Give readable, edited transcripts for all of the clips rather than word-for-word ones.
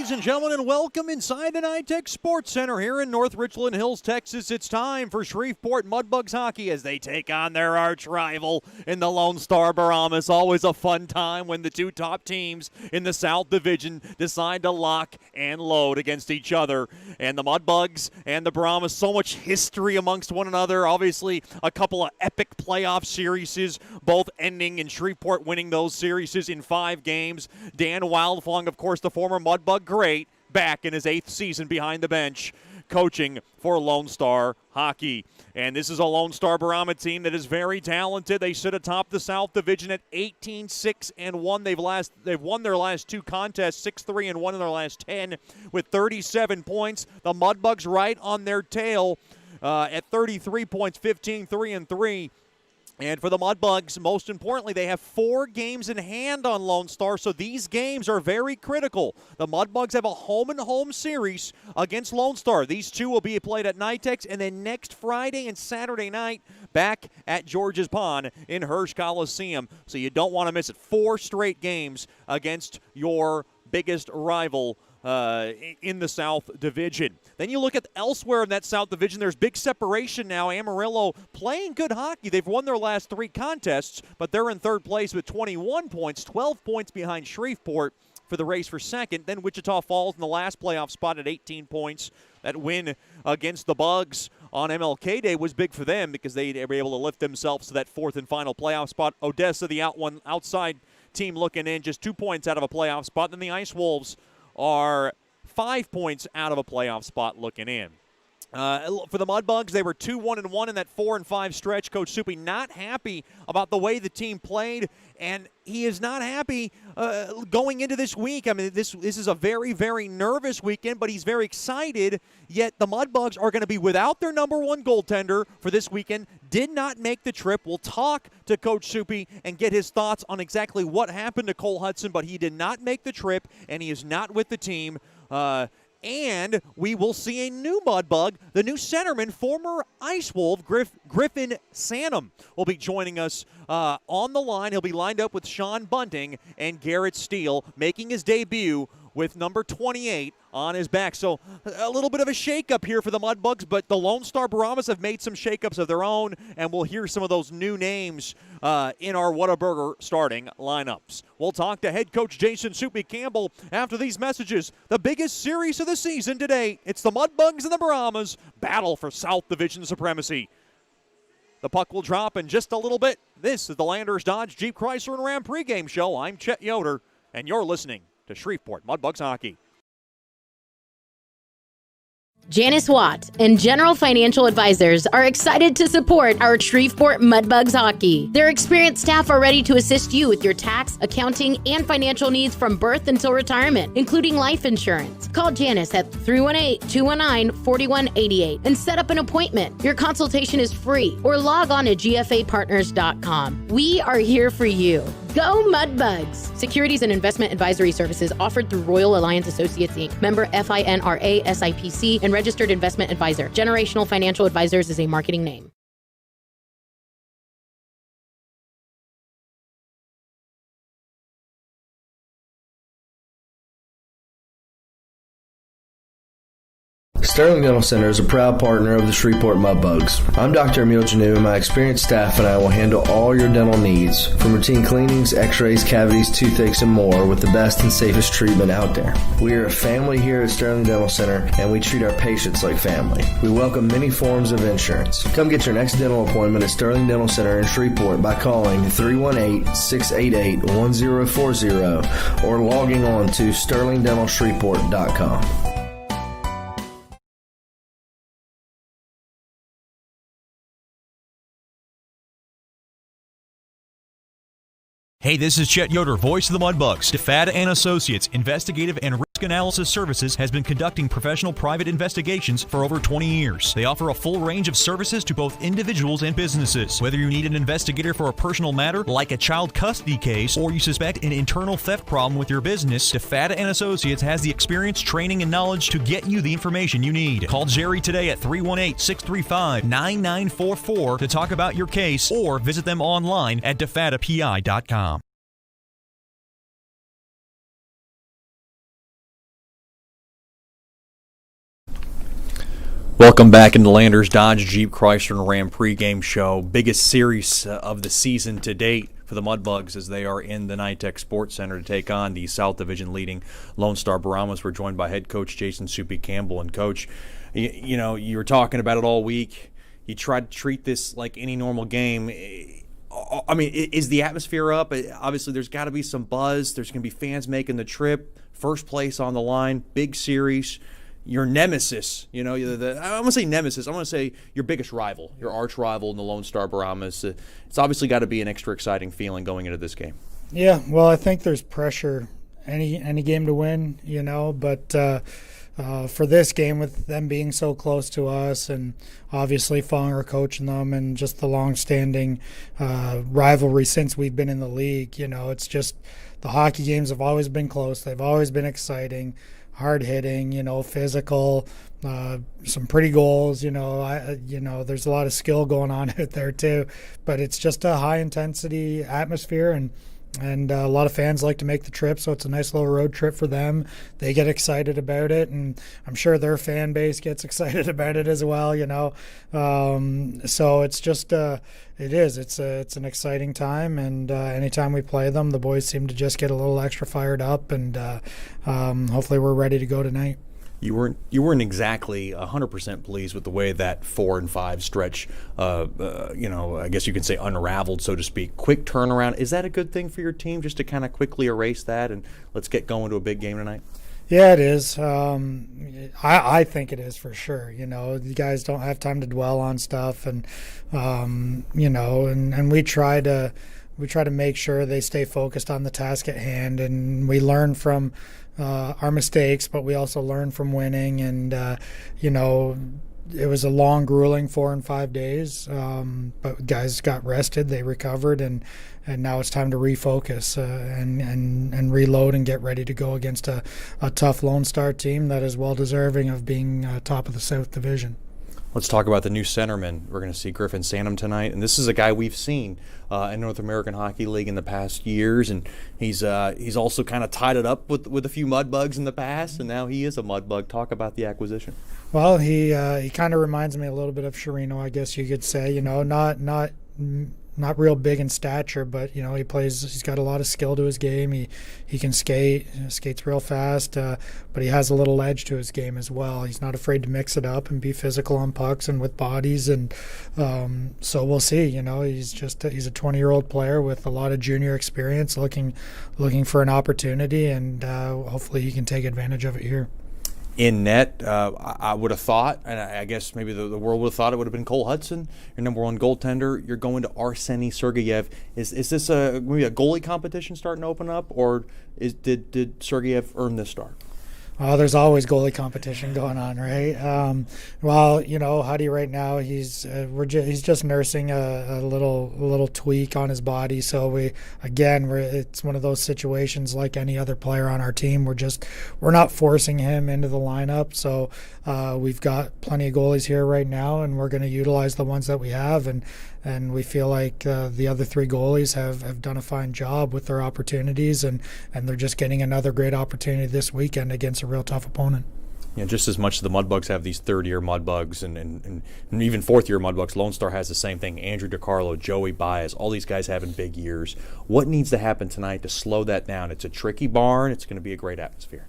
ladies and gentlemen, and welcome inside the NyTex Sports Centre here in North Richland Hills, Texas. It's time for Shreveport Mudbugs hockey as they take on their arch rival in the Lone Star Brahmas. Always a fun time when the two top teams in the South Division decide to lock and load against each other. And the Mudbugs and the Brahmas, so much history amongst one another. Obviously, a couple of epic playoff series, both ending in Shreveport winning those series in 5 games. Dan Wildfong, of course, the former Mudbug great, back in his 8th season behind the bench, coaching for Lone Star Hockey. And this is a Lone Star Brahmas team that is very talented. They sit atop the South Division at 18-6-1. They've won their last 2 contests, 6-3-1 in their last 10 with 37 points. The Mudbugs right on their tail at 33 points, 15-3-3. And for the Mudbugs, most importantly, they have 4 games in hand on Lone Star, so these games are very critical. The Mudbugs have a home-and-home series against Lone Star. These 2 will be played at NyTex, and then next Friday and Saturday night back at George's Pond in Hirsch Coliseum. So you don't want to miss it. 4 straight games against your biggest rival in the South Division. Then you look at elsewhere in that South Division, there's big separation now. Amarillo playing good hockey. They've won their last 3 contests, but they're in 3rd place with 21 points, 12 points behind Shreveport for the race for 2nd. Then Wichita Falls in the last playoff spot at 18 points. That win against the Bugs on MLK Day was big for them because they were able to lift themselves to that 4th and final playoff spot. Odessa, the outside team looking in, just 2 points out of a playoff spot. Then the Ice Wolves are 5 points out of a playoff spot looking in. For the Mudbugs, they were 2-1-1 in that 4-5 stretch. Coach Soupy not happy about the way the team played, and he is not happy going into this week. I mean, this is a very, very nervous weekend, but he's very excited, yet the Mudbugs are going to be without their number 1 goaltender for this weekend. Did not make the trip. We'll talk to Coach Soupy and get his thoughts on exactly what happened to Cole Hudson, but he did not make the trip, and he is not with the team. And we will see a new Mudbug, the new centerman, former Ice Wolf, Griffin Sanum, will be joining us on the line. He'll be lined up with Sean Bunting and Garrett Steele, making his debut with number 28 on his back. So a little bit of a shakeup here for the Mudbugs, but the Lone Star Brahmas have made some shakeups of their own, and we'll hear some of those new names in our Whataburger starting lineups. We'll talk to head coach Jason Soupy Campbell after these messages. The biggest series of the season today, it's the Mudbugs and the Brahmas battle for South Division supremacy. The puck will drop in just a little bit. This is the Landers Dodge Jeep Chrysler and Ram pregame show. I'm Chet Yoder, and you're listening to Shreveport Mudbugs Hockey. Janice Watt and General Financial Advisors are excited to support our Shreveport Mudbugs hockey. Their experienced staff are ready to assist you with your tax, accounting, and financial needs from birth until retirement, including life insurance. Call Janice at 318-219-4188 and set up an appointment. Your consultation is free, or log on to gfapartners.com. We are here for you. Go Mudbugs! Securities and investment advisory services offered through Royal Alliance Associates, Inc., member FINRA SIPC, and registered investment advisor. Generational Financial Advisors is a marketing name. Sterling Dental Center is a proud partner of the Shreveport Mudbugs. I'm Dr. Emil Janu, and my experienced staff and I will handle all your dental needs, from routine cleanings, x-rays, cavities, toothaches, and more, with the best and safest treatment out there. We are a family here at Sterling Dental Center, and we treat our patients like family. We welcome many forms of insurance. Come get your next dental appointment at Sterling Dental Center in Shreveport by calling 318-688-1040 or logging on to sterlingdentalshreveport.com. Hey, this is Chet Yoder, voice of the Mudbugs. DeFada and Associates Investigative and Risk Analysis Services has been conducting professional private investigations for over 20 years. They offer a full range of services to both individuals and businesses. Whether you need an investigator for a personal matter like a child custody case, or you suspect an internal theft problem with your business, DeFada and Associates has the experience, training, and knowledge to get you the information you need. Call Jerry today at 318-635-9944 to talk about your case, or visit them online at defadapi.com. Welcome back into Landers Dodge Jeep Chrysler and Ram pregame show. Biggest series of the season to date for the Mudbugs as they are in the NyTex Sports Centre to take on the South Division leading Lone Star Brahmas. We're joined by head coach Jason Soupy Campbell. And coach, you know, you were talking about it all week. You tried to treat this like any normal game. I mean, is the atmosphere up? Obviously, there's got to be some buzz. There's going to be fans making the trip. First place on the line, big series. Your nemesis, you know, I don't want to say nemesis. I want to say your biggest rival, your arch rival in the Lone Star Brahmas. It's obviously got to be an extra exciting feeling going into this game. Yeah, well, I think there's pressure any game to win, you know, but for this game with them being so close to us and obviously Fonger coaching them and just the long-standing rivalry since we've been in the league, you know, it's just the hockey games have always been close. They've always been exciting. Hard hitting, you know, physical, some pretty goals, you know, there's a lot of skill going on out there too, but it's just a high intensity atmosphere and a lot of fans like to make the trip, so it's a nice little road trip for them. They get excited about it, and I'm sure their fan base gets excited about it as well, you know. So it's just it's an exciting time, and anytime we play them, the boys seem to just get a little extra fired up, and hopefully we're ready to go tonight. You weren't exactly 100% pleased with the way that 4 and 5 stretch, you know, I guess you can say unraveled, so to speak. Quick turnaround. Is that a good thing for your team, just to kind of quickly erase that and let's get going to a big game tonight? Yeah, it is. I think it is for sure. You know, you guys don't have time to dwell on stuff, and you know, and we try to make sure they stay focused on the task at hand, and we learn from our mistakes, but we also learn from winning. And you know, it was a long, grueling 4 and 5 days, but guys got rested, they recovered, and now it's time to refocus and reload and get ready to go against a tough Lone Star team that is well deserving of being top of the South Division. Let's talk about the new centerman. We're going to see Griffin Sanum tonight, and this is a guy we've seen in North American Hockey League in the past years, and he's also kind of tied it up with a few Mudbugs in the past, and now he is a Mudbug. Talk about the acquisition. Well, he kind of reminds me a little bit of Sherino, I guess you could say. You know, not real big in stature, but you know, he's got a lot of skill to his game. He can skates real fast, but he has a little edge to his game as well. He's not afraid to mix it up and be physical on pucks and with bodies, and so we'll see. You know, he's a 20-year-old player with a lot of junior experience, looking for an opportunity, and hopefully he can take advantage of it here. In net, I would have thought, and I guess maybe the world would have thought it would have been Cole Hudson, your number one goaltender. You're going to Arseny Sergeyev. Is this maybe a goalie competition starting to open up, or did Sergeyev earn this start? There's always goalie competition going on, right? Well, you know, Huddy right now he's just nursing a little tweak on his body. So it's one of those situations like any other player on our team. We're not forcing him into the lineup. So we've got plenty of goalies here right now, and we're going to utilize the ones that we have, and we feel like the other 3 goalies have done a fine job with their opportunities, and they're just getting another great opportunity this weekend against a real tough opponent. Yeah, just as much as the Mudbugs have these third-year Mudbugs and even fourth-year Mudbugs, Lone Star has the same thing. Andrew DiCarlo, Joey Baez, all these guys having big years. What needs to happen tonight to slow that down? It's a tricky barn. It's going to be a great atmosphere.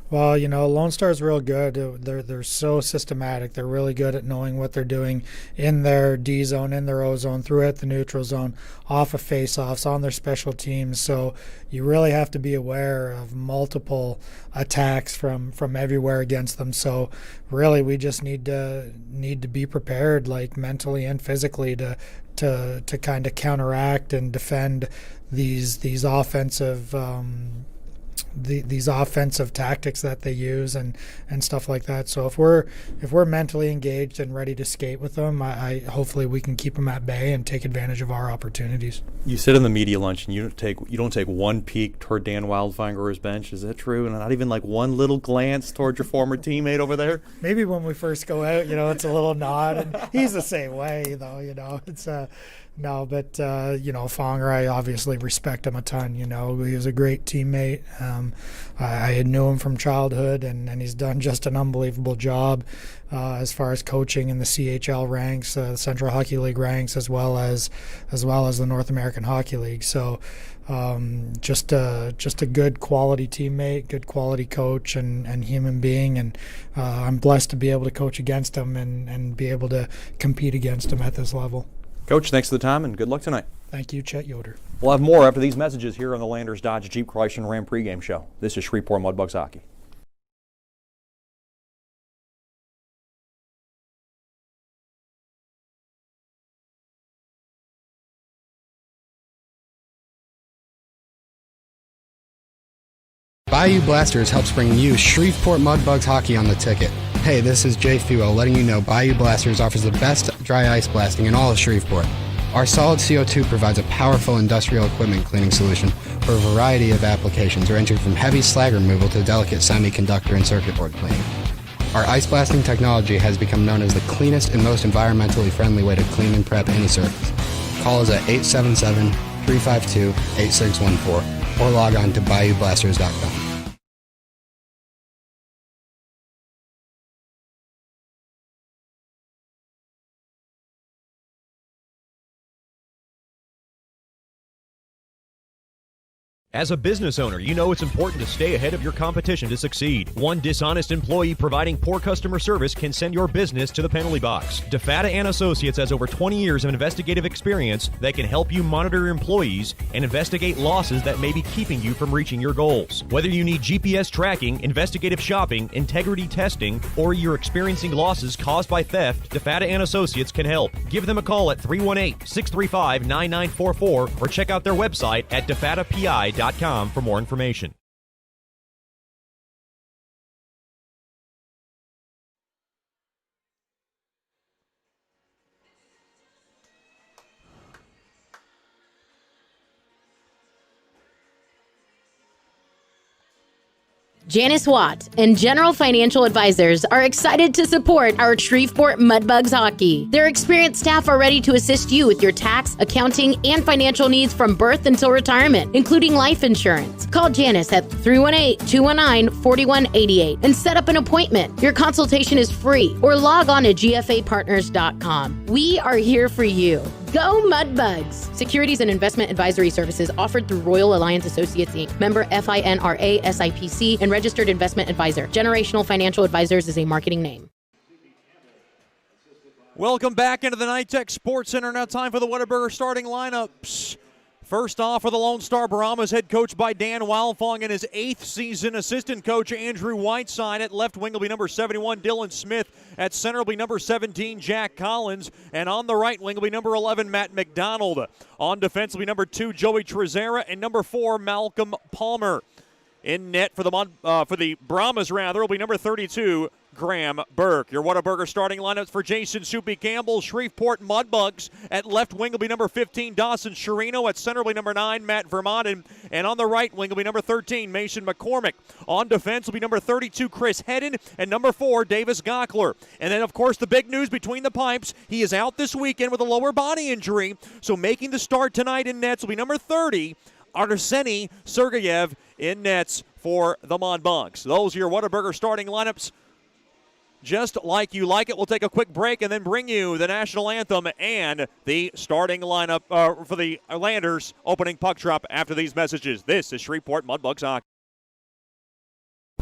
Well, you know, Lone Star's real good. They're so systematic. They're really good at knowing what they're doing in their D zone, in their O zone, throughout the neutral zone, off of face-offs, on their special teams. So you really have to be aware of multiple attacks from everywhere against them. So really, we just need to be prepared, like mentally and physically, to kind of counteract and defend these offensive. These offensive tactics that they use and stuff like that. So if we're mentally engaged and ready to skate with them, I hopefully we can keep them at bay and take advantage of our opportunities. You sit in the media lunch and you don't take one peek toward Dan Wildfinger's bench. Is that true? And not even like one little glance towards your former teammate over there? Maybe when we first go out, you know, it's a little nod, and he's the same way, though. You know, it's No, but Fonger, I obviously respect him a ton. He was a great teammate. I had knew him from childhood, and he's done just an unbelievable job as far as coaching in the CHL ranks, Central Hockey League ranks, as well as the North American Hockey League. So just a good quality teammate, good quality coach, and human being. And I'm blessed to be able to coach against him and be able to compete against him at this level. Coach, thanks for the time and good luck tonight. Thank you, Chet Yoder. We'll have more after these messages here on the Landers Dodge Jeep Chrysler and Ram pregame show. This is Shreveport Mudbugs Hockey. Bayou Blasters helps bring you Shreveport Mudbugs hockey on the ticket. Hey, this is Jay Fuel letting you know Bayou Blasters offers the best dry ice blasting in all of Shreveport. Our solid CO2 provides a powerful industrial equipment cleaning solution for a variety of applications ranging from heavy slag removal to delicate semiconductor and circuit board cleaning. Our ice blasting technology has become known as the cleanest and most environmentally friendly way to clean and prep any surface. Call us at 877-352-8614 or log on to bayoublasters.com. As a business owner, you know it's important to stay ahead of your competition to succeed. One dishonest employee providing poor customer service can send your business to the penalty box. DeFata & Associates has over 20 years of investigative experience that can help you monitor your employees and investigate losses that may be keeping you from reaching your goals. Whether you need GPS tracking, investigative shopping, integrity testing, or you're experiencing losses caused by theft, DeFata & Associates can help. Give them a call at 318-635-9944 or check out their website at defatapi.com for more information. Janice Watt and General Financial Advisors are excited to support our Shreveport Mudbugs hockey. Their experienced staff are ready to assist you with your tax, accounting, and financial needs from birth until retirement, including life insurance. Call Janice at 318-219-4188 and set up an appointment. Your consultation is free, or log on to gfapartners.com. We are here for you. Go Mudbugs! Securities and investment advisory services offered through Royal Alliance Associates, Inc., member FINRA SIPC, and registered investment advisor. Generational Financial Advisors is a marketing name. Welcome back into the NyTex Sports Centre. Now time for the Whataburger starting lineups. First off, for the Lone Star Brahmas, head coached by Dan Wildfong in his 8th season. Assistant coach Andrew Whiteside. At left wing will be number 71, Dylan Smith. At center will be number 17, Jack Collins. And on the right wing will be number 11, Matt McDonald. On defense will be number 2, Joey Trezera, and number 4, Malcolm Palmer. In net for the Brahmas, will be number 32, Graham Burke. Your Whataburger starting lineups for Jason Soupy Campbell, Shreveport Mudbugs. At left wing will be number 15, Dawson Sherino. At center will be number 9, Matt Vermont. And on the right wing will be number 13, Mason McCormick. On defense will be number 32, Chris Hedden. And number 4, Davis Gockler. And then, of course, the big news between the pipes. He is out this weekend with a lower body injury. So making the start tonight in nets will be number 30, Arseny Sergeyev in nets for the Mudbugs. Those are your Whataburger starting lineups. Just like you like it, we'll take a quick break and then bring you the national anthem and the starting lineup for the Landers opening puck drop after these messages. This is Shreveport Mudbugs Hockey.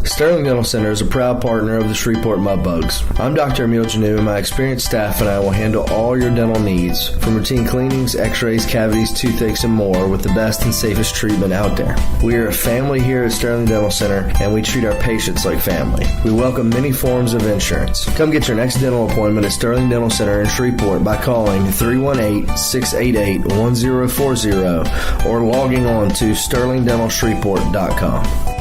Sterling Dental Center is a proud partner of the Shreveport Mudbugs. I'm Dr. Emil Janu, and my experienced staff and I will handle all your dental needs, from routine cleanings, x-rays, cavities, toothaches, and more, with the best and safest treatment out there. We are a family here at Sterling Dental Center, and we treat our patients like family. We welcome many forms of insurance. Come get your next dental appointment at Sterling Dental Center in Shreveport by calling 318-688-1040 or logging on to sterlingdentalshreveport.com.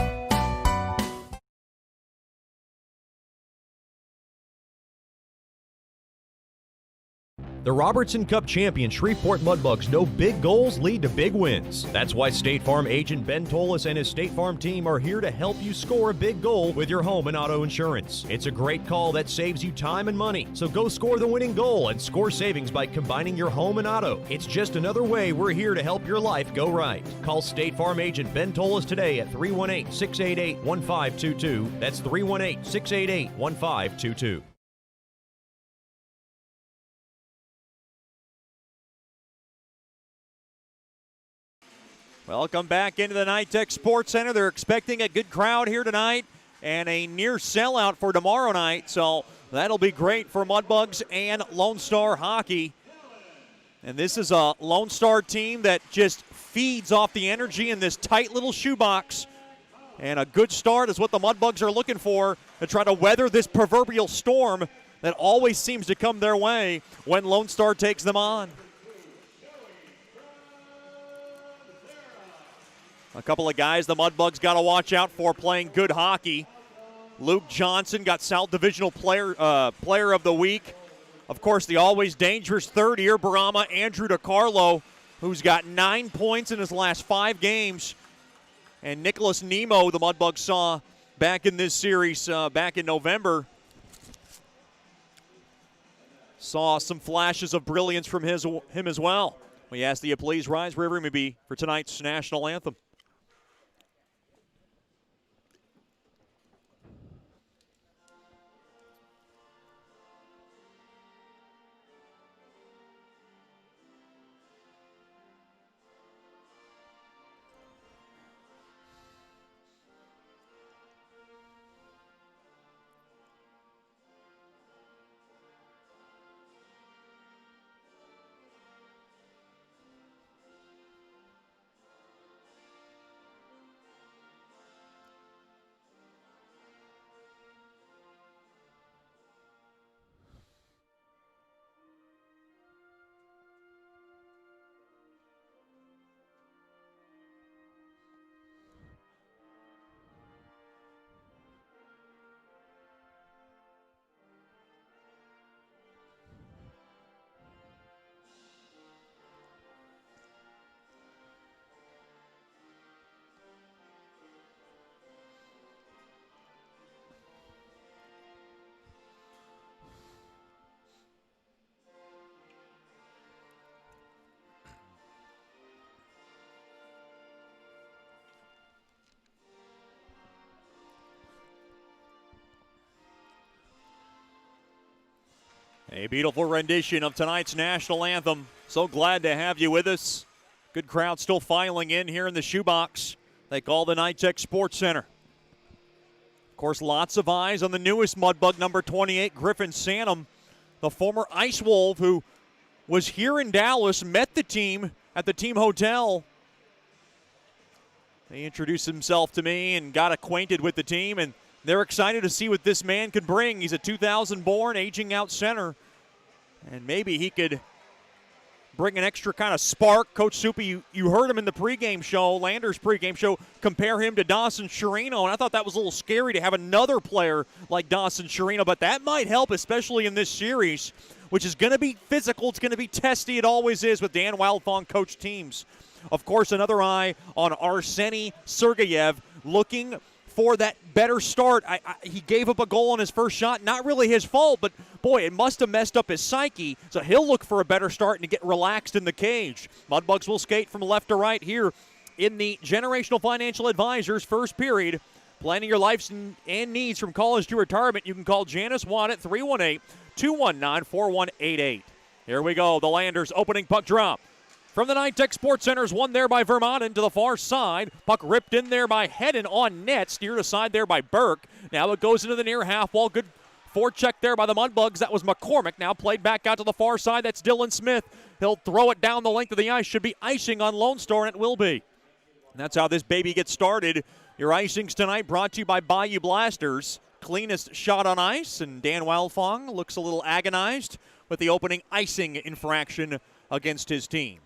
The Robertson Cup champion Shreveport Mudbugs know big goals lead to big wins. That's why State Farm agent Ben Tolis and his State Farm team are here to help you score a big goal with your home and auto insurance. It's a great call that saves you time and money. So go score the winning goal and score savings by combining your home and auto. It's just another way we're here to help your life go right. Call State Farm agent Ben Tolis today at 318-688-1522. That's 318-688-1522. Welcome back into the NyTex Sports Centre. They're expecting a good crowd here tonight and a near sellout for tomorrow night. So that'll be great for Mudbugs and Lone Star hockey. And this is a Lone Star team that just feeds off the energy in this tight little shoebox. And a good start is what the Mudbugs are looking for to try to weather this proverbial storm that always seems to come their way when Lone Star takes them on. A couple of guys the Mudbugs got to watch out for playing good hockey. Luke Johnson got South Divisional Player of the Week. Of course, the always dangerous third-year Brahma, Andrew DiCarlo, who's got 9 points in his last 5 games. And Nicholas Nemo, the Mudbugs saw back in this series back in November, saw some flashes of brilliance from him as well. We ask that you please rise wherever you may be for tonight's national anthem. A beautiful rendition of tonight's national anthem. So glad to have you with us. Good crowd still filing in here in the shoebox they call the NyTex Sports Centre. Of course, lots of eyes on the newest Mudbug, number 28, Griffin Sanum, the former Ice Wolf who was here in Dallas, met the team at the team hotel. He introduced himself to me and got acquainted with the team, and they're excited to see what this man could bring. He's a 2000 born, aging out center, and maybe he could bring an extra kind of spark. Coach Soupy, you heard him in the pregame show, Landers pregame show, compare him to Dawson Chirino, and I thought that was a little scary to have another player like Dawson Chirino, but that might help, especially in this series, which is going to be physical. It's going to be testy. It always is with Dan Wildfong coach teams. Of course, another eye on Arseny Sergeyev, looking for that better start. He gave up a goal on his first shot. Not really his fault, but boy, it must have messed up his psyche. So he'll look for a better start and to get relaxed in the cage. Mudbugs will skate from left to right here in the Generational Financial Advisors first period. Planning your life and needs from college to retirement, you can call Janice Watt at 318-219-4188. Here we go. The Landers opening puck drop. From the NyTex Sports Centre is won there by Vermont into the far side. Puck ripped in there by Hedden on net. Steered aside there by Burke. Now it goes into the near half wall. Good forecheck there by the Mudbugs. That was McCormick. Now played back out to the far side. That's Dylan Smith. He'll throw it down the length of the ice. Should be icing on Lone Star, and it will be. And that's how this baby gets started. Your icings tonight brought to you by Bayou Blasters. Cleanest shot on ice. And Dan Wildfong looks a little agonized with the opening icing infraction against his team.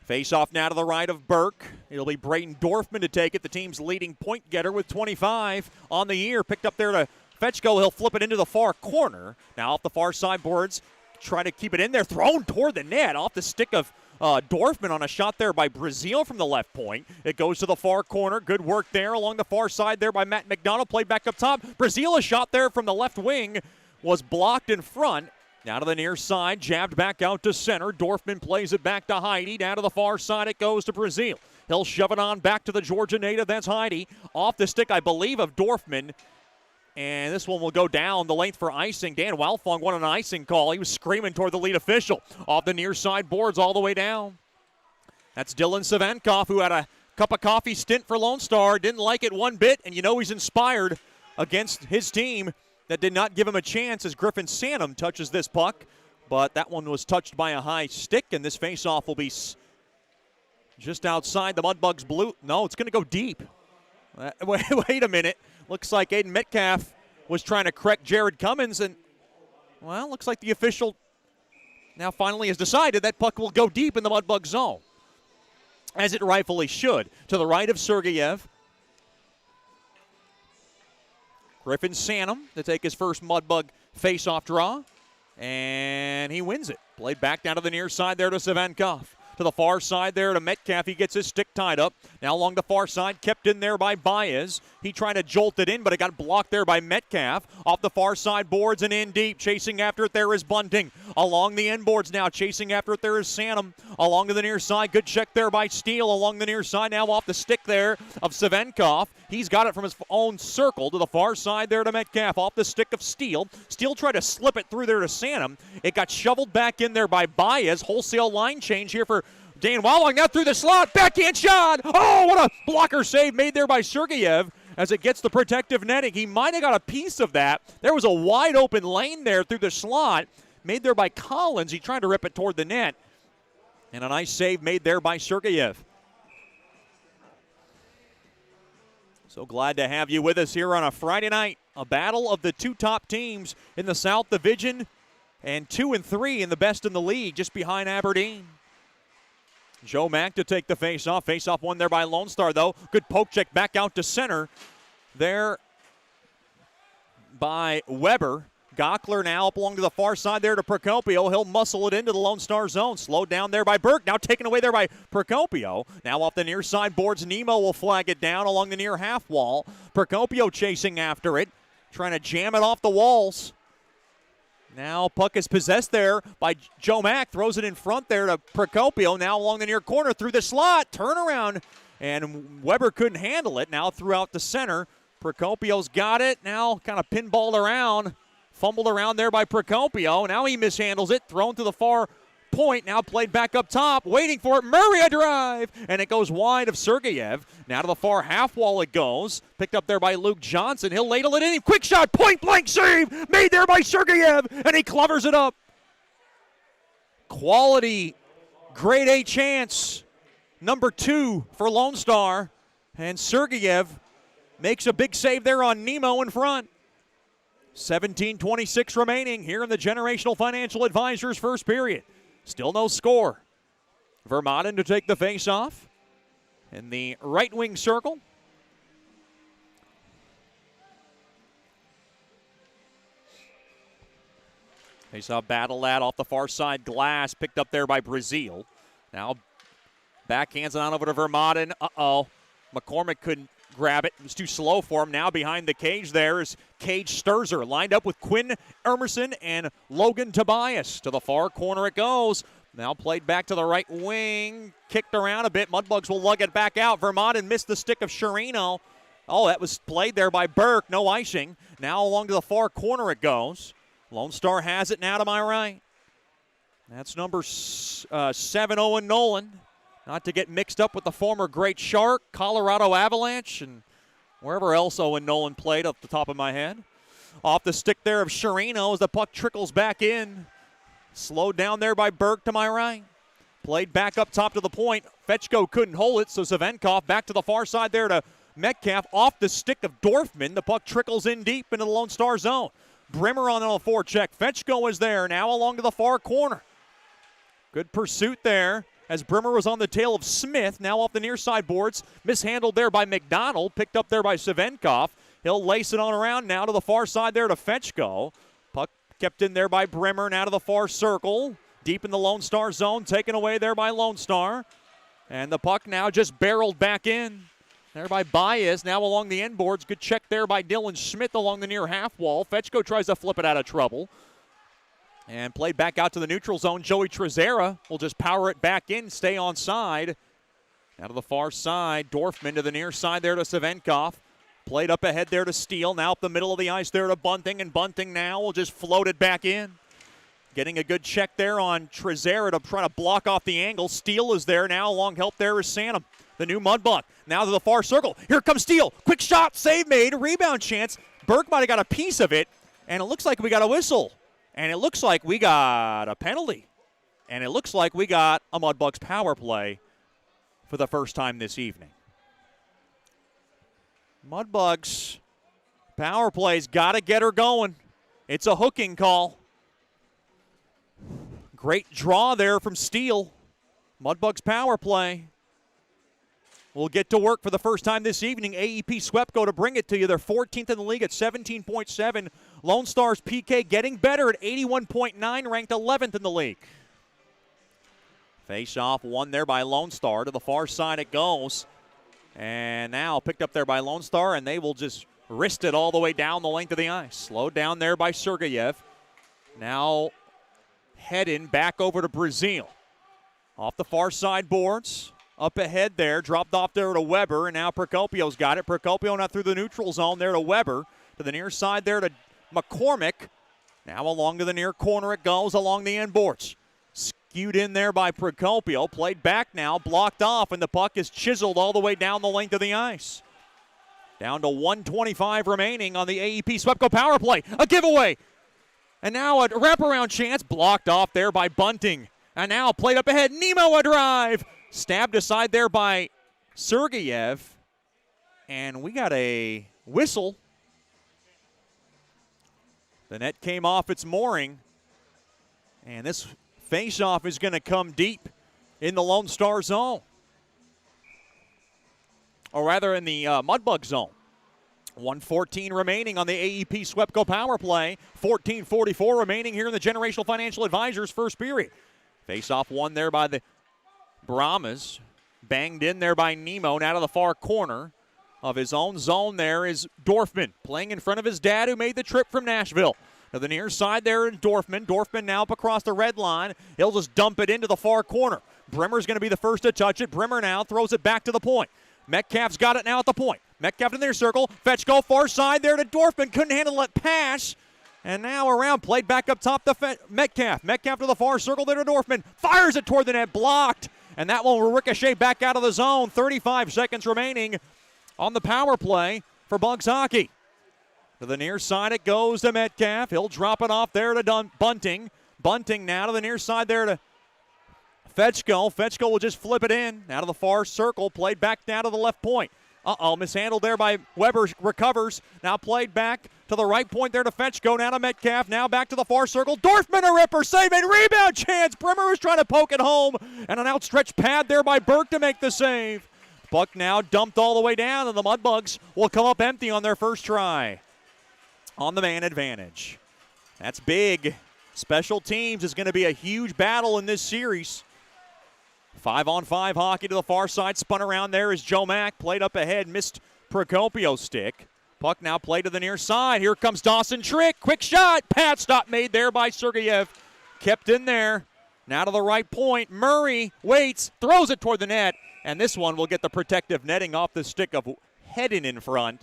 Face-off now to the right of Burke. It'll be Brayton Dorfman to take it, the team's leading point getter with 25 on the year. Picked up there to Fetchko. He'll flip it into the far corner. Now off the far side boards. try to keep it in there. Thrown toward the net off the stick of Dorfman on a shot there by Brazil from the left point. It goes to the far corner. Good work there along the far side there by Matt McDonald. Played back up top. Brazil, a shot there from the left wing, was blocked in front. Now to the near side, jabbed back out to center. Dorfman plays it back to Heidi. Down to the far side, it goes to Brazil. He'll shove it on back to the Georgia native. That's Heidi. Off the stick, I believe, of Dorfman. And this one will go down the length for icing. Dan Walfong won an icing call. He was screaming toward the lead official. Off the near side boards all the way down. That's Dylan Savenkov, who had a cup of coffee stint for Lone Star. Didn't like it one bit, and you know he's inspired against his team that did not give him a chance as Griffin Sanum touches this puck. But that one was touched by a high stick, and this faceoff will be just outside the Mudbugs blue. No, it's going to go deep. Wait a minute. Looks like Aiden Metcalf was trying to correct Jared Cummins, and, well, looks like the official now finally has decided that puck will go deep in the Mudbug zone, as it rightfully should. To the right of Sergeyev. Griffin Sanum to take his first Mudbug face-off draw, and he wins it. Played back down to the near side there to Savenkov. To the far side there to Metcalf. He gets his stick tied up. Now along the far side, kept in there by Baez. He tried to jolt it in, but it got blocked there by Metcalf. Off the far side boards and in deep. Chasing after it there is Bunting. Along the end boards now. Chasing after it there is Sanum. Along to the near side. Good check there by Steele. Along the near side now off the stick there of Savenkov. He's got it from his own circle to the far side there to Metcalf. Off the stick of Steele. Steele tried to slip it through there to Sanum. It got shoveled back in there by Baez. Wholesale line change here for Dan Wallach. Now through the slot. Backhand shot. Oh, what a blocker save made there by Sergeyev as it gets the protective netting. He might have got a piece of that. There was a wide open lane there through the slot made there by Collins. He tried to rip it toward the net. And a nice save made there by Sergeyev. So glad to have you with us here on a Friday night. A battle of the two top teams in the South Division and 2 and 3 in the best in the league, just behind Aberdeen. Joe Mack to take the face-off. Face-off won there by Lone Star, though. Good poke check back out to center there by Weber. Gockler now up along to the far side there to Procopio. He'll muscle it into the Lone Star zone. Slowed down there by Burke. Now taken away there by Procopio. Now off the near side boards, Nemo will flag it down along the near half wall. Procopio chasing after it, trying to jam it off the walls. Now puck is possessed there by Joe Mack. Throws it in front there to Procopio. Now along the near corner through the slot. Turnaround. And Weber couldn't handle it. Now throughout the center. Procopio's got it. Now kind of pinballed around. Fumbled around there by Procopio. Now he mishandles it. Thrown to the far point. Now played back up top. Waiting for it. Murray a drive. And it goes wide of Sergeyev. Now to the far half wall it goes. Picked up there by Luke Johnson. He'll ladle it in. Quick shot. Point blank save. Made there by Sergeyev. And he clovers it up. Quality grade A chance. Number 2 for Lone Star. And Sergeyev makes a big save there on Nemo in front. 17:26 remaining here in the Generational Financial Advisors first period. Still no score. Vermaelen to take the face-off in the right wing circle. Face-off battle that off the far side glass, picked up there by Brazil. Now backhands it on over to Vermaelen. McCormick couldn't grab it. It was too slow for him. Now behind the cage there is Cage Sturzer, lined up with Quinn Emerson and Logan Tobias. To the far corner it goes. Now played back to the right wing. Kicked around a bit. Mudbugs will lug it back out. Vermaelen missed the stick of Sherino. Oh, that was played there by Burke. No icing. Now along to the far corner it goes. Lone Star has it now to my right. That's number 7, Owen Nolan. Not to get mixed up with the former Great Shark, Colorado Avalanche, and wherever else Owen Nolan played off the top of my head. Off the stick there of Sherino as the puck trickles back in. Slowed down there by Burke to my right. Played back up top to the point. Fetchko couldn't hold it, so Savenkov back to the far side there to Metcalf. Off the stick of Dorfman. The puck trickles in deep into the Lone Star zone. Brimmer on a forecheck. Fetchko is there, now along to the far corner. Good pursuit there as Brimmer was on the tail of Smith. Now off the near side boards. Mishandled there by McDonald. Picked up there by Savenkov. He'll lace it on around now to the far side there to Fetchko. Puck kept in there by Brimmer, now to the far circle. Deep in the Lone Star zone, taken away there by Lone Star. And the puck now just barreled back in. There by Baez, now along the end boards. Good check there by Dylan Schmidt along the near half wall. Fetchko tries to flip it out of trouble. And played back out to the neutral zone. Joey Trezera will just power it back in, stay on side. Now to the far side, Dorfman to the near side there to Savenkov. Played up ahead there to Steele. Now up the middle of the ice there to Bunting. And Bunting now will just float it back in. Getting a good check there on Trezera to try to block off the angle. Steele is there now. Along help there is Sanum, the new Mudbug. Now to the far circle. Here comes Steele. Quick shot, save made, rebound chance. Burke might have got a piece of it. And it looks like we got a whistle. And it looks like we got a penalty. And it looks like we got a Mudbugs power play for the first time this evening. Mudbugs power play's got to get her going. It's a hooking call. Great draw there from Steele. Mudbugs power play. We'll get to work for the first time this evening. AEP Swepco to bring it to you. They're 14th in the league at 17.7. Lone Star's PK getting better at 81.9, ranked 11th in the league. Face-off won there by Lone Star. To the far side it goes. And now picked up there by Lone Star, and they will just wrist it all the way down the length of the ice. Slowed down there by Sergeyev. Now heading back over to Brazil. Off the far side boards. Up ahead there, dropped off there to Weber, and now Procopio's got it. Procopio now through the neutral zone there to Weber. To the near side there to McCormick. Now along to the near corner it goes, along the end boards. Skewed in there by Procopio. Played back now, blocked off, and the puck is chiseled all the way down the length of the ice. Down to 1:25 remaining on the AEP Swepco power play. A giveaway. And now a wraparound chance, blocked off there by Bunting. And now played up ahead, Nemo a drive. Stabbed aside there by Sergeyev. And we got a whistle. The net came off its mooring. And this face-off is going to come deep in the Lone Star zone. Or rather in the Mudbug zone. 1:14 remaining on the AEP Swepco power play. 14:44 remaining here in the Generational Financial Advisors first period. Face-off won there by the Brahmas. Banged in there by Nemo. Now to the far corner of his own zone there is Dorfman. Playing in front of his dad who made the trip from Nashville. To the near side there is Dorfman. Dorfman now up across the red line. He'll just dump it into the far corner. Brimmer's going to be the first to touch it. Brimmer now throws it back to the point. Metcalf's got it now at the point. Metcalf in their circle. Fetchko far side there to Dorfman. Couldn't handle that pass. And now around, played back up top to Metcalf. Metcalf to the far circle there to Dorfman. Fires it toward the net, blocked. And that one will ricochet back out of the zone. 35 seconds remaining on the power play for Bugs hockey. To the near side it goes to Metcalf. He'll drop it off there to Bunting. Bunting now to the near side there to Fetchko. Fetchko will just flip it in. Out of the far circle, played back down to the left point. Mishandled there by Weber, recovers. Now played back to the right point there to Fetchko. Now to Metcalf. Now back to the far circle. Dorfman a ripper. Save and rebound chance. Brimmer was trying to poke it home. And an outstretched pad there by Burke to make the save. Puck now dumped all the way down, and the Mudbugs will come up empty on their first try. On the man advantage. That's big. Special teams is going to be a huge battle in this series. 5-on-5 hockey to the far side. Spun around there is Joe Mack. Played up ahead. Missed Procopio's stick. Puck now played to the near side. Here comes Dawson Trick. Quick shot. Pad stop made there by Sergeyev. Kept in there. Now to the right point. Murray waits. Throws it toward the net. And this one will get the protective netting off the stick of Hedden in front.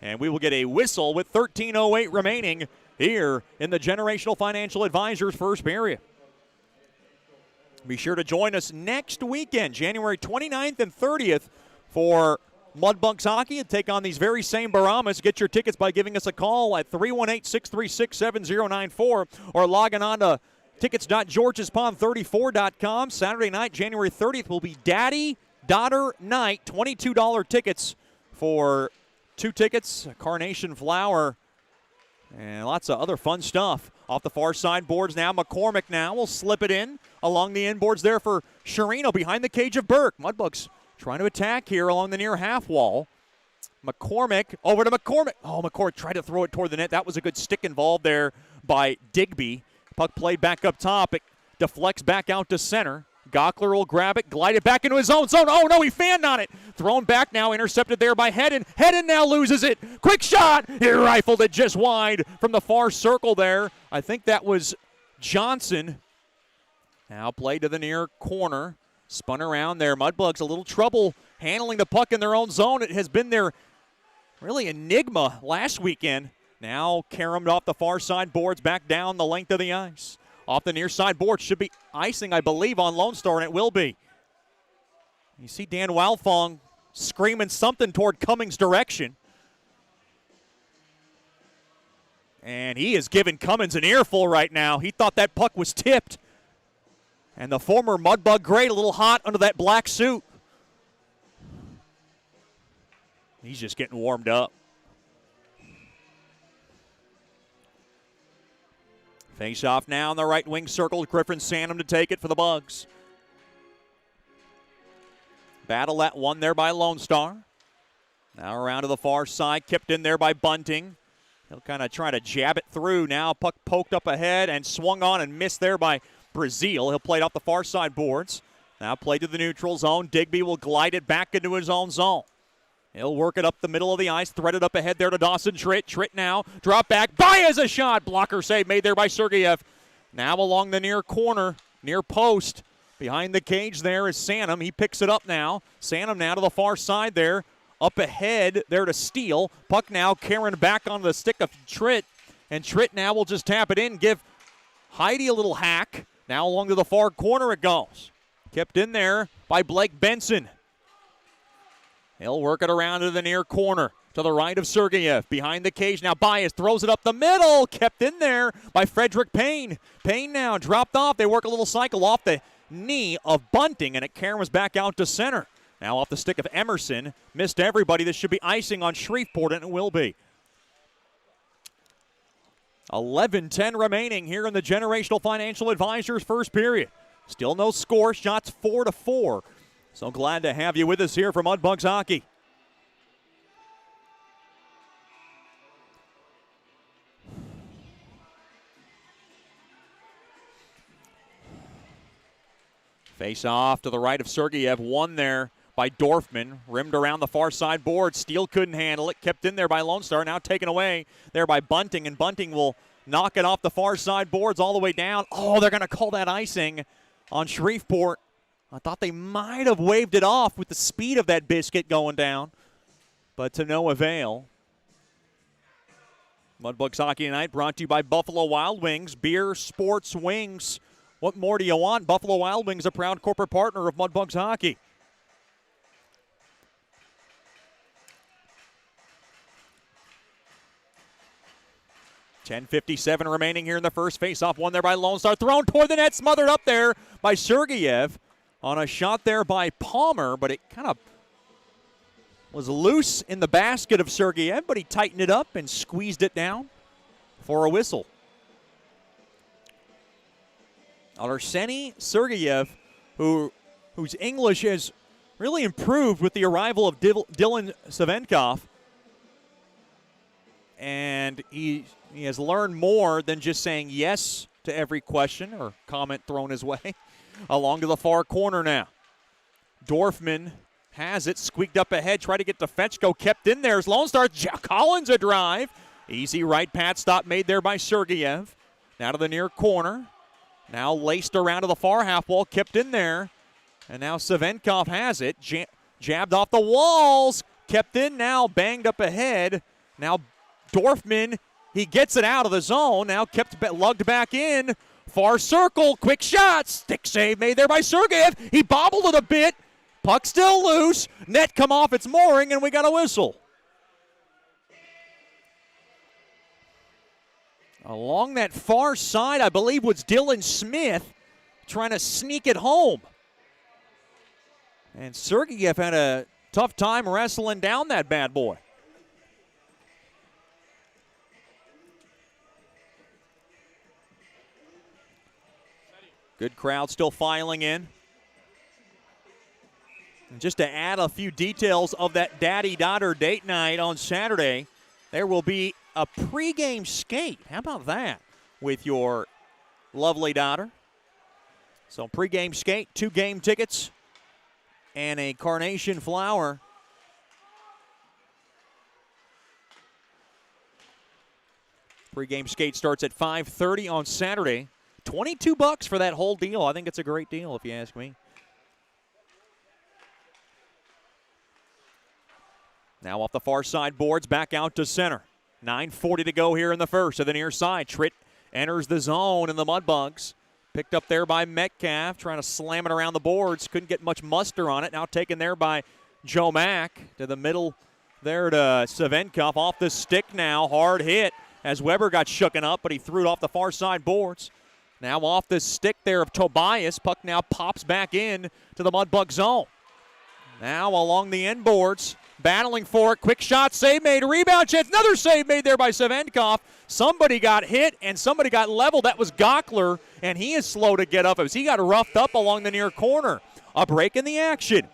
And we will get a whistle with 13:08 remaining here in the Generational Financial Advisors first period. Be sure to join us next weekend, January 29th and 30th, for Mudbugs hockey and take on these very same Brahmas. Get your tickets by giving us a call at 318-636-7094 or logging on to tickets.georgespond34.com. Saturday night, January 30th, will be Daddy-Daughter Night. $22 tickets for 2 tickets, a carnation flower, and lots of other fun stuff. Off the far side boards now, McCormick now will slip it in along the inboards there for Sherino behind the cage of Burke. Mudbugs trying to attack here along the near half wall. McCormick over to McCormick. Oh, McCormick tried to throw it toward the net. That was a good stick involved there by Digby. Puck played back up top. It deflects back out to center. Gockler will grab it, glide it back into his own zone. Oh, no, he fanned on it. Thrown back now, intercepted there by Hedden. Hedden now loses it. Quick shot. He rifled it just wide from the far circle there. I think that was Johnson. Now played to the near corner. Spun around there. Mudbugs a little trouble handling the puck in their own zone. It has been their really enigma last weekend. Now caromed off the far side boards back down the length of the ice. Off the near side board, should be icing, I believe, on Lone Star, and it will be. You see Dan Walfong screaming something toward Cummings' direction. And he is giving Cummings an earful right now. He thought that puck was tipped. And the former Mudbug great, a little hot under that black suit. He's just getting warmed up. Face off now in the right wing circle. Griffin Sanum to take it for the Bugs. Battle that one there by Lone Star. Now around to the far side. Kipped in there by Bunting. He'll kind of try to jab it through. Now puck poked up ahead and swung on and missed there by Brazil. He'll play it off the far side boards. Now played to the neutral zone. Digby will glide it back into his own zone. He'll work it up the middle of the ice, threaded up ahead there to Dawson Tritt. Tritt now, drop back, Baez a shot. Blocker save made there by Sergeyev. Now along the near corner, near post. Behind the cage there is Sanum. He picks it up now. Sanum now to the far side there. Up ahead there to Steele. Puck now carrying back on the stick of Tritt. And Tritt now will just tap it in, give Heidi a little hack. Now along to the far corner it goes. Kept in there by Blake Benson. He'll work it around to the near corner. To the right of Sergeyev. Behind the cage now. Baez throws it up the middle. Kept in there by Frederick Payne. Payne now dropped off. They work a little cycle off the knee of Bunting, and it caroms back out to center. Now off the stick of Emerson. Missed everybody. This should be icing on Shreveport, and it will be. 11:10 remaining here in the Generational Financial Advisors first period. Still no score. Shots 4-4. So glad to have you with us here for Mudbugs Hockey. Face off to the right of Sergeyev. One there by Dorfman. Rimmed around the far side board. Steele couldn't handle it. Kept in there by Lone Star. Now taken away there by Bunting. And Bunting will knock it off the far side boards all the way down. Oh, they're going to call that icing on Shreveport. I thought they might have waved it off with the speed of that biscuit going down, but to no avail. Mudbugs Hockey Tonight brought to you by Buffalo Wild Wings. Beer, sports, wings. What more do you want? Buffalo Wild Wings, a proud corporate partner of Mudbugs Hockey. .10:57 remaining here in the first face-off. One there by Lone Star. Thrown toward the net, smothered up there by Sergeyev. On a shot there by Palmer, but it kind of was loose in the basket of Sergeyev, but he tightened it up and squeezed it down for a whistle. Arseny Sergeyev, whose English has really improved with the arrival of Dylan Savenkov, and he has learned more than just saying yes to every question or comment thrown his way. Along to the far corner now. Dorfman has it, squeaked up ahead, tried to get to Fetchko, kept in there as Lone Star. Collins a drive. Easy right pad stop made there by Sergeyev. Now to the near corner. Now laced around to the far half wall, kept in there. And now Savenkov has it, jabbed off the walls, kept in now, banged up ahead. Now Dorfman, he gets it out of the zone, now kept lugged back in. Far circle, quick shot, stick save made there by Sergeyev. He bobbled it a bit. Puck still loose. Net come off its mooring, and we got a whistle. Along that far side, I believe, was Dylan Smith trying to sneak it home. And Sergeyev had a tough time wrestling down that bad boy. Good crowd still filing in. And just to add a few details of that daddy-daughter date night on Saturday, there will be a pregame skate. How about that? with your lovely daughter. So pregame skate, 2 game tickets, and a carnation flower. Pregame skate starts at 5:30 on Saturday. $22 for that whole deal. I think it's a great deal if you ask me. Now off the far side boards, back out to center. 9:40 to go here in the first. To the near side, Tritt enters the zone, and the Mudbugs picked up there by Metcalf, trying to slam it around the boards. Couldn't get much muster on it. Now taken there by Joe Mack to the middle there to Savenkov. Off the stick now, hard hit as Weber got shooken up, but he threw it off the far side boards. Now off the stick there of Tobias. Puck now pops back in to the Mudbug zone. Now along the end boards, battling for it. Quick shot, save made, rebound chance. Another save made there by Savenkov. Somebody got hit and somebody got leveled. That was Gockler, and he is slow to get up as he got roughed up along the near corner. A break in the action.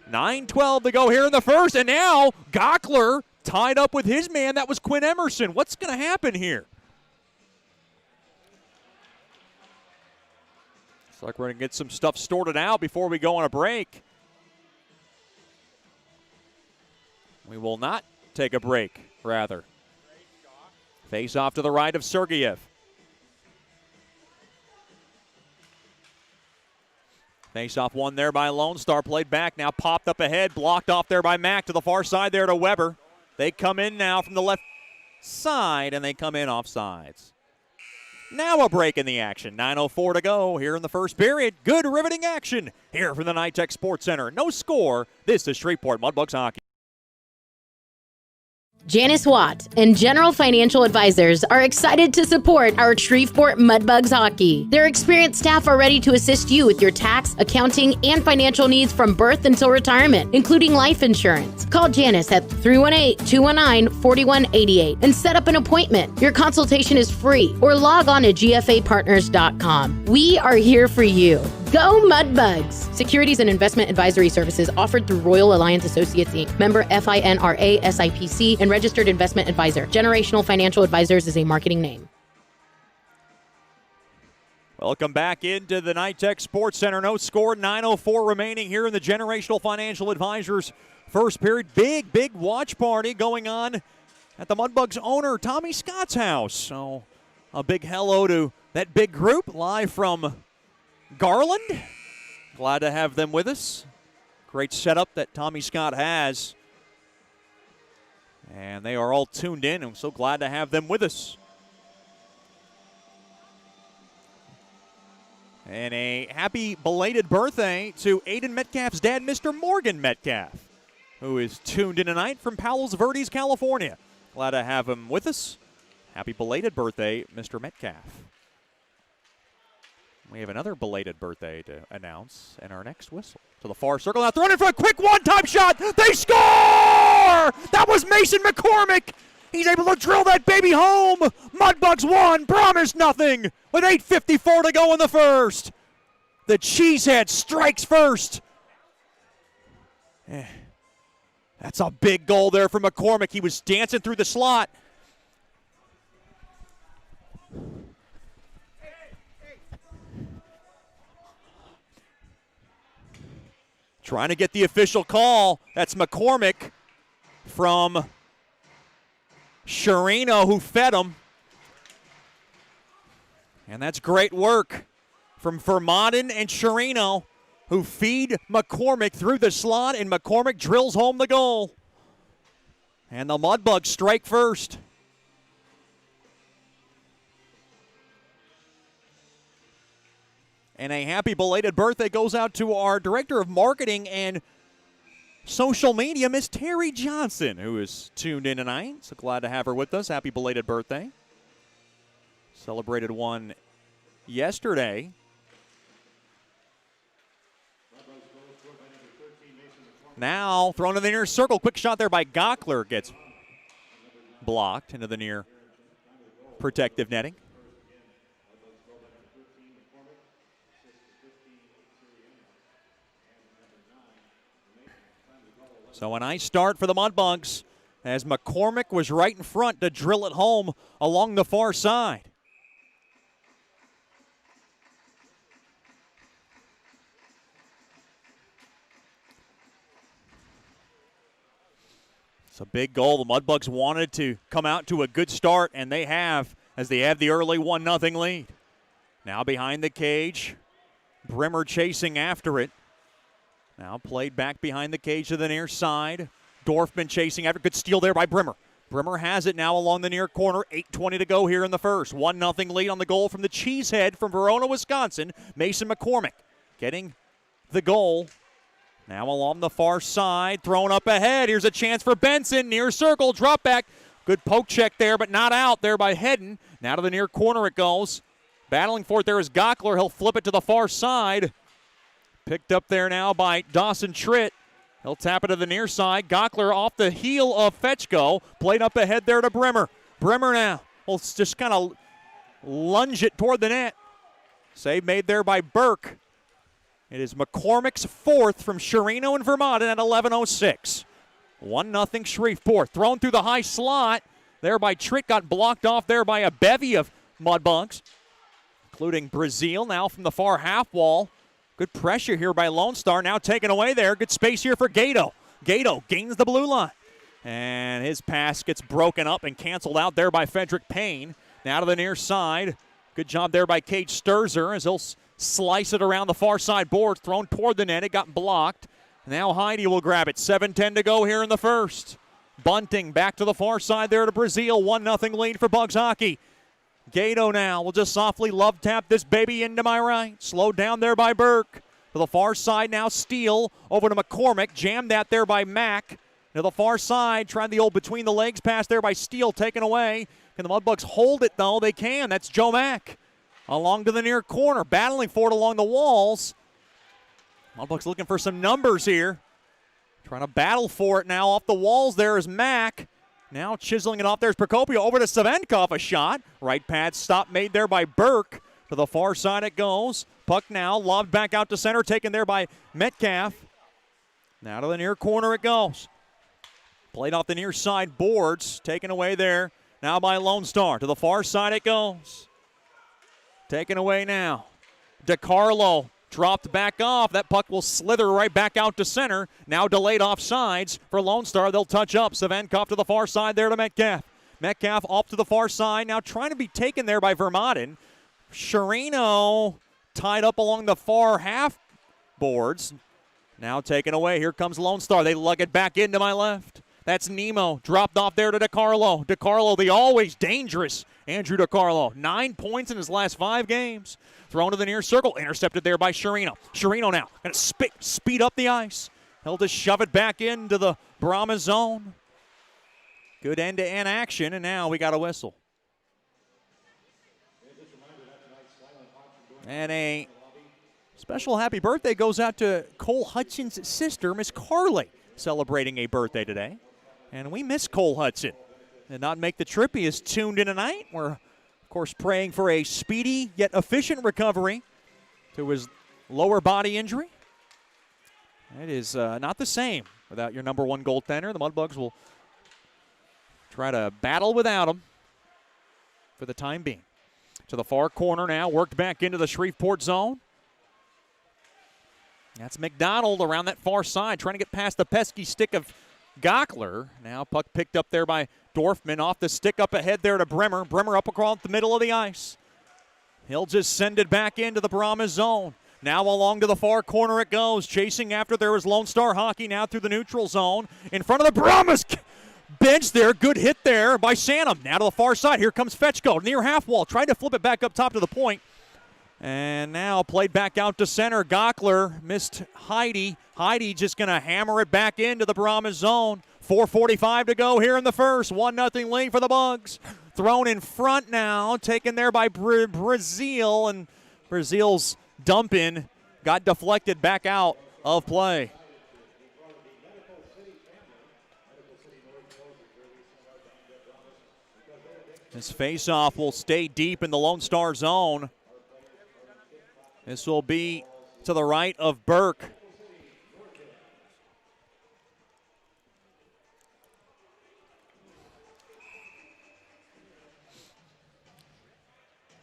9:12 to go here in the first, and now Gockler tied up with his man. That was Quinn Emerson. What's going to happen here? Looks like we're going to get some stuff sorted out before we go on a break. We will not take a break, rather. Face off to the right of Sergeyev. Face off one there by Lone Star, played back, now popped up ahead, blocked off there by Mack to the far side there to Weber. They come in now from the left side, and they come in off sides. Now a break in the action. 9:04 to go here in the first period. Good riveting action here from the NyTex Sports Centre. No score. This is Shreveport Mudbugs hockey. Janice Watt and General Financial Advisors are excited to support our Shreveport Mudbugs hockey. Their experienced staff are ready to assist you with your tax, accounting, and financial needs from birth until retirement, including life insurance. Call Janice at 318-219-4188 and set up an appointment. Your consultation is free, or log on to gfapartners.com. We are here for you. Go Mudbugs! Securities and investment advisory services offered through Royal Alliance Associates, Inc., member FINRA SIPC, and registered investment advisor. Generational Financial Advisors is a marketing name. Welcome back into the NyTex Sports Centre. No score, 9:04 remaining here in the Generational Financial Advisors first period. Big watch party going on at the Mudbugs owner, Tommy Scott's house. So a big hello to that big group live from Garland. Glad to have them with us. Great setup that Tommy Scott has. And they are all tuned in. I'm so glad to have them with us. And a happy belated birthday to Aiden Metcalf's dad, Mr. Morgan Metcalf, who is tuned in tonight from Palos Verdes, California. Glad to have him with us. Happy belated birthday, Mr. Metcalf. We have another belated birthday to announce in our next whistle. To the far circle, now thrown in for a quick one-time shot. They score! That was Mason McCormick. He's able to drill that baby home. Mudbugs 1, Brahmas nothing. With 8:54 to go in the first. The Cheesehead strikes first. That's a big goal there for McCormick. He was dancing through the slot. Trying to get the official call. That's McCormick from Sharino, who fed him. And that's great work from Vermaden and Sharino, who feed McCormick through the slot, and McCormick drills home the goal. And the Mudbugs strike first. And a happy belated birthday goes out to our Director of Marketing and Social Media, Miss Terry Johnson, who is tuned in tonight. So glad to have her with us. Happy belated birthday. Celebrated one yesterday. Now thrown to the near circle. Quick shot there by Gockler. Gets blocked into the near protective netting. So a nice start for the Mudbugs. as McCormick was right in front to drill it home along the far side. It's a big goal. The Mudbugs wanted to come out to a good start, and they have, as they have the early 1-0 lead. Now behind the cage, Brimmer chasing after it. Now played back behind the cage to the near side. Dorfman chasing after. Good steal there by Brimmer. Brimmer has it now along the near corner. 8:20 to go here in the first. 1-0 lead on the goal from the Cheesehead from Verona, Wisconsin. Mason McCormick getting the goal. Now along the far side, thrown up ahead. Here's a chance for Benson. Near circle, drop back. Good poke check there, but not out there by Hedden. Now to the near corner it goes. Battling for it there is Gockler. He'll flip it to the far side. Picked up there now by Dawson Tritt. He'll tap it to the near side. Gockler off the heel of Fetchko. Played up ahead there to Brimmer. Brimmer now will just kind of lunge it toward the net. Save made there by Burke. It is McCormick's fourth from Sherino and Vermont at 11:06. 1-0 Shreveport. Thrown through the high slot there by Tritt. Got blocked off there by a bevy of Mudbugs, including Brazil now from the far half wall. Good pressure here by Lone Star. Now taken away there. Good space here for Gato. Gato gains the blue line. And his pass gets broken up and canceled out there by Frederick Payne. Now to the near side. Good job there by Cage Sturzer as he'll slice it around the far side boards. Thrown toward the net. It got blocked. Now Heidi will grab it. 7:10 to go here in the first. Bunting back to the far side there to Brazil. 1-0 lead for Bugs hockey. Gato now will just softly love tap this baby into my right. Slowed down there by Burke. To the far side now, Steele over to McCormick. Jammed that there by Mack. To the far side, trying the old between the legs pass there by Steele, taken away. Can the Mudbugs hold it, though? They can. That's Joe Mack. Along to the near corner, battling for it along the walls. Mudbugs looking for some numbers here. Trying to battle for it now off the walls there is Mack. Now chiseling it off there's Procopio over to Savenkov, a shot. Right pad stop made there by Burke. To the far side it goes. Puck now lobbed back out to center, taken there by Metcalf. Now to the near corner it goes. Played off the near side boards, taken away there now by Lone Star. To the far side it goes. Taken away now. DiCarlo dropped back off. That puck will slither right back out to center. Now delayed off sides for Lone Star. They'll touch up. Savenkov to the far side there to Metcalf. Metcalf off to the far side. Now trying to be taken there by Vermaden. Sherino tied up along the far half boards. Now taken away. Here comes Lone Star. They lug it back into my left. That's Nemo. Dropped off there to DiCarlo. DiCarlo, the always dangerous Andrew DiCarlo. 9 points in his last 5 games. Thrown to the near circle. Intercepted there by Sherino. Sherino now going to speed up the ice. He'll just shove it back into the Brahmas zone. Good end-to-end action, and now we got a whistle. And a special happy birthday goes out to Cole Hudson's sister, Miss Carly, celebrating a birthday today. And we miss Cole Hudson. Did not make the trip. He is tuned in tonight. We're, of course, praying for a speedy yet efficient recovery to his lower body injury. It is not the same without your number one goaltender. The Mudbugs will try to battle without him for the time being. To the far corner now, worked back into the Shreveport zone. That's McDonald around that far side, trying to get past the pesky stick of Gockler. Now puck picked up there by Dorfman off the stick up ahead there to Brimmer. Brimmer up across the middle of the ice. He'll just send it back into the Brahmas zone. Now along to the far corner it goes. Chasing after there is Lone Star Hockey now through the neutral zone. In front of the Brahmas bench there. Good hit there by Sanum. Now to the far side. Here comes Fetchko near half wall. Tried to flip it back up top to the point. And now played back out to center. Gockler missed Heidi. Heidi just going to hammer it back into the Brahmas zone. 4:45 to go here in the first. 1-0 lead for the Bugs. Thrown in front now. Taken there by Brazil. And Brazil's dump in got deflected back out of play. This faceoff will stay deep in the Lone Star zone. This will be to the right of Burke.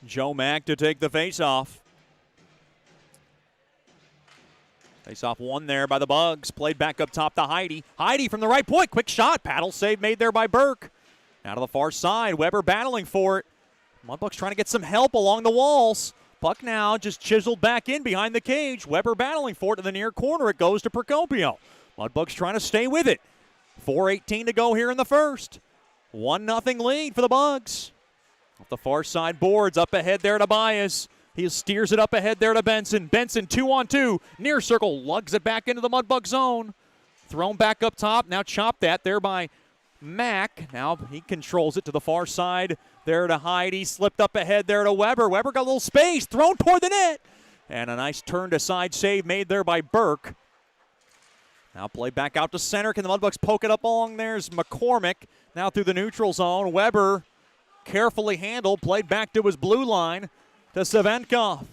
Joe Mack to take the face-off. Face-off won there by the Bugs. Played back up top to Heidi. Heidi from the right point. Quick shot. Paddle save made there by Burke. Out of the far side. Weber battling for it. Mudbugs trying to get some help along the walls. Puck now just chiseled back in behind the cage. Weber battling for it in the near corner. It goes to Procopio. Mudbugs trying to stay with it. 4:18 to go here in the first. 1-0 lead for the Bugs. Off the far side boards. Up ahead there to Bias. He steers it up ahead there to Benson. Benson 2-on-2. Near circle. Lugs it back into the Mudbug zone. Thrown back up top. Now chopped that there by Mack. Now he controls it to the far side. There to Heidi. Slipped up ahead there to Weber. Weber got a little space. Thrown toward the net. And a nice turn to side save made there by Burke. Now play back out to center. Can the Mudbugs poke it up along? There's McCormick. Now through the neutral zone. Weber carefully handled. Played back to his blue line to Savenkov.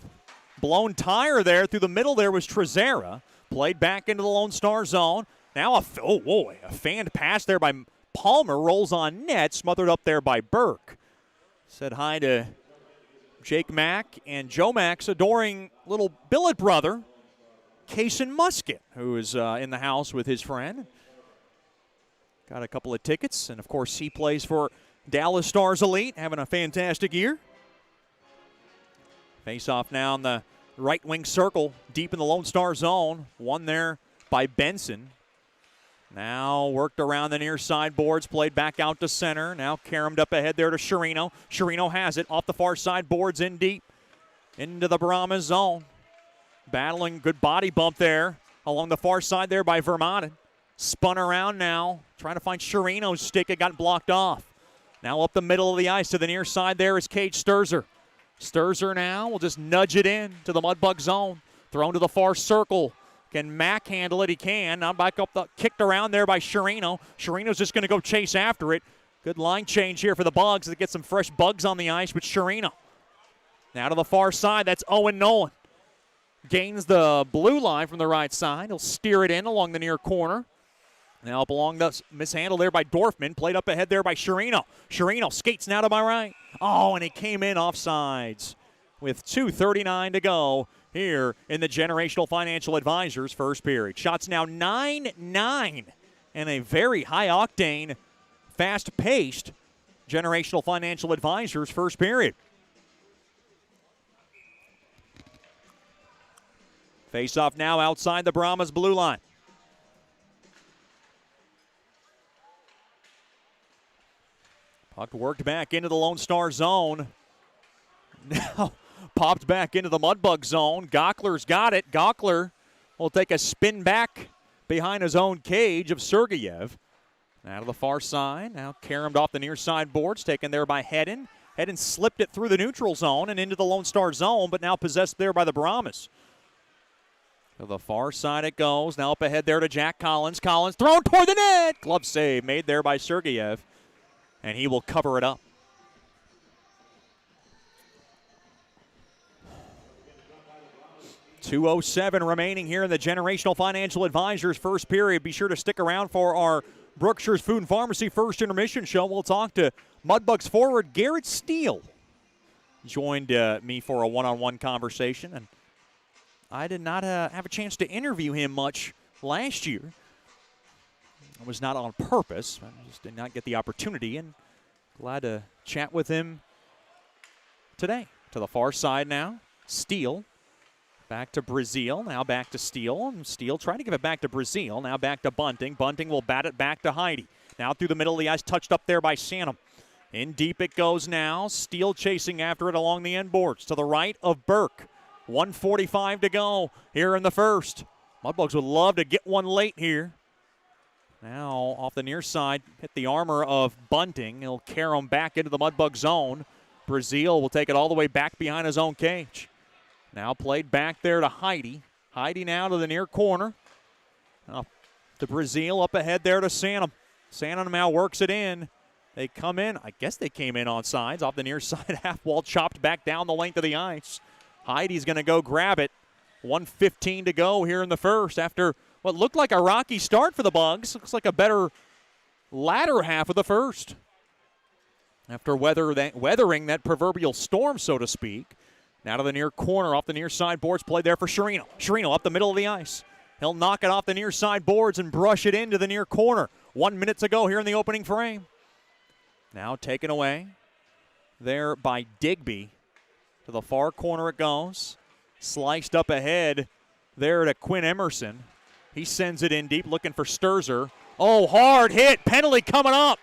Blown tire there. Through the middle there was Trezera. Played back into the Lone Star zone. Now a fanned pass there by Palmer. Rolls on net. Smothered up there by Burke. Said hi to Jake Mack and Joe Mack's adoring little billet brother, Kaysen Musket, who is in the house with his friend. Got a couple of tickets, and of course he plays for Dallas Stars Elite, having a fantastic year. Face off now in the right wing circle, deep in the Lone Star zone. Won there by Benson. Now worked around the near side boards, played back out to center. Now caromed up ahead there to Sherino. Sherino has it off the far side boards in deep into the Brahmas zone. Battling, good body bump there along the far side there by Vermaelen. Spun around now, trying to find Sherino's stick. It got blocked off. Now up the middle of the ice to the near side there is Cage Sturzer. Sturzer now will just nudge it in to the Mudbug zone. Thrown to the far circle. Can Mack handle it? He can. Now back up, kicked around there by Sherino. Sherino's just going to go chase after it. Good line change here for the Bugs to get some fresh bugs on the ice with Sherino. Now to the far side, that's Owen Nolan. Gains the blue line from the right side. He'll steer it in along the near corner. Now up along the mishandle there by Dorfman. Played up ahead there by Sherino. Sherino skates now to my right. Oh, and he came in offsides with 2:39 to go here in the Generational Financial Advisors first period. Shots now 9-9 and a very high-octane, fast-paced Generational Financial Advisors first period. Face-off now outside the Brahmas blue line. Puck worked back into the Lone Star zone. Now popped back into the Mudbug zone. Gockler's got it. Gockler will take a spin back behind his own cage of Sergeyev. Now to the far side. Now caromed off the near side boards. Taken there by Hedden. Hedden slipped it through the neutral zone and into the Lone Star zone, but now possessed there by the Brahmas. To the far side it goes. Now up ahead there to Jack Collins. Collins thrown toward the net. Glove save made there by Sergeyev. And he will cover it up. .207 remaining here in the Generational Financial Advisors first period. Be sure to stick around for our Brookshire's Food and Pharmacy first intermission show. We'll talk to Mudbugs forward Garrett Steele. Joined me for a one-on-one conversation, and I did not have a chance to interview him much last year. It was not on purpose. I just did not get the opportunity, and glad to chat with him today. To the far side now, Steele. Back to Brazil, now back to Steele. And Steele trying to give it back to Brazil, now back to Bunting. Bunting will bat it back to Heidi. Now through the middle of the ice, touched up there by Sanum. In deep it goes now. Steele chasing after it along the end boards. To the right of Burke. 1:45 to go here in the first. Mudbugs would love to get one late here. Now off the near side, hit the armor of Bunting. He'll carry him back into the Mudbug zone. Brazil will take it all the way back behind his own cage. Now played back there to Heidi. Heidi now to the near corner. Now to Brazil, up ahead there to Sanum. Sanum now works it in. They come in. I guess they came in on sides. Off the near side, half wall chopped back down the length of the ice. Heidi's going to go grab it. 1:15 to go here in the first after what looked like a rocky start for the Bugs. Looks like a better latter half of the first. after weathering that proverbial storm, so to speak. Now to the near corner, off the near side boards, played there for Shreveport. Shreveport up the middle of the ice. He'll knock it off the near side boards and brush it into the near corner. 1 minute to go here in the opening frame. Now taken away there by Digby. To the far corner it goes. Sliced up ahead there to Quinn Emerson. He sends it in deep, looking for Sturzer. Oh, hard hit. Penalty coming up.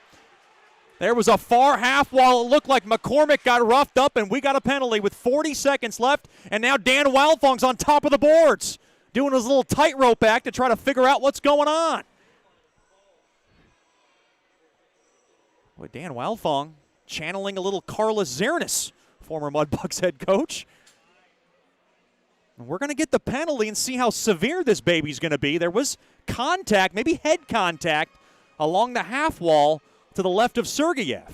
There was a far half wall. It looked like McCormick got roughed up, and we got a penalty with 40 seconds left. And now Dan Wildfong's on top of the boards, doing his little tightrope act to try to figure out what's going on. Boy, Dan Wildfong channeling a little Carlos Zernis, former Mudbugs head coach. And we're going to get the penalty and see how severe this baby's going to be. There was contact, maybe head contact, along the half wall to the left of Sergeyev.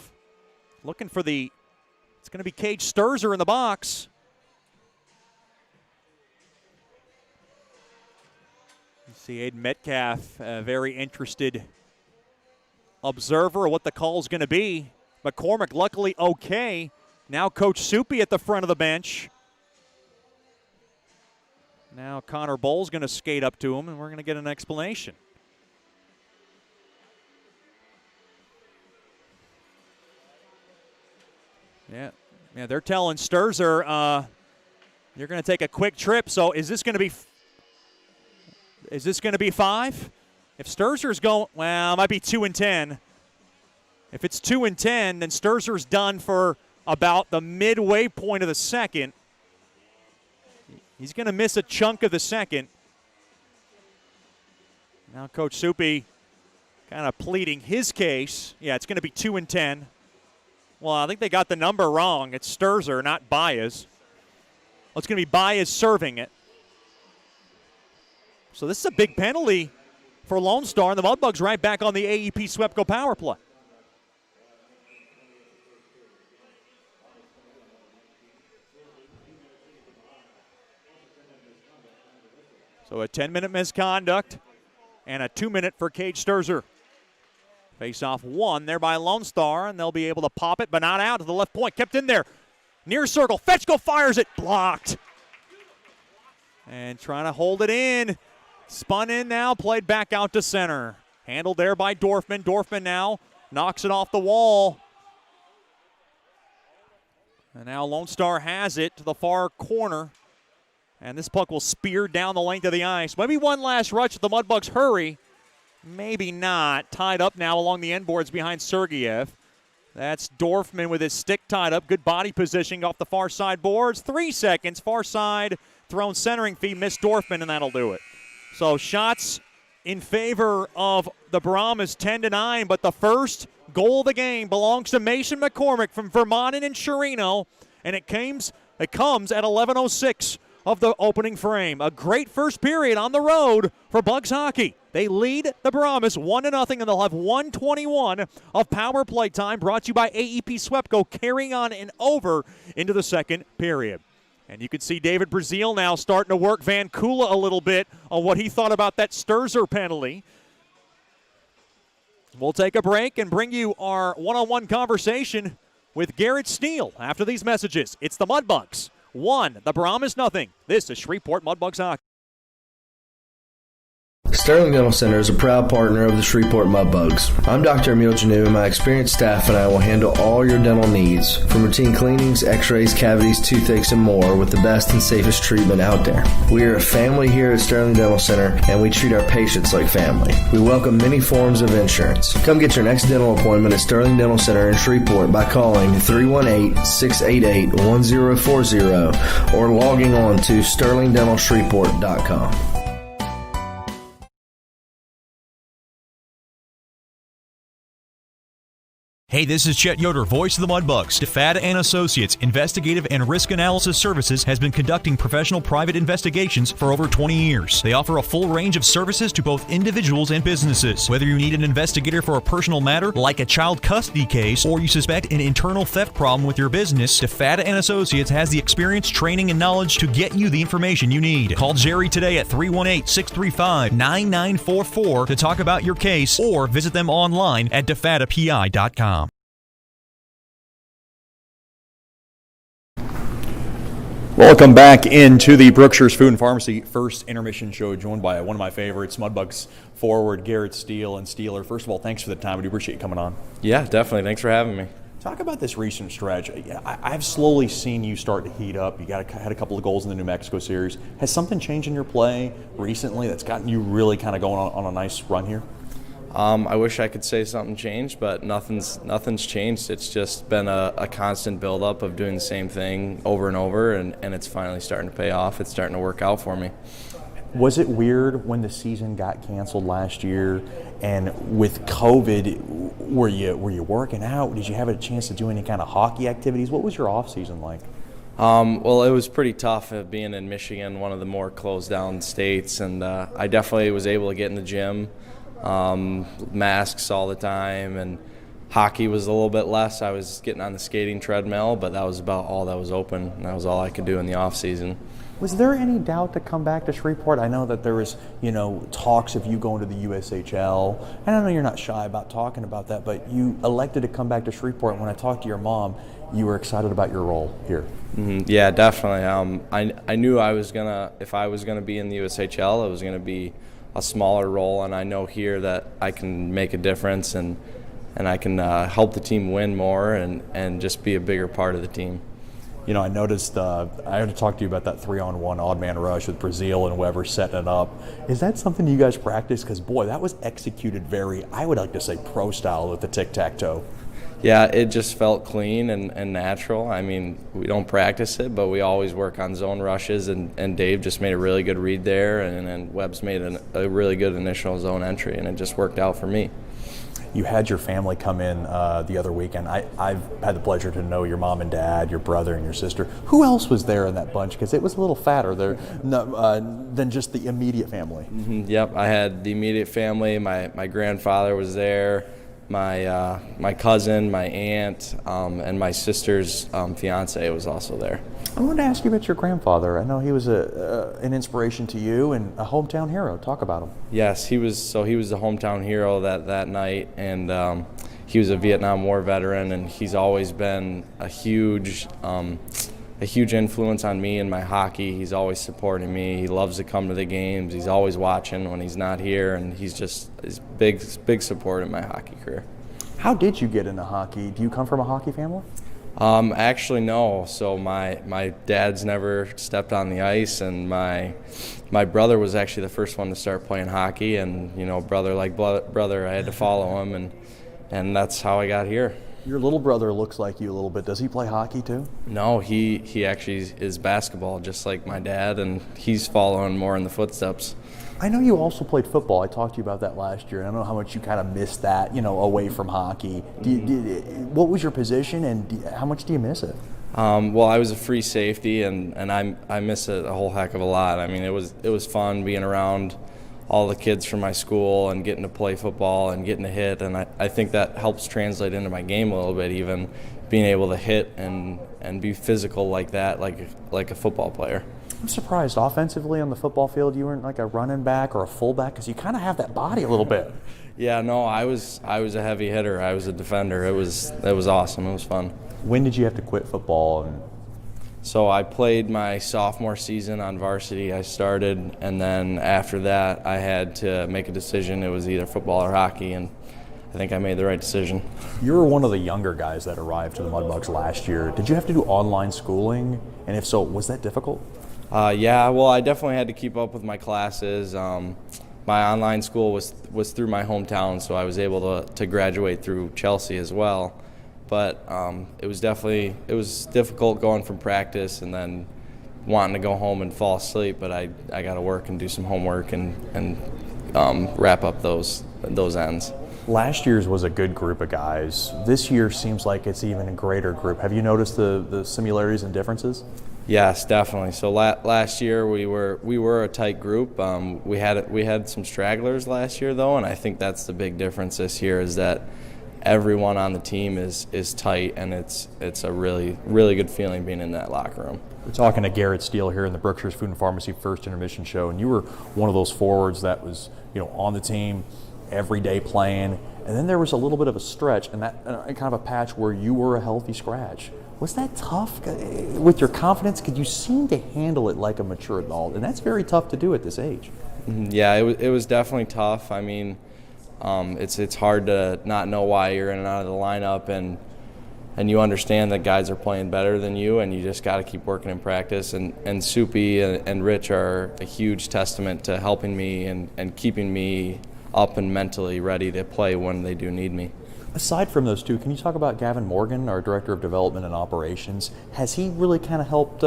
Looking for it's going to be Cage Sturzer in the box. You see Aiden Metcalf, a very interested observer of what the call is going to be. McCormick luckily okay. Now Coach Soupy at the front of the bench. Now Connor Bowles going to skate up to him, and we're going to get an explanation. Yeah, they're telling Sturzer you're going to take a quick trip. So is this going to be 5? If Sturzer's going, well, it might be 2 and 10. If it's 2 and 10, then Sturzer's done for about the midway point of the second. He's going to miss a chunk of the second. Now Coach Soupy kind of pleading his case. Yeah, it's going to be 2 and 10. Well, I think they got the number wrong. It's Sturzer, not Baez. Well, it's going to be Baez serving it. So this is a big penalty for Lone Star, and the Mudbugs right back on the AEP Swepco power play. So a 10-minute misconduct and a 2-minute for Cage Sturzer. Face-off won there by Lone Star, and they'll be able to pop it, but not out to the left point. Kept in there. Near circle. Fetchko fires it. Blocked. And trying to hold it in. Spun in now. Played back out to center. Handled there by Dorfman. Dorfman now knocks it off the wall. And now Lone Star has it to the far corner. And this puck will spear down the length of the ice. Maybe one last rush if the Mudbugs hurry. Maybe not. Tied up now along the end boards behind Sergeyev. That's Dorfman with his stick tied up. Good body positioning off the far side boards. 3 seconds. Far side thrown centering fee. Missed Dorfman, and that'll do it. So shots in favor of the Brahmas 10-9. But the first goal of the game belongs to Mason McCormick from Vermont and Shreveport. And it comes at 11:06 of the opening frame. A great first period on the road for Bugs hockey. They lead the Brahmas 1-0, and they'll have 1:21 of power play time, brought to you by AEP Swepco, carrying on and over into the second period. And you can see David Brazil now starting to work Van Kula a little bit on what he thought about that Sturzer penalty. We'll take a break and bring you our one-on-one conversation with Garrett Steele after these messages. It's the Mudbugs 1, the Brahmas 0. This is Shreveport Mudbugs hockey. Sterling Dental Center is a proud partner of the Shreveport Mudbugs. I'm Dr. Emil Janu, and my experienced staff and I will handle all your dental needs, from routine cleanings, x-rays, cavities, toothaches, and more, with the best and safest treatment out there. We are a family here at Sterling Dental Center, and we treat our patients like family. We welcome many forms of insurance. Come get your next dental appointment at Sterling Dental Center in Shreveport by calling 318-688-1040 or logging on to sterlingdentalshreveport.com. Hey, this is Chet Yoder, voice of the Mudbugs. DeFada and Associates Investigative and Risk Analysis Services has been conducting professional private investigations for over 20 years. They offer a full range of services to both individuals and businesses. Whether you need an investigator for a personal matter like a child custody case, or you suspect an internal theft problem with your business, DeFada and Associates has the experience, training, and knowledge to get you the information you need. Call Jerry today at 318-635-9944 to talk about your case, or visit them online at defadapi.com. Welcome back into the Brookshire's Food and Pharmacy first intermission show, joined by one of my favorites, Mudbugs forward Garrett Steele and Steeler. First of all, thanks for the time. I do appreciate you coming on. Yeah, definitely. Thanks for having me. Talk about this recent stretch. I've slowly seen you start to heat up. You had a couple of goals in the New Mexico series. Has something changed in your play recently that's gotten you really kind of going on a nice run here? I wish I could say something changed, but nothing's changed. It's just been a constant buildup of doing the same thing over and over, and it's finally starting to pay off. It's starting to work out for me. Was it weird when the season got canceled last year, and with COVID, were you working out? Did you have a chance to do any kind of hockey activities? What was your off season like? Well, it was pretty tough being in Michigan, one of the more closed down states, and I definitely was able to get in the gym. Masks all the time, and hockey was a little bit less. I was getting on the skating treadmill, but that was about all that was open, and that was all I could do in the off season. Was there any doubt to come back to Shreveport? I know that there was, talks of you going to the USHL, and I know you're not shy about talking about that, but you elected to come back to Shreveport. When I talked to your mom, you were excited about your role here. Mm-hmm. Yeah, definitely. I knew if I was gonna be in the USHL, it was gonna be a smaller role, and I know here that I can make a difference and I can help the team win more and just be a bigger part of the team. I noticed I had to talk to you about that 3-on-1 odd man rush with Brazil and Weber setting it up. Is that something you guys practice? Because, boy, that was executed very, I would like to say, pro style with the tic-tac-toe. Yeah, it just felt clean and natural. I mean, we don't practice it, but we always work on zone rushes, and Dave just made a really good read there, and Webb's made a really good initial zone entry, and it just worked out for me. You had your family come in the other weekend. I've had the pleasure to know your mom and dad, your brother and your sister. Who else was there in that bunch? Because it was a little fatter there than just the immediate family. Mm-hmm. Yep, I had the immediate family. My grandfather was there. My cousin, my aunt, and my sister's fiance was also there. I wanted to ask you about your grandfather. I know he was an inspiration to you and a hometown hero. Talk about him. Yes, he was the hometown hero that night, and he was a Vietnam War veteran, and he's always been a huge influence on me and my hockey. He's always supporting me. He loves to come to the games. He's always watching when he's not here, and he's big support in my hockey career. How did you get into hockey? Do you come from a hockey family? Actually, no. So my dad's never stepped on the ice, and my brother was actually the first one to start playing hockey, and brother like brother, I had to follow him, and that's how I got here. Your little brother looks like you a little bit. Does he play hockey too? No, he actually is basketball, just like my dad, and he's following more in the footsteps. I know you also played football. I talked to you about that last year. I don't know how much you kind of missed that, away from hockey. What was your position, and how much do you miss it? Well, I was a free safety, and I miss it a whole heck of a lot. I mean, it was fun being around all the kids from my school and getting to play football and getting to hit, and I think that helps translate into my game a little bit, even being able to hit and be physical like that, like a football player. I'm surprised offensively on the football field you weren't like a running back or a fullback, because you kind of have that body a little bit. Yeah, no, I was a heavy hitter. I was a defender. It was awesome. It was fun. When did you have to quit football? So I played my sophomore season on varsity. I started, and then after that I had to make a decision. It was either football or hockey, and I think I made the right decision. You were one of the younger guys that arrived to the Mudbugs last year. Did you have to do online schooling? And if so, was that difficult? Yeah, well, I definitely had to keep up with my classes. My online school was through my hometown, so I was able to graduate through Chelsea as well. But it was difficult going from practice and then wanting to go home and fall asleep. But I got to work and do some homework and wrap up those ends. Last year's was a good group of guys. This year seems like it's even a greater group. Have you noticed the similarities and differences? Yes, definitely. So last year we were a tight group. We had some stragglers last year though, and I think that's the big difference this year is that everyone on the team is tight, and it's a really, really good feeling being in that locker room. We're talking to Garrett Steele here in the Brookshire's Food and Pharmacy First Intermission Show, and you were one of those forwards that was on the team every day playing, and then there was a little bit of a stretch and that kind of a patch where you were a healthy scratch. Was that tough with your confidence? Because you seem to handle it like a mature adult, and that's very tough to do at this age. Yeah, it was definitely tough. I mean, it's hard to not know why you're in and out of the lineup, and you understand that guys are playing better than you, and you just got to keep working in practice. And Soupy and Rich are a huge testament to helping me and keeping me up and mentally ready to play when they do need me. Aside from those two, can you talk about Gavin Morgan, our Director of Development and Operations? Has he really kind of helped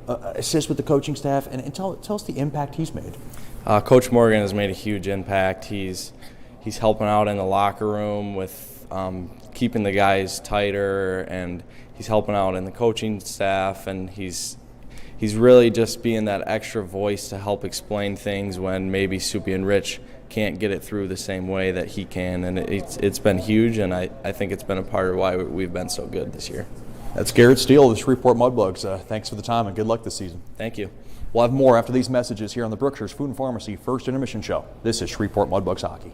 assist with the coaching staff? And tell us the impact he's made. Coach Morgan has made a huge impact. He's helping out in the locker room with keeping the guys tighter, and he's helping out in the coaching staff, and he's really just being that extra voice to help explain things when maybe Soupy and Rich can't get it through the same way that he can, and it's been huge, and I think it's been a part of why we've been so good this year. That's Garrett Steele of the Shreveport Mudbugs. Thanks for the time and good luck this season. Thank you. We'll have more after these messages here on the Brookshires Food and Pharmacy First Intermission Show. This is Shreveport Mudbugs Hockey.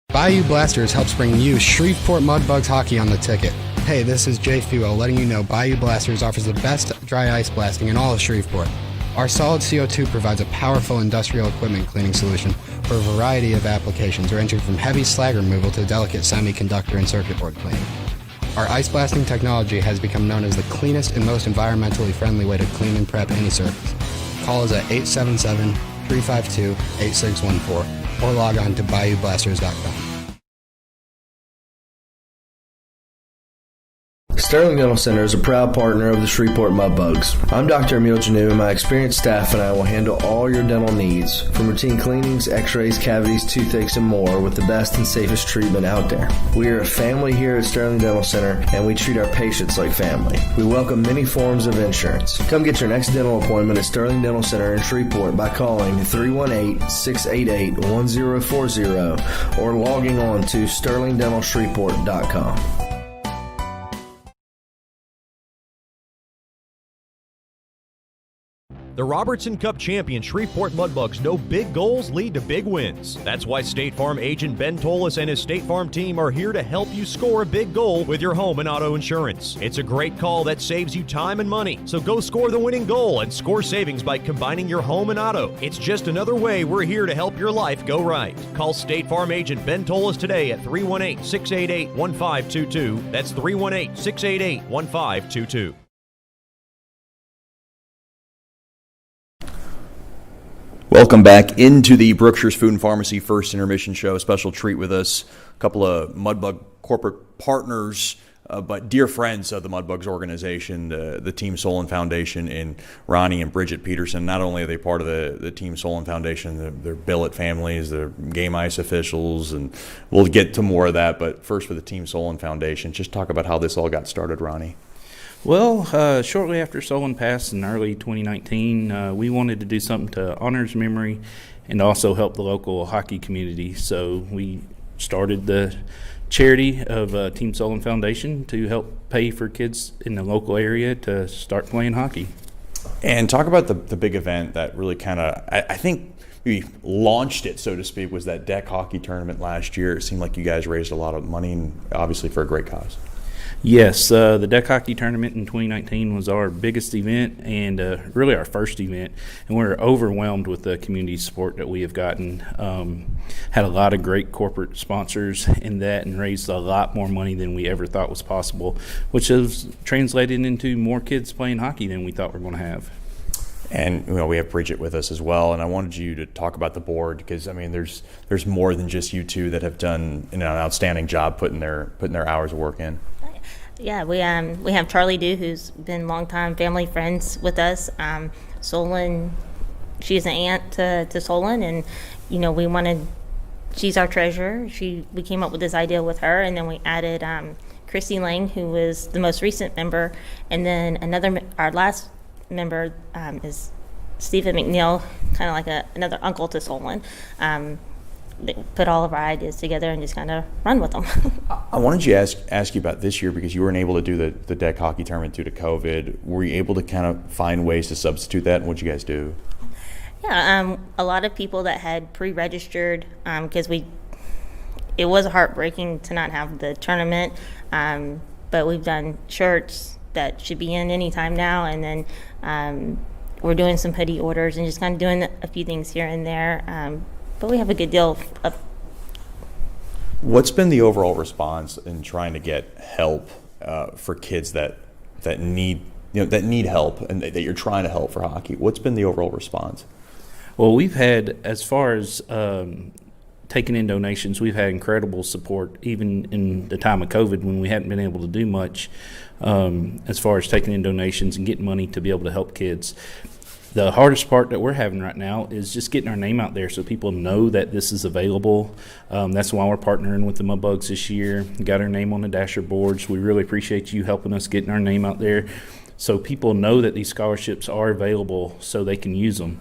Bayou Blasters helps bring you Shreveport Mudbugs hockey on the ticket. Hey, this is Jay Fuel letting you know Bayou Blasters offers the best dry ice blasting in all of Shreveport. Our solid CO2 provides a powerful industrial equipment cleaning solution for a variety of applications ranging from heavy slag removal to delicate semiconductor and circuit board cleaning. Our ice blasting technology has become known as the cleanest and most environmentally friendly way to clean and prep any surface. Call us at 877-352-8614 or log on to bayoublasters.com. Sterling Dental Center is a proud partner of the Shreveport Mudbugs. I'm Dr. Emil Janu, and my experienced staff and I will handle all your dental needs, from routine cleanings, x-rays, cavities, toothaches, and more, with the best and safest treatment out there. We are a family here at Sterling Dental Center, and we treat our patients like family. We welcome many forms of insurance. Come get your next dental appointment at Sterling Dental Center in Shreveport by calling 318-688-1040 or logging on to sterlingdentalshreveport.com. The Robertson Cup champion Shreveport Mudbugs know big goals lead to big wins. That's why State Farm agent Ben Tolis and his State Farm team are here to help you score a big goal with your home and auto insurance. It's a great call that saves you time and money. So go score the winning goal and score savings by combining your home and auto. It's just another way we're here to help your life go right. Call State Farm agent Ben Tolis today at 318-688-1522. That's 318-688-1522. Welcome back into the Brookshires Food and Pharmacy First Intermission Show. A special treat with us, a couple of Mudbug corporate partners, but dear friends of the Mudbugs organization, the Team Solon Foundation, and Ronnie and Bridget Peterson. Not only are they part of the Team Solon Foundation, they're billet families, they're game ice officials, and we'll get to more of that. But first, for the Team Solon Foundation, just talk about how this all got started, Ronnie. Well, shortly after Solon passed in early 2019, we wanted to do something to honor his memory and also help the local hockey community. So we started the charity of Team Solon Foundation to help pay for kids in the local area to start playing hockey. And talk about the big event that really kind of, I think we launched it, so to speak, was that deck hockey tournament last year. It seemed like you guys raised a lot of money, and obviously for a great cause. Yes, the deck hockey tournament in 2019 was our biggest event and really our first event, and we're overwhelmed with the community support that we have gotten. Had a lot of great corporate sponsors in that and raised a lot more money than we ever thought was possible, which has translated into more kids playing hockey than we thought we were going to have. And we have Bridget with us as well, and I wanted you to talk about the board because there's more than just you two that have done an outstanding job putting their hours of work in. Yeah, we have Charlie Dew, who's been longtime family friends with us. Solon, she's an aunt to Solon, and she's our treasurer. We came up with this idea with her, and then we added Christy Lang, who was the most recent member, and then our last member is Stephen McNeil, kind of like another uncle to Solon. Put all of our ideas together and just kind of run with them. I wanted to ask you about this year because you weren't able to do the deck hockey tournament due to COVID. Were you able to kind of find ways to substitute that, and what'd you guys do? Yeah, a lot of people that had pre-registered because it was heartbreaking to not have the tournament, but we've done shirts that should be in any time now, and then we're doing some hoodie orders and just kind of doing a few things here and there. But we have a good deal of. What's been the overall response in trying to get help for kids that need help and that you're trying to help for hockey? What's been the overall response? Well, we've had, as far as taking in donations, we've had incredible support, even in the time of COVID when we hadn't been able to do much as far as taking in donations and getting money to be able to help kids. The hardest part that we're having right now is just getting our name out there so people know that this is available. That's why we're partnering with the Mudbugs this year. Got our name on the Dasher boards. We really appreciate you helping us getting our name out there so people know that these scholarships are available so they can use them.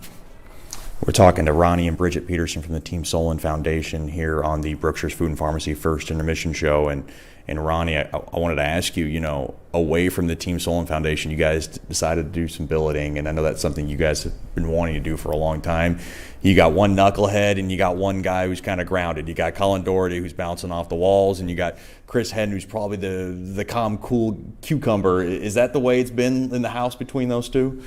We're talking to Ronnie and Bridget Peterson from the Team Solon Foundation here on the Brookshire's Food and Pharmacy First Intermission Show. And Ronnie, I wanted to ask you, away from the Team Solon Foundation, you guys decided to do some billeting, and I know that's something you guys have been wanting to do for a long time. You got one knucklehead, and you got one guy who's kind of grounded. You got Colin Doherty, who's bouncing off the walls, and you got Chris Hedden, who's probably the calm, cool cucumber. Is that the way it's been in the house between those two?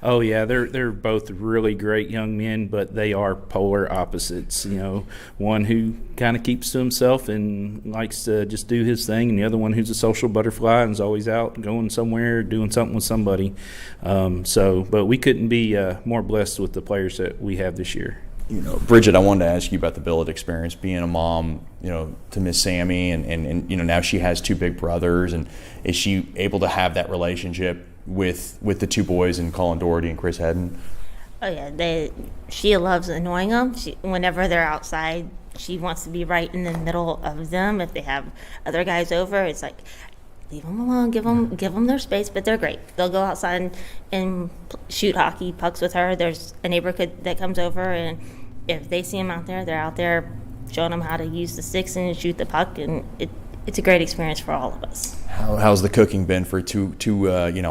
Oh yeah, they're both really great young men, but they are polar opposites. One who kind of keeps to himself and likes to just do his thing, and the other one who's a social butterfly and is always out going somewhere, doing something with somebody. But we couldn't be more blessed with the players that we have this year. Bridget, I wanted to ask you about the billet experience, being a mom, to Miss Sammy, and now she has two big brothers, and is she able to have that relationship with the two boys and Colin Doherty and Chris Hedden? Oh yeah, she loves annoying them. Whenever they're outside, she wants to be right in the middle of them. If they have other guys over, it's like, leave them alone, give them their space. But they're great. They'll go outside and shoot hockey pucks with her. There's a neighborhood that comes over, and if they see them out there, they're out there showing them how to use the sticks and shoot the puck, and it's a great experience for all of us. How's the cooking been for two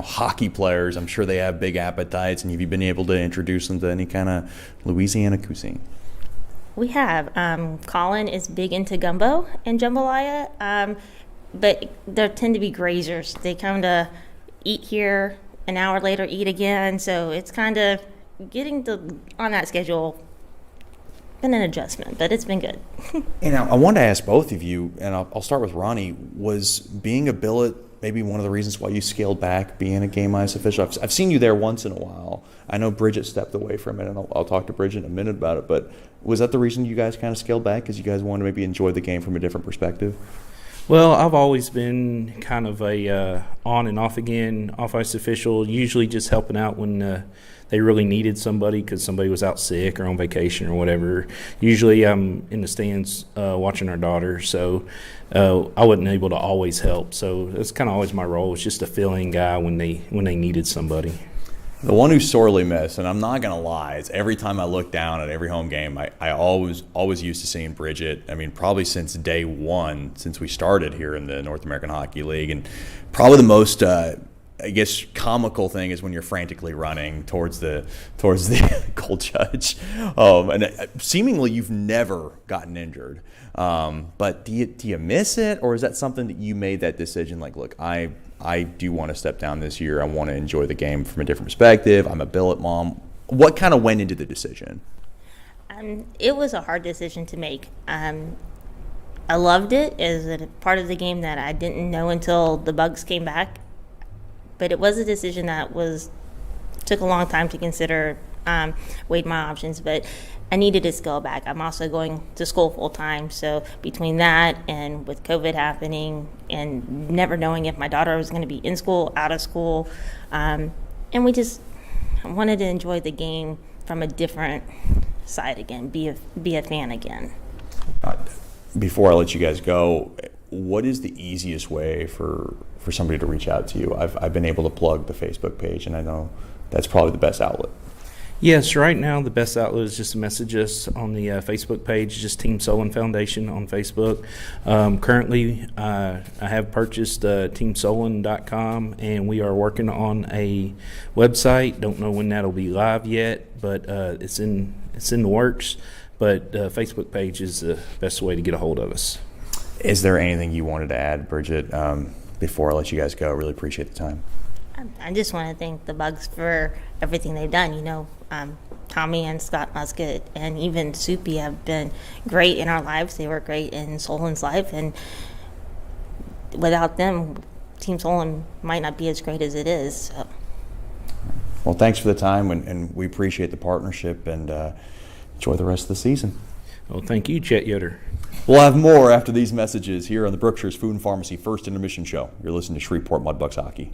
hockey players? I'm sure they have big appetites, and have you been able to introduce them to any kind of Louisiana cuisine? We have. Colin is big into gumbo and jambalaya, but they tend to be grazers. They kind of eat here, an hour later eat again, so it's kind of getting on that schedule. Been an adjustment, but it's been good. And I wanted to ask both of you, and I'll start with Ronnie. Was being a billet maybe one of the reasons why you scaled back being a game ice official? I've seen you there once in a while. I know Bridget stepped away from it, and I'll talk to Bridget in a minute about it. But was that the reason you guys kind of scaled back, because you guys wanted to maybe enjoy the game from a different perspective? Well, I've always been kind of a on and off again, off ice official, usually just helping out when they really needed somebody because somebody was out sick or on vacation or whatever. Usually I'm in the stands watching our daughter, so I wasn't able to always help. So that's kind of always my role, was just a fill-in guy when they needed somebody. The one who's sorely missed, and I'm not going to lie, is every time I look down at every home game, I always used to seeing Bridget. I mean, probably since day one, since we started here in the North American Hockey League. And probably the most, comical thing is when you're frantically running towards the goal judge. And seemingly you've never gotten injured. But do you miss it, or is that something that you made that decision, like, look, I do want to step down this year. I want to enjoy the game from a different perspective. I'm a billet mom. What kind of went into the decision? It was a hard decision to make. I loved it as a part of the game that I didn't know until the Bugs came back. But it was a decision that took a long time to consider, weighed my options. But I needed to scale back. I'm also going to school full time, so between that and with COVID happening and never knowing if my daughter was going to be in school, out of school, and we just wanted to enjoy the game from a different side again, be a fan again. Before I let you guys go, what is the easiest way for somebody to reach out to you? I've been able to plug the Facebook page, and I know that's probably the best outlet. Yes, right now the best outlet is just to message us on the Facebook page, just Team Solon Foundation on Facebook. Currently, I have purchased teamsolon.com, and we are working on a website. Don't know when that'll be live yet, but it's in the works. but Facebook page is the best way to get a hold of us. Is there anything you wanted to add, Bridget, before I let you guys go? Really appreciate the time. I just want to thank the Bugs for everything they've done. Tommy and Scott Musket and even Soupy have been great in our lives. They were great in Solon's life, and without them, Team Solon might not be as great as it is. So. Well, thanks for the time, and we appreciate the partnership, and enjoy the rest of the season. Well, thank you, Chet Yoder. We'll have more after these messages here on the Brookshire's Food and Pharmacy First Intermission Show. You're listening to Shreveport Mudbugs Hockey.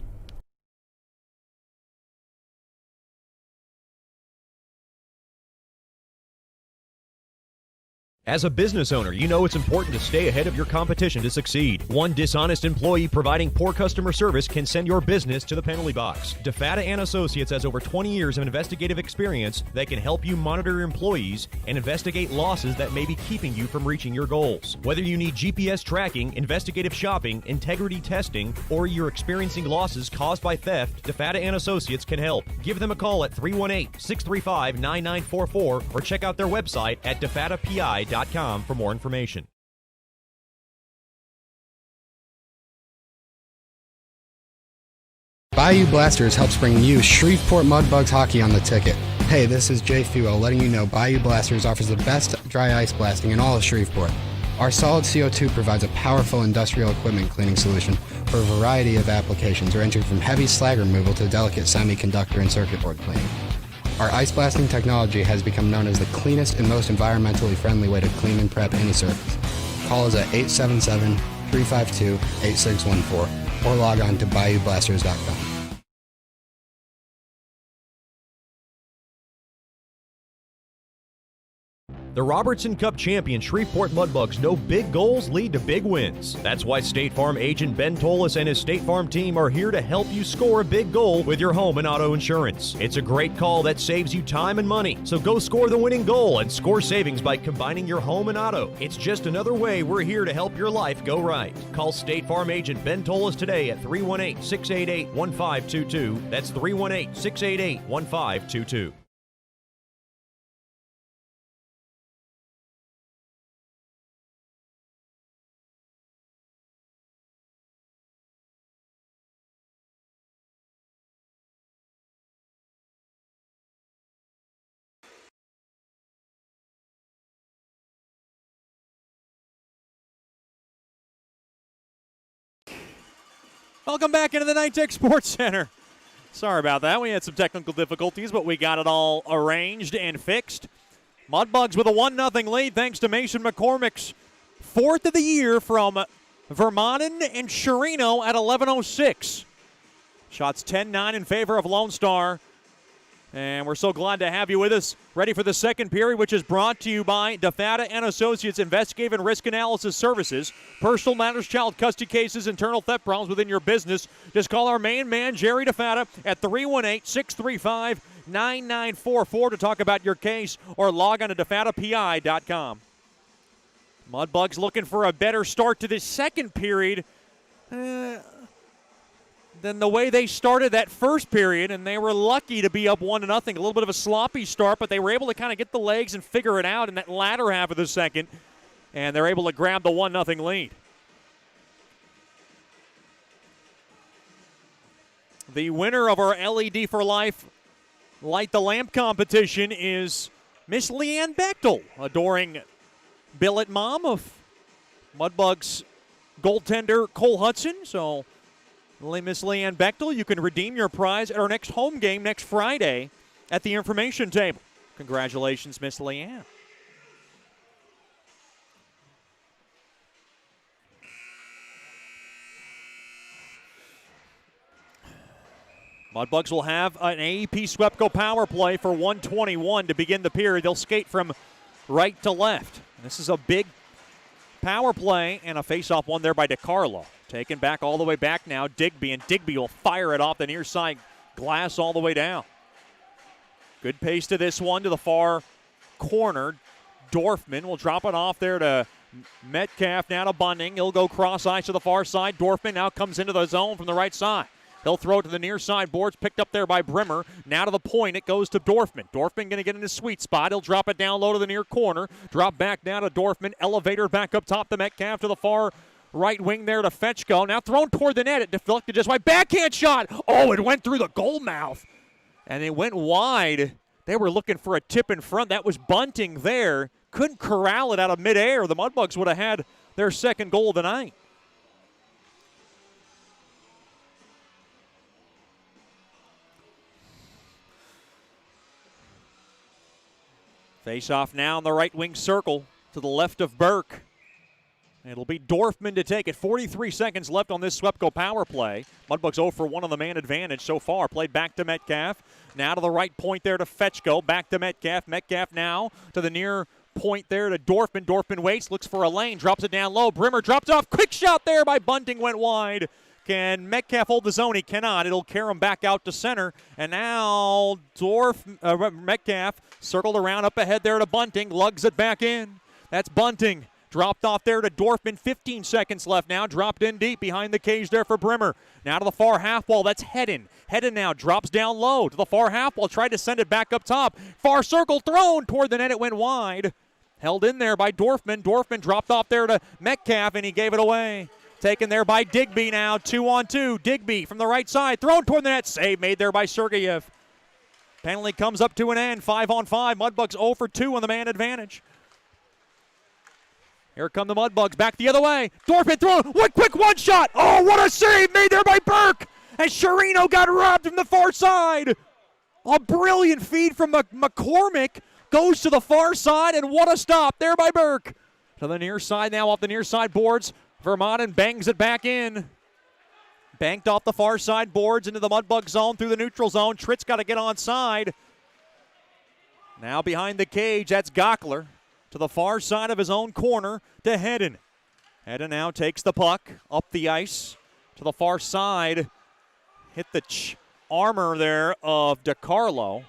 As a business owner, you know it's important to stay ahead of your competition to succeed. One dishonest employee providing poor customer service can send your business to the penalty box. DeFata and Associates has over 20 years of investigative experience that can help you monitor your employees and investigate losses that may be keeping you from reaching your goals. Whether you need GPS tracking, investigative shopping, integrity testing, or you're experiencing losses caused by theft, DeFata and Associates can help. Give them a call at 318-635-9944 or check out their website at defatapi.com for more information. Bayou Blasters helps bring you Shreveport Mudbugs hockey on the ticket. Hey, this is Jay Fuel letting you know Bayou Blasters offers the best dry ice blasting in all of Shreveport. Our solid CO2 provides a powerful industrial equipment cleaning solution for a variety of applications ranging from heavy slag removal to delicate semiconductor and circuit board cleaning. Our ice blasting technology has become known as the cleanest and most environmentally friendly way to clean and prep any surface. Call us at 877-352-8614 or log on to bayoublasters.com. The Robertson Cup champion Shreveport Mudbugs know big goals lead to big wins. That's why State Farm agent Ben Tolis and his State Farm team are here to help you score a big goal with your home and auto insurance. It's a great call that saves you time and money. So go score the winning goal and score savings by combining your home and auto. It's just another way we're here to help your life go right. Call State Farm agent Ben Tolis today at 318-688-1522. That's 318-688-1522. Welcome back into the NyTex Sports Center. Sorry about that. We had some technical difficulties, but we got it all arranged and fixed. Mudbugs with a 1-0 lead thanks to Mason McCormick's fourth of the year from Vermonen and Chirino at 11:06. Shots 10-9 in favor of Lone Star. And we're so glad to have you with us. Ready for the second period, which is brought to you by DeFata and Associates Investigative and Risk Analysis Services. Personal matters, child custody cases, internal theft problems within your business. Just call our main man, Jerry DeFata, at 318-635-9944 to talk about your case, or log on to defatapi.com. Mudbugs looking for a better start to this second period than the way they started that first period, and they were lucky to be up 1-0. A little bit of a sloppy start, but they were able to kind of get the legs and figure it out in that latter half of the second, and they're able to grab the 1-0 lead. The winner of our LED for Life Light the Lamp competition is Miss Leanne Bechtel, adoring billet mom of Mudbugs goaltender Cole Hudson. So Miss Leanne Bechtel, you can redeem your prize at our next home game next Friday at the information table. Congratulations, Miss Leanne. Mudbugs will have an AEP Swepco power play for 1:21 to begin the period. They'll skate from right to left. This is a big power play, and a face-off one there by DiCarlo. Taken back all the way back now, Digby, and Digby will fire it off the near side glass all the way down. Good pace to this one to the far corner. Dorfman will drop it off there to Metcalf, now to Bunning. He'll go cross ice to the far side. Dorfman now comes into the zone from the right side. He'll throw it to the near side boards, picked up there by Brimmer. Now to the point, it goes to Dorfman. Dorfman going to get in his sweet spot. He'll drop it down low to the near corner. Drop back down to Dorfman. Elevator back up top to Metcalf to the far right wing there to Fetchko. Now thrown toward the net. It deflected just wide. Backhand shot. Oh, it went through the goal mouth. And it went wide. They were looking for a tip in front. That was Bunting there. Couldn't corral it out of midair. The Mudbugs would have had their second goal of the night. Face off now in the right wing circle to the left of Burke. It'll be Dorfman to take it. 43 seconds left on this Swepco power play. Mudbugs 0 for 1 on the man advantage so far. Played back to Metcalf. Now to the right point there to Fetchko. Back to Metcalf. Metcalf now to the near point there to Dorfman. Dorfman waits, looks for a lane, drops it down low. Brimmer drops off. Quick shot there by Bunting, went wide. Can Metcalf hold the zone? He cannot. It'll carry him back out to center. And now Metcalf circled around up ahead there to Bunting. Lugs it back in. That's Bunting. Dropped off there to Dorfman. 15 seconds left now. Dropped in deep behind the cage there for Brimmer. Now to the far half wall. That's Hedden. Hedden now drops down low to the far half wall. Tried to send it back up top. Far circle thrown toward the net. It went wide. Held in there by Dorfman. Dorfman dropped off there to Metcalf, and he gave it away. Taken there by Digby now. 2-on-2. Digby from the right side. Thrown toward the net. Save made there by Sergeyev. Penalty comes up to an end. 5-on-5. Mudbugs 0 for 2 on the man advantage. Here come the Mudbugs back the other way. Dorfman thrown. One quick one shot. Oh, what a save made there by Burke. And Sherino got robbed from the far side. A brilliant feed from McCormick. Goes to the far side, and what a stop there by Burke. To the near side now, off the near side boards. Vermaelen bangs it back in. Banked off the far side boards into the Mudbug zone through the neutral zone. Tritt's got to get onside. Now behind the cage, that's Gockler. To the far side of his own corner to Hedden. Hedden now takes the puck up the ice to the far side. Hit the armor there of DeCarlo.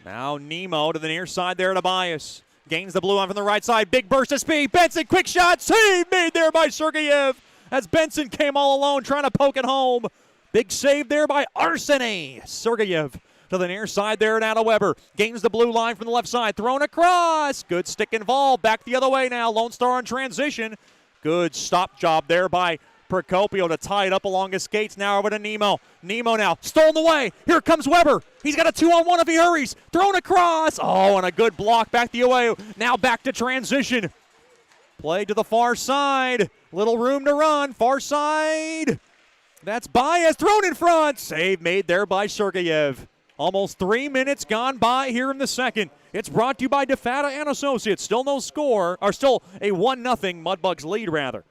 Now Nemo to the near side there to Bias. Gains the blue line from the right side. Big burst of speed. Benson, quick shot. Save made there by Sergeyev. As Benson came all alone trying to poke it home. Big save there by Arseny. Sergeyev to the near side there now to Weber. Gains the blue line from the left side. Thrown across. Good stick involved. Back the other way now. Lone Star on transition. Good stop job there by Procopio to tie it up along his skates. Now over to Nemo. Nemo now stolen away. Here comes Weber. He's got a 2-on-1 if he hurries. Thrown across. Oh, and a good block back the other way. Now back to transition. Play to the far side. Little room to run. Far side. That's Baez thrown in front. Save made there by Sergeyev. Almost 3 minutes gone by here in the second. It's brought to you by DeFata and Associates. Still no score, or still a 1-0 Mudbugs lead rather.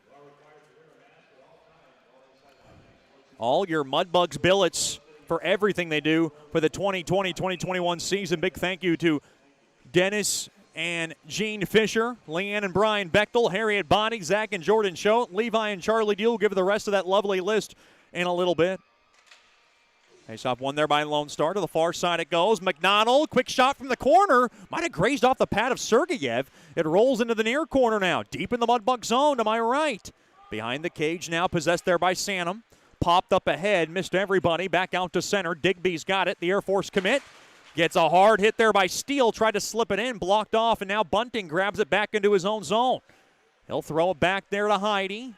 All your Mudbugs billets for everything they do for the 2020-2021 season. Big thank you to Dennis and Gene Fisher, Leanne and Brian Bechtel, Harriet Bonnie, Zach and Jordan Choate, Levi and Charlie Deal. We'll give you the rest of that lovely list in a little bit. Face-off one there by Lone Star. To the far side it goes. McDonald, quick shot from the corner. Might have grazed off the pad of Sergeyev. It rolls into the near corner now. Deep in the Mudbug zone to my right. Behind the cage now, possessed there by Sanum. Popped up ahead, missed everybody. Back out to center. Digby's got it. The Air Force commit. Gets a hard hit there by Steele. Tried to slip it in. Blocked off, and now Bunting grabs it back into his own zone. He'll throw it back there to Heidi.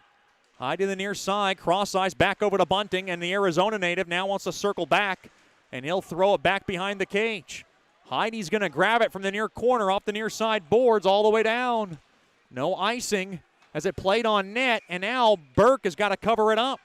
Heidi to the near side. Cross eyes back over to Bunting, and the Arizona native now wants to circle back, and he'll throw it back behind the cage. Heidi's going to grab it from the near corner off the near side boards all the way down. No icing as it played on net, and now Burke has got to cover it up.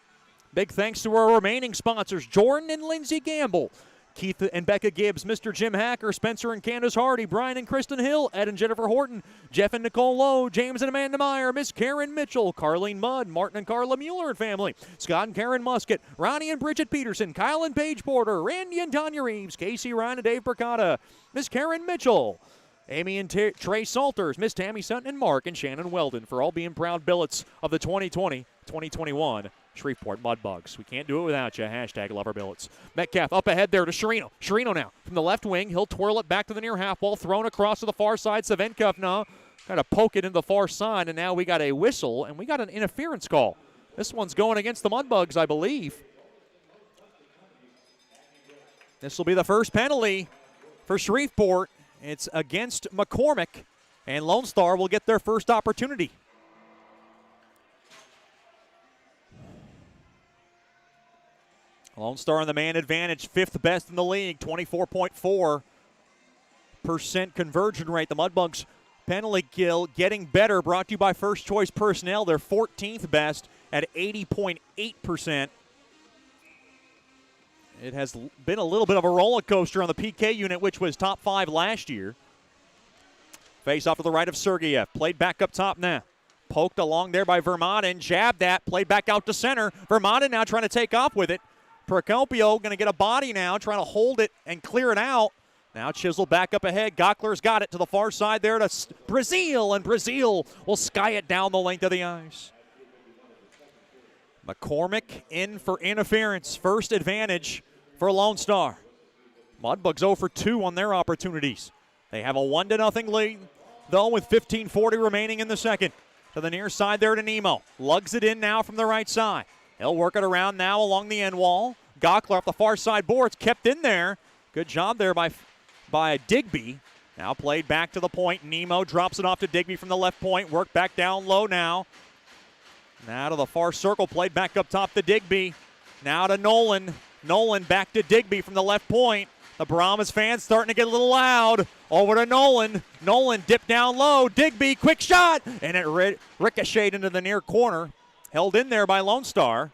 Big thanks to our remaining sponsors, Jordan and Lindsay Gamble, Keith and Becca Gibbs, Mr. Jim Hacker, Spencer and Candace Hardy, Brian and Kristen Hill, Ed and Jennifer Horton, Jeff and Nicole Lowe, James and Amanda Meyer, Miss Karen Mitchell, Carlene Mudd, Martin and Carla Mueller and family, Scott and Karen Musket, Ronnie and Bridget Peterson, Kyle and Paige Porter, Randy and Tanya Reeves, Casey Ryan and Dave Percotta, Miss Karen Mitchell, Amy and Trey Salters, Miss Tammy Sutton and Mark and Shannon Weldon for all being proud billets of the 2020-2021 Shreveport Mudbugs. We can't do it without you. Hashtag love our billets. Metcalf up ahead there to Sherino. Sherino now from the left wing. He'll twirl it back to the near half wall. Thrown across to the far side. Savenkov now got to poke it in the far side, and now we got a whistle, and we got an interference call. This one's going against the Mudbugs, I believe. This will be the first penalty for Shreveport. It's against McCormick, and Lone Star will get their first opportunity. Lone Star on the man advantage, 5th best in the league, 24.4% conversion rate. The Mudbugs penalty kill getting better, brought to you by First Choice Personnel. They're 14th best at 80.8%. It has been a little bit of a roller coaster on the PK unit, which was top 5 last year. Face off to the right of Sergeyev. Played back up top now. Poked along there by Vermanen. Jabbed that. Played back out to center. Vermanen now trying to take off with it. Procopio going to get a body now, trying to hold it and clear it out. Now Chisel back up ahead. Gockler's got it to the far side there to Brazil, and Brazil will sky it down the length of the ice. McCormick in for interference. First advantage for Lone Star. Mudbugs 0 for 2 on their opportunities. They have a 1-0 lead, though, with 15:40 remaining in the second. To the near side there to Nemo. Lugs it in now from the right side. He'll work it around now along the end wall. Gockler off the far side boards, kept in there. Good job there by Digby. Now played back to the point. Nemo drops it off to Digby from the left point. Worked back down low now. Now to the far circle, played back up top to Digby. Now to Nolan. Nolan back to Digby from the left point. The Brahmas fans starting to get a little loud. Over to Nolan. Nolan dipped down low. Digby, quick shot. And it ricocheted into the near corner. Held in there by Lone Star.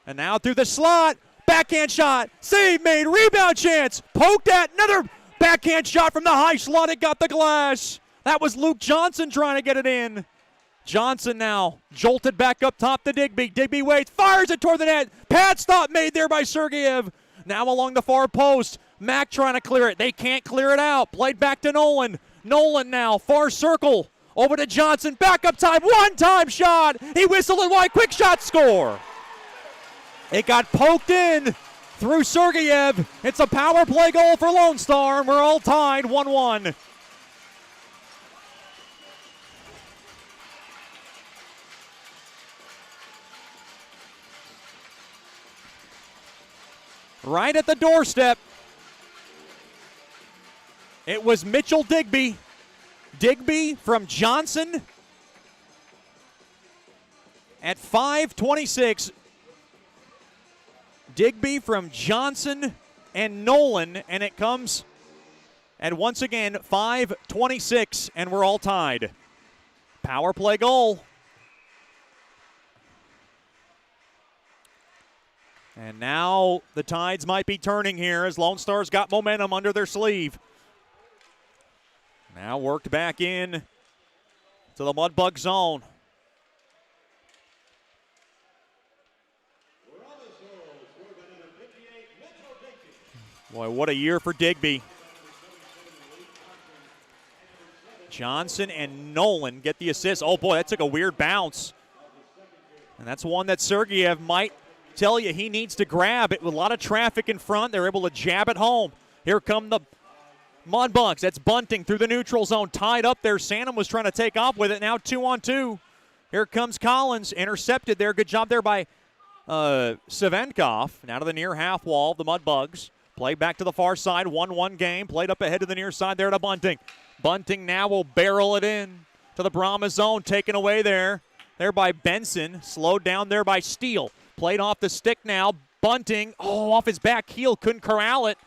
And now through the slot. Backhand shot. Save made. Rebound chance. Poked at. Another backhand shot from the high slot. It got the glass. That was Luke Johnson trying to get it in. Johnson now jolted back up top to Digby. Digby waits, fires it toward the net. Pad stop made there by Sergeyev. Now along the far post. Mack trying to clear it. They can't clear it out. Played back to Nolan. Nolan now, far circle. Over to Johnson. Back up time. One-time shot. He whistled it wide. Quick shot score. It got poked in through Sergeyev. It's a power play goal for Lone Star, and we're all tied 1-1. Right at the doorstep, it was Mitchell Digby. Digby from Johnson at 5:26. Digby from Johnson and Nolan, and it comes at once again 5:26, and we're all tied. Power play goal. And now the tides might be turning here as Lone Star's got momentum under their sleeve. Now worked back in to the Mudbug zone. Boy, what a year for Digby. Johnson and Nolan get the assist. Oh, boy, that took a weird bounce. And that's one that Sergeyev might tell you he needs to grab it with a lot of traffic in front. They're able to jab it home. Here come the Mudbugs. That's Bunting through the neutral zone. Tied up there. Sanum was trying to take off with it. Now 2-on-2. Here comes Collins. Intercepted there. Good job there by Savenkov. Now to the near half wall. The Mudbugs. Play back to the far side. 1-1 game. Played up ahead to the near side there to Bunting. Bunting now will barrel it in to the Brahmas zone. Taken away there. There by Benson. Slowed down there by Steele. Played off the stick now. Bunting, off his back heel, couldn't corral it.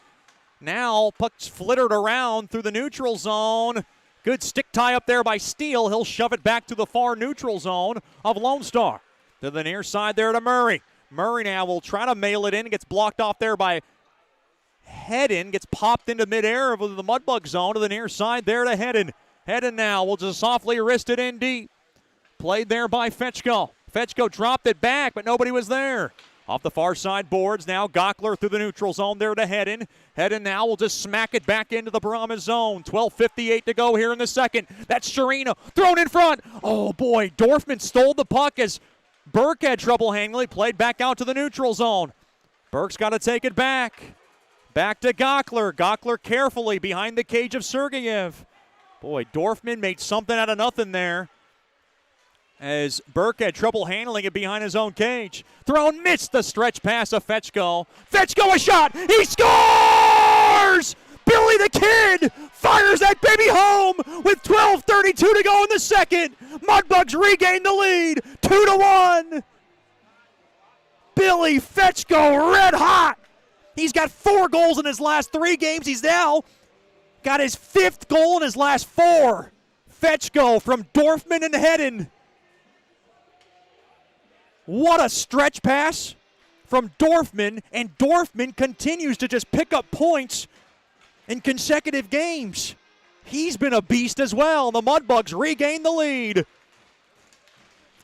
Now puck's flittered around through the neutral zone. Good stick tie up there by Steele. He'll shove it back to the far neutral zone of Lone Star. To the near side there to Murray. Murray now will try to mail it in. Gets blocked off there by Hedden. Gets popped into midair of the Mudbug zone to the near side there to Hedden. Hedden now will just softly wrist it in deep. Played there by Fetchko. Fetchko dropped it back, but nobody was there. Off the far side boards, now Gockler through the neutral zone there to Hedden. Hedden now will just smack it back into the Brahmas zone. 12:58 to go here in the second. That's Sharino thrown in front. Oh, boy, Dorfman stole the puck as Burke had trouble handling. Played back out to the neutral zone. Burke's got to take it back. Back to Gockler. Gockler carefully behind the cage of Sergeyev. Boy, Dorfman made something out of nothing there, as Burke had trouble handling it behind his own cage. Thrown, missed the stretch pass of Fetchko. Fetchko a shot. He scores! scores! Billy the Kid fires that baby home with 12:32 to go in the second. Mudbugs regain the lead, 2-1. Billy Fetchko red hot. He's got 4 goals in his last 3 games. He's now got his 5th goal in his last 4. Fetchko from Dorfman and Hedden. What a stretch pass from Dorfman, and Dorfman continues to just pick up points in consecutive games. He's been a beast as well. The Mudbugs regain the lead.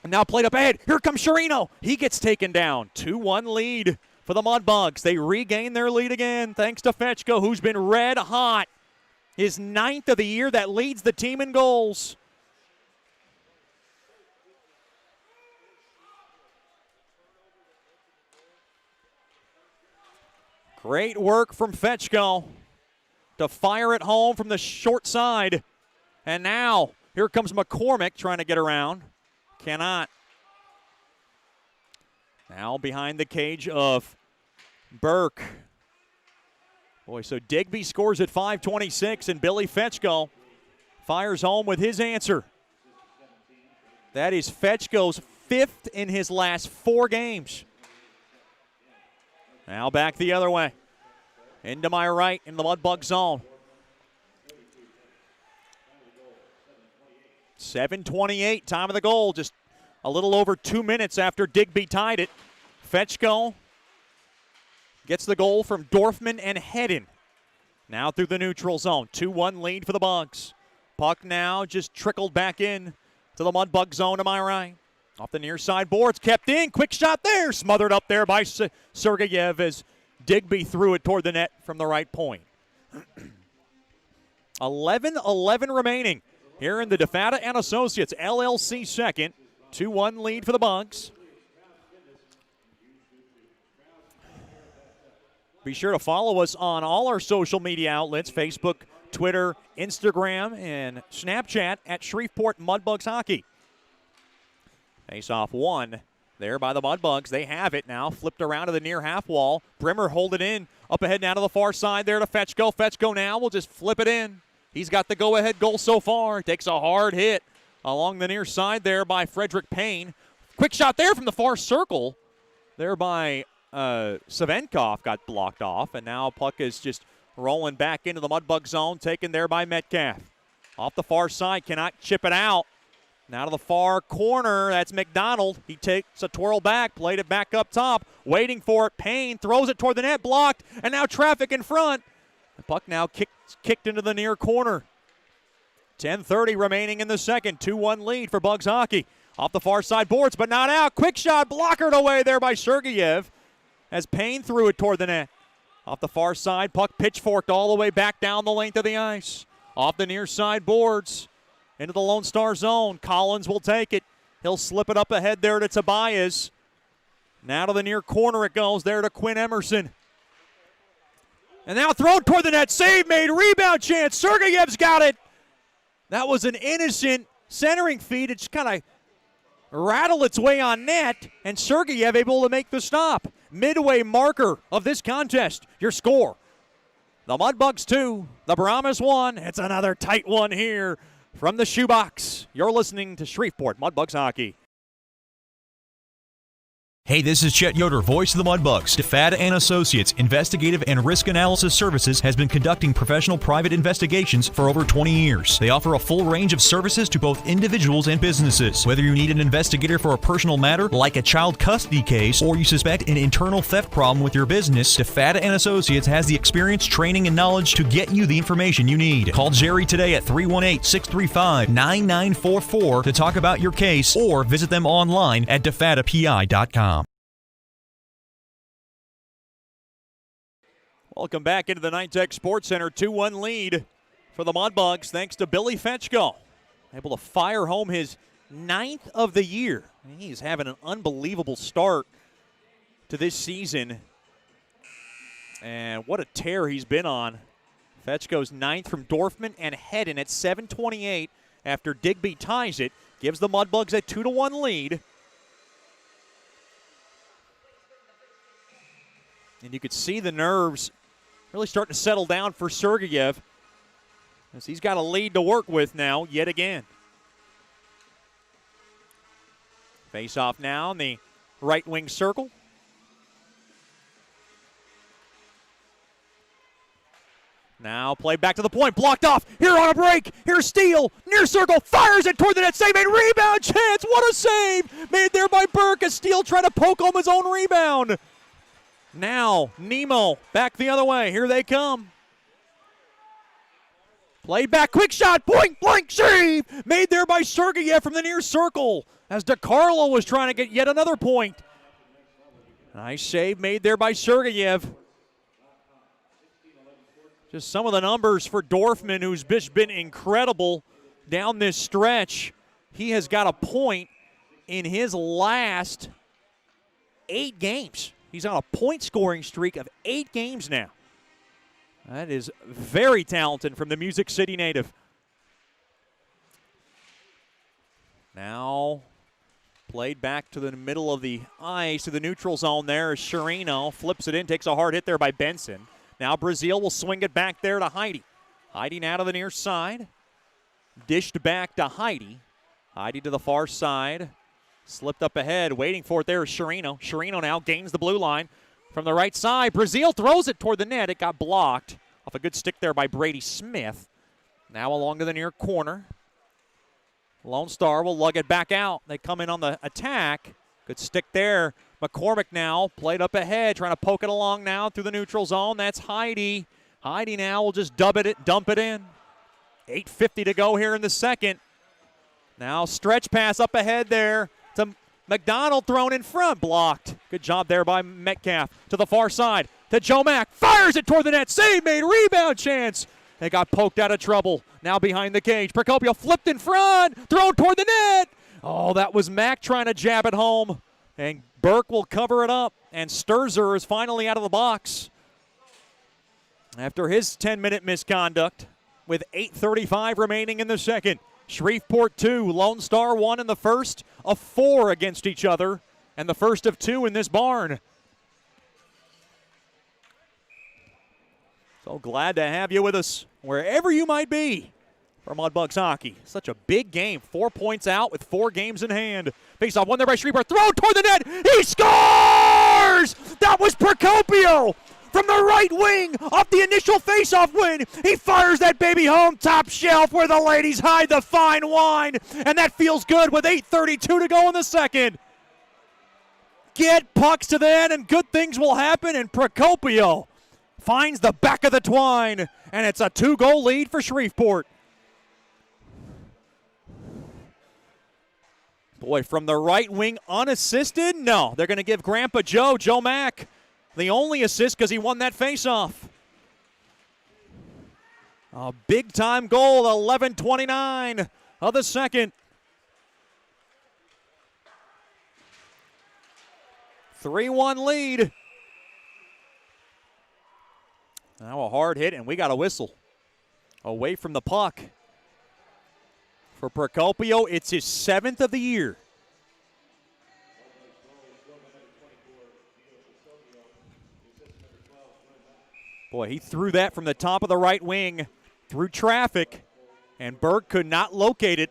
And now played up ahead. Here comes Sherino. He gets taken down. 2-1 lead for the Mudbugs. They regain their lead again thanks to Fetchko, who's been red hot. His 9th of the year, that leads the team in goals. Great work from Fetchko to fire it home from the short side. And now, here comes McCormick trying to get around. Cannot. Now behind the cage of Burke. Boy, so Digby scores at 5:26, and Billy Fetchko fires home with his answer. That is Fetchko's 5th in his last 4 games. Now back the other way. Into my right in the Mudbug zone. 7:28, time of the goal. Just a little over 2 minutes after Digby tied it. Fetchko gets the goal from Dorfman and Hedden. Now through the neutral zone. 2-1 lead for the Bugs. Puck now just trickled back in to the Mudbug zone to my right. Off the near side boards, kept in. Quick shot there. Smothered up there by Sergeyev as Digby threw it toward the net from the right point. 11:11 remaining here in the DeFata and Associates LLC second. 2-1 lead for the Bugs. Be sure to follow us on all our social media outlets, Facebook, Twitter, Instagram, and Snapchat at Shreveport Mudbugs Hockey. Face-off one there by the Mudbugs. They have it now, flipped around to the near half wall. Brimmer hold it in, up ahead now to the far side there to Fetchko. Fetchko now will just flip it in. He's got the go-ahead goal so far. Takes a hard hit along the near side there by Frederick Payne. Quick shot there from the far circle there by Savenkov, got blocked off, and now puck is just rolling back into the Mudbug zone, taken there by Metcalf. Off the far side, cannot chip it out. Now to the far corner, that's McDonald. He takes a twirl back, played it back up top, waiting for it. Payne throws it toward the net, blocked, and now traffic in front. The puck now kicked into the near corner. 10:30 remaining in the second. 2-1 lead for Bugs Hockey. Off the far side boards, but not out. Quick shot, blockered away there by Sergeyev as Payne threw it toward the net. Off the far side, puck pitchforked all the way back down the length of the ice. Off the near side boards, into the Lone Star zone. Collins will take it. He'll slip it up ahead there to Tobias. Now to the near corner it goes there to Quinn Emerson. And now thrown toward the net. Save made. Rebound chance. Sergeyev's got it. That was an innocent centering feed. It just kind of rattled its way on net, and Sergeyev able to make the stop. Midway marker of this contest. Your score: the Mudbugs 2, the Brahmas 1. It's another tight one here from the shoebox. You're listening to Shreveport Mudbugs Hockey. Hey, this is Chet Yoder, voice of the Mudbugs. DeFata and Associates Investigative and Risk Analysis Services has been conducting professional private investigations for over 20 years. They offer a full range of services to both individuals and businesses. Whether you need an investigator for a personal matter like a child custody case or you suspect an internal theft problem with your business, DeFata and Associates has the experience, training, and knowledge to get you the information you need. Call Jerry today at 318-635-9944 to talk about your case or visit them online at defatapi.com. Welcome back into the NyTex Sports Centre. 2-1 lead for the Mudbugs thanks to Billy Fetchko. Able to fire home his 9th of the year. He's having an unbelievable start to this season. And what a tear he's been on. Fetchko's 9th from Dorfman and Hedden at 7:28 after Digby ties it. Gives the Mudbugs a 2-1 lead. And you could see the nerves really starting to settle down for Sergeyev, as he's got a lead to work with now yet again. Face off now in the right wing circle. Now play back to the point, blocked off, here on a break, here's Steele, near circle, fires it toward the net, save made, rebound chance, what a save! Made there by Burke as Steele trying to poke home his own rebound. Now, Nemo, back the other way, here they come. Play back, quick shot, point blank save! Made there by Sergeyev from the near circle, as DeCarlo was trying to get yet another point. Nice save made there by Sergeyev. Just some of the numbers for Dorfman, who's been incredible down this stretch. He has got a point in his last 8 games. He's on a point-scoring streak of 8 games now. That is very talented from the Music City native. Now played back to the middle of the ice, to the neutral zone there. Chirino flips it in, takes a hard hit there by Benson. Now Brazil will swing it back there to Heidi. Heidi now to the near side. Dished back to Heidi. Heidi to the far side. Slipped up ahead. Waiting for it there is Chirino. Chirino now gains the blue line from the right side. Brazil throws it toward the net. It got blocked off a good stick there by Brady Smith. Now along to the near corner. Lone Star will lug it back out. They come in on the attack. Good stick there. McCormick now played up ahead, trying to poke it along now through the neutral zone. That's Heidi. Heidi now will just dump it in. 8:50 to go here in the second. Now stretch pass up ahead there to McDonald, thrown in front, blocked. Good job there by Metcalf. To the far side, to Joe Mack. Fires it toward the net. Save made, rebound chance. They got poked out of trouble. Now behind the cage. Procopio flipped in front, thrown toward the net. Oh, that was Mack trying to jab it home. And Burke will cover it up, and Sturzer is finally out of the box after his 10-minute misconduct with 8:35 remaining in the second. Shreveport 2, Lone Star 1 in the first of 4 against each other, and the first of 2 in this barn. So glad to have you with us wherever you might be for Mudbugs hockey. Such a big game. 4 points out with 4 games in hand. Face-off won there by Shreveport. Throw toward the net. He scores! That was Procopio from the right wing off the initial face-off win. He fires that baby home top shelf where the ladies hide the fine wine. And that feels good with 8:32 to go in the second. Get pucks to the end and good things will happen. And Procopio finds the back of the twine. And it's a 2-goal lead for Shreveport. Boy, from the right wing unassisted? No, they're going to give Grandpa Joe Mack, the only assist because he won that faceoff. A big-time goal, 11:29 of the second. 3-1 lead. Now a hard hit, and we got a whistle away from the puck. For Procopio, it's his 7th of the year. Boy, he threw that from the top of the right wing through traffic, and Burke could not locate it.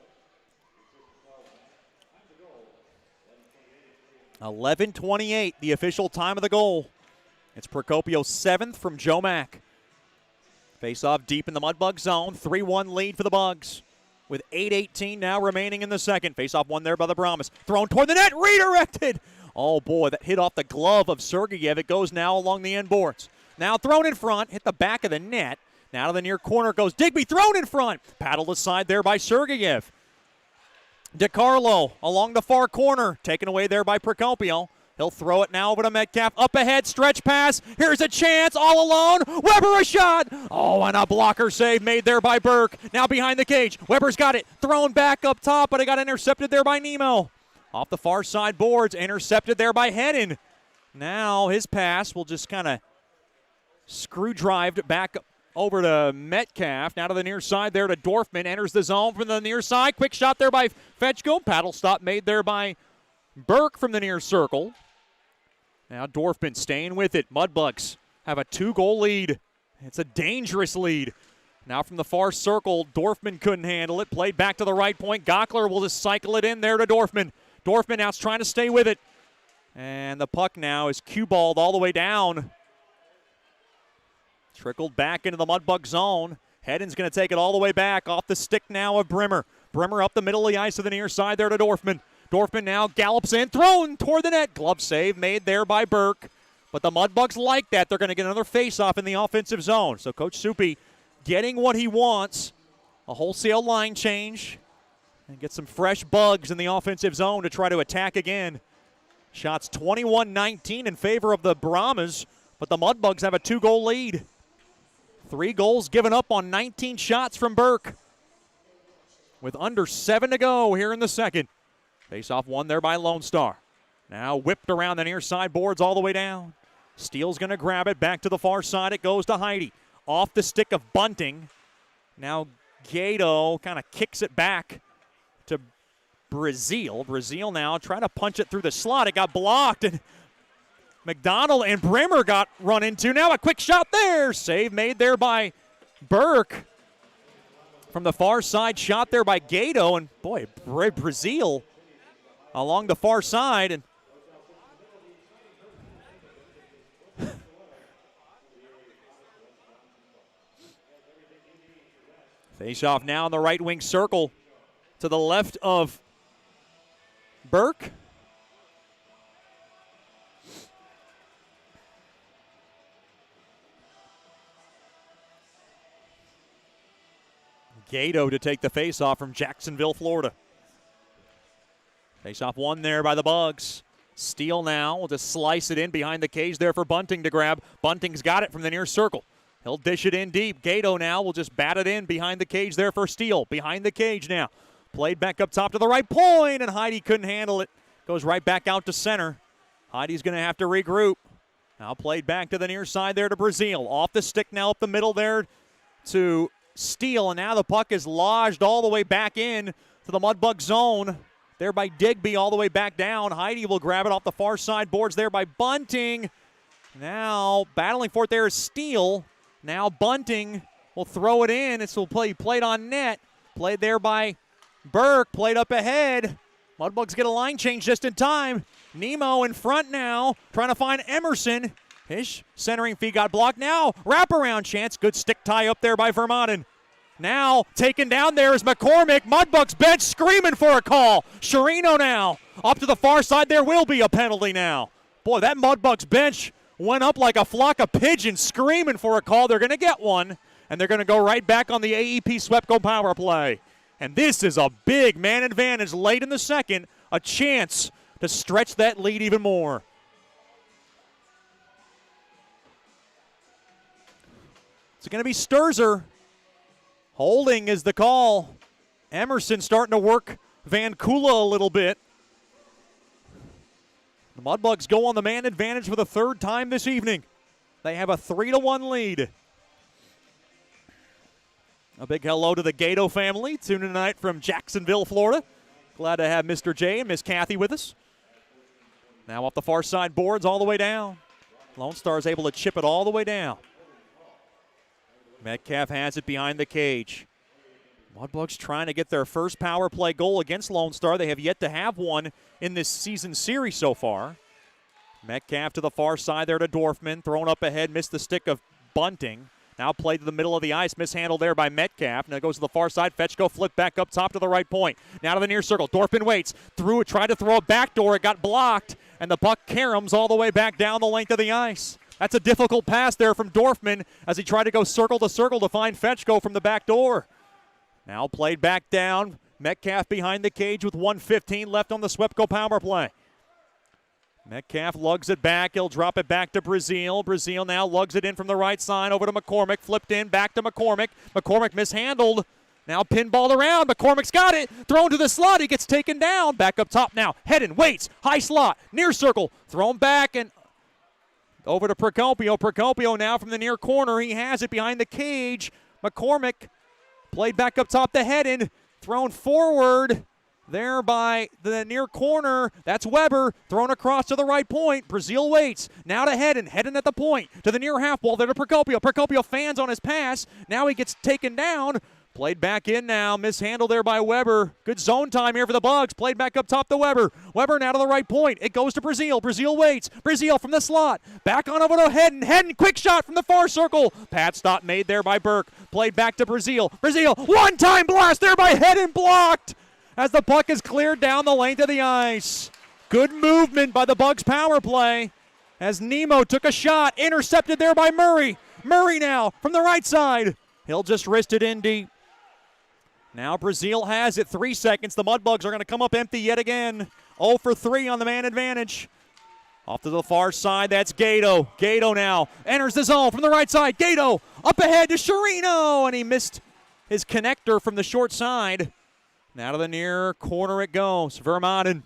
11:28, the official time of the goal. It's Procopio's 7th from Joe Mack. Face-off deep in the Mudbug zone, 3-1 lead for the Bugs. With 8:18 now remaining in the second. Face-off won there by the Brahmas. Thrown toward the net, redirected. Oh, boy, that hit off the glove of Sergeyev. It goes now along the end boards. Now thrown in front, hit the back of the net. Now to the near corner goes Digby, thrown in front. Paddled aside there by Sergeyev. DeCarlo along the far corner, taken away there by Procopio. He'll throw it now over to Metcalf. Up ahead, stretch pass. Here's a chance, all alone. Weber a shot. Oh, and a blocker save made there by Burke. Now behind the cage. Weber's got it. Thrown back up top, but it got intercepted there by Nemo. Off the far side boards, intercepted there by Hedden. Now his pass will just kind of screw-drived back over to Metcalf. Now to the near side there to Dorfman. Enters the zone from the near side. Quick shot there by Fetchko. Paddle stop made there by Burke from the near circle. Now Dorfman staying with it. Mudbugs have a 2-goal lead. It's a dangerous lead. Now from the far circle, Dorfman couldn't handle it. Played back to the right point. Gockler will just cycle it in there to Dorfman. Dorfman now is trying to stay with it. And the puck now is cue-balled all the way down. Trickled back into the Mudbug zone. Hedden's going to take it all the way back off the stick now of Brimmer. Brimmer up the middle of the ice to the near side there to Dorfman. Dorfman now gallops in, thrown toward the net. Glove save made there by Burke. But the Mudbugs like that. They're going to get another face-off in the offensive zone. So Coach Soupy getting what he wants, a wholesale line change, and get some fresh bugs in the offensive zone to try to attack again. Shots 21-19 in favor of the Brahmas, but the Mudbugs have a 2-goal lead. 3 goals given up on 19 shots from Burke. With under 7 to go here in the second. Face-off won there by Lone Star. Now whipped around the near side boards all the way down. Steele's going to grab it. Back to the far side. It goes to Heidi. Off the stick of Bunting. Now Gato kind of kicks it back to Brazil. Brazil now trying to punch it through the slot. It got blocked, and McDonald and Brimmer got run into. Now a quick shot there. Save made there by Burke. From the far side, shot there by Gato. And boy, Brazil along the far side. And face off now in the right wing circle to the left of Burke. Gato to take the face-off from Jacksonville, Florida. Face-off won there by the Bugs. Steele now will just slice it in behind the cage there for Bunting to grab. Bunting's got it from the near circle. He'll dish it in deep. Gato now will just bat it in behind the cage there for Steele. Behind the cage now. Played back up top to the right point, and Heidi couldn't handle it. Goes right back out to center. Heidi's going to have to regroup. Now played back to the near side there to Brazil. Off the stick now up the middle there to Steele, and now the puck is lodged all the way back in to the Mudbug zone. There by Digby all the way back down. Heidi will grab it off the far side boards there by Bunting. Now battling for it there is Steele. Now Bunting will throw it in. This will play played on net. Played there by Burke. Played up ahead. Mudbugs get a line change just in time. Nemo in front now, trying to find Emerson. His centering feed got blocked. Now wraparound chance. Good stick tie up there by Vermaelen. Now taken down there is McCormick. Mudbugs bench screaming for a call. Sherino now up to the far side. There will be a penalty now. Boy, that Mudbugs bench went up like a flock of pigeons screaming for a call. They're going to get one, and they're going to go right back on the AEP Swepco power play. And this is a big man advantage late in the second, a chance to stretch that lead even more. It's going to be Sturzer. Holding is the call. Emerson starting to work Van Kula a little bit. The Mudbugs go on the man advantage for the third time this evening. They have a 3-1 lead. A big hello to the Gato family tuning tonight from Jacksonville, Florida. Glad to have Mr. J and Miss Kathy with us. Now off the far side boards all the way down. Lone Star is able to chip it all the way down. Metcalf has it behind the cage. Mudbugs trying to get their first power play goal against Lone Star. They have yet to have one in this season series so far. Metcalf to the far side there to Dorfman. Thrown up ahead, missed the stick of Bunting. Now played to the middle of the ice, mishandled there by Metcalf. Now goes to the far side. Fetchko flip back up top to the right point. Now to the near circle. Dorfman waits. Threw it, tried to throw a backdoor. It got blocked, and the puck caroms all the way back down the length of the ice. That's a difficult pass there from Dorfman as he tried to go circle to circle to find Fetchko from the back door. Now played back down. Metcalf behind the cage with 1:15 left on the Swepco power play. Metcalf lugs it back. He'll drop it back to Brazil. Brazil now lugs it in from the right side over to McCormick. Flipped in, back to McCormick. McCormick mishandled. Now pinballed around. McCormick's got it. Thrown to the slot. He gets taken down. Back up top now. Hedden waits. High slot. Near circle. Thrown back and over to Procopio. Procopio now from the near corner. He has it behind the cage. McCormick played back up top to Hedden. Thrown forward. there by the near corner. That's Weber, thrown across to the right point. Brazil waits. Now to Hedden at the point. To the near half wall there to Procopio. Procopio fans on his pass. Now he gets taken down. Played back in now. Mishandled there by Weber. Good zone time here for the Bugs. Played back up top to Weber. Weber now to the right point. It goes to Brazil. Brazil waits. Brazil from the slot. Back on over to Hedden. Hedden, quick shot from the far circle. Pad stop made there by Burke. Played back to Brazil. Brazil, one-time blast there by Hedden, blocked as the puck is cleared down the length of the ice. Good movement by the Bugs power play as Nemo took a shot. Intercepted there by Murray. Murray now from the right side. He'll just wrist it in deep. Now Brazil has it. 3 seconds. The Mudbugs are going to come up empty yet again. 0 for 3 on the man advantage. Off to the far side, that's Gato. Gato now enters the zone from the right side. Gato up ahead to Sherino, and he missed his connector from the short side. Now to the near corner it goes. Vermaelen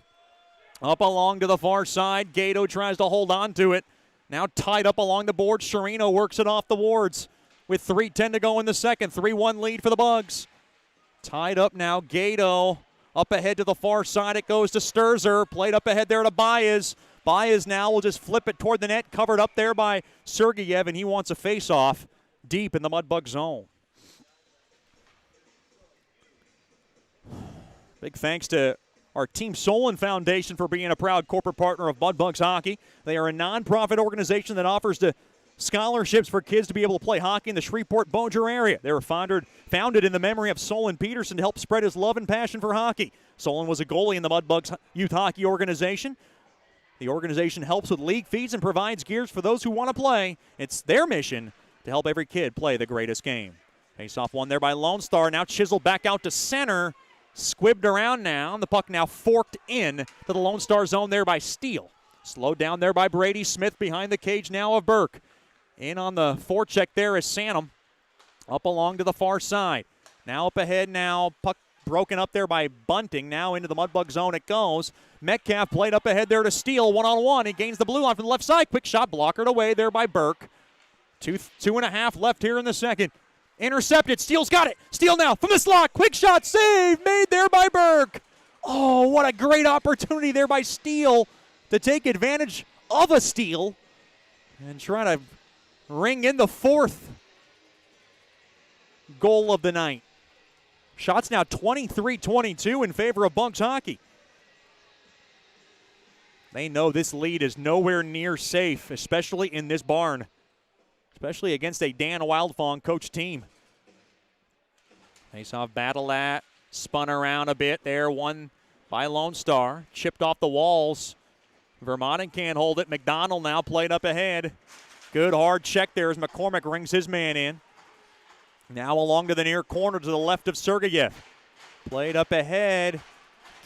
up along to the far side. Gato tries to hold on to it. Now tied up along the board. Sherino works it off the boards with 3:10 to go in the second. 3-1 lead for the Bugs. Tied up now, Gato up ahead to the far side. It goes to Sturzer. Played up ahead there to Baez. Baez now will just flip it toward the net, covered up there by Sergeyev, and he wants a face-off deep in the Mudbug zone. Big thanks to our Team Solon Foundation for being a proud corporate partner of Mudbugs Hockey. They are a nonprofit organization that offers scholarships for kids to be able to play hockey in the Shreveport-Bossier area. They were founded in the memory of Solon Peterson to help spread his love and passion for hockey. Solon was a goalie in the Mudbugs youth hockey organization. The organization helps with league fees and provides gears for those who want to play. It's their mission to help every kid play the greatest game. Face-off won there by Lone Star. Now chiseled back out to center. Squibbed around now. And the puck now forked in to the Lone Star zone there by Steele. Slowed down there by Brady Smith behind the cage now of Burke. In on the forecheck there is Sanum. Up along to the far side. Now up ahead now. Puck broken up there by Bunting. Now into the Mudbug zone it goes. Metcalf played up ahead there to Steele. One-on-one. He gains the blue line from the left side. Quick shot blockered away there by Burke. 2.5 left here in the second. Intercepted. Steele's got it. Steele now from the slot. Quick shot save made there by Burke. Oh, what a great opportunity there by Steele to take advantage of a steal and try to ring in the fourth goal of the night. Shots now 23-22 in favor of Bugs hockey. They know this lead is nowhere near safe, especially in this barn, especially against a Dan Wildfong coach team. Face-off battle at, spun around a bit there, won by Lone Star, chipped off the walls. Vermaelen can't hold it. McDonald now played up ahead. Good hard check there as McCormick rings his man in. Now along to the near corner to the left of Sergeyev. Played up ahead.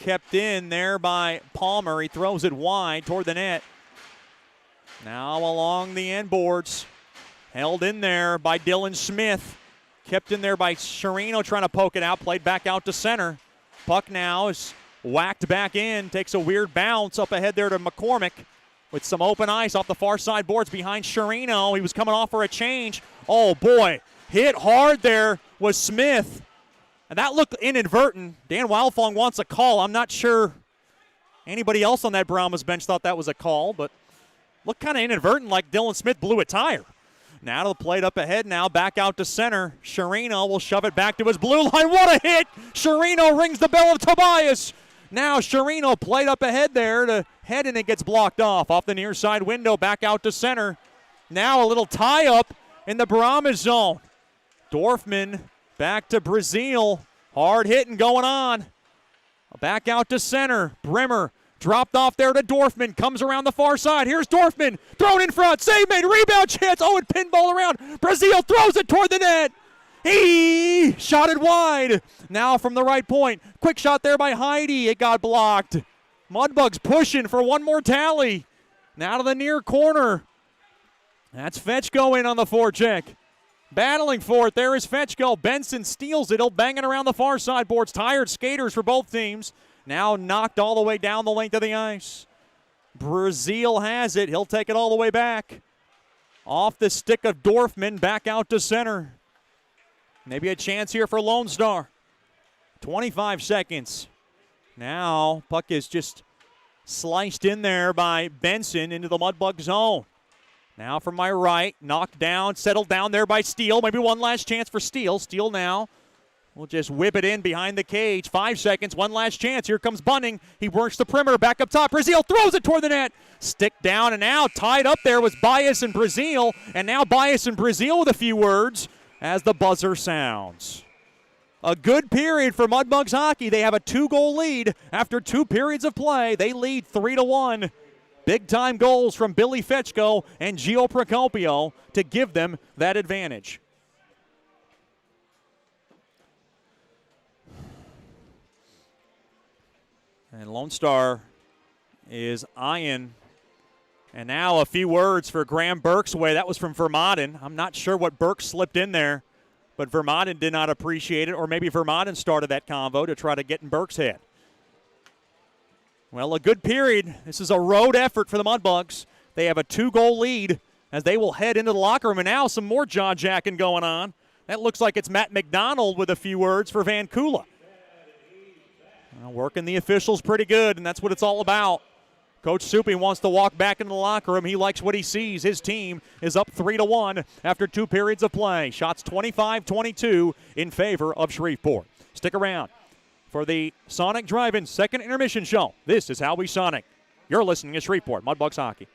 Kept in there by Palmer. He throws it wide toward the net. Now along the end boards. Held in there by Dylan Smith. Kept in there by Sherino trying to poke it out. Played back out to center. Puck now is whacked back in. Takes a weird bounce up ahead there to McCormick. With some open ice off the far side boards behind Sherino. He was coming off for a change. Oh boy, hit hard there was Smith. And that looked inadvertent. Dan Wildfong wants a call. I'm not sure anybody else on that Brahmas bench thought that was a call, but looked kind of inadvertent, like Dylan Smith blew a tire. Now to the plate up ahead now, back out to center. Sherino will shove it back to his blue line. What a hit! Sherino rings the bell of Tobias. Now Sherino played up ahead there to head, and it gets blocked off the near side window, back out to center. Now a little tie-up in the Brahmas zone. Dorfman back to Brazil. Hard hitting going on. Back out to center. Brimmer dropped off there to Dorfman. Comes around the far side. Here's Dorfman. Thrown in front. Save made. Rebound chance. Oh, and pinball around. Brazil throws it toward the net. He shot it wide. Now from the right point. Quick shot there by Heidi. It got blocked. Mudbugs pushing for one more tally. Now to the near corner. That's Fetchko in on the forecheck. Battling for it. There is Fetchko. Benson steals it. He'll bang it around the far side boards. Tired skaters for both teams. Now knocked all the way down the length of the ice. Brazil has it. He'll take it all the way back. Off the stick of Dorfman. Back out to center. Maybe a chance here for Lone Star. 25 seconds. Now, puck is just sliced in there by Benson into the Mudbug zone. Now from my right, knocked down, settled down there by Steele. Maybe one last chance for Steele. Steele now will just whip it in behind the cage. 5 seconds, one last chance. Here comes Bunning. He works the perimeter, back up top. Brazil throws it toward the net. Stick down, and now tied up there was Bias and Brazil. And now Bias and Brazil with a few words as the buzzer sounds. A good period for Mudbugs hockey. They have a 2-goal lead after 2 periods of play. They lead 3-1. Big-time goals from Billy Fetchko and Gio Procopio to give them that advantage. And Lone Star is eyeing. And now a few words for Graham Burke's way. That was from Vermaden. I'm not sure what Burke slipped in there, but Vermaden did not appreciate it, or maybe Vermaden started that convo to try to get in Burke's head. Well, a good period. This is a road effort for the Mudbugs. They have a 2-goal lead as they will head into the locker room. And now some more jaw-jacking going on. That looks like it's Matt McDonald with a few words for Van Kula. Well, working the officials pretty good, and that's what it's all about. Coach Soupy wants to walk back into the locker room. He likes what he sees. His team is up 3-1 after 2 periods of play. Shots 25-22 in favor of Shreveport. Stick around for the Sonic Drive-In second intermission show. This is How We Sonic. You're listening to Shreveport Mudbugs Hockey.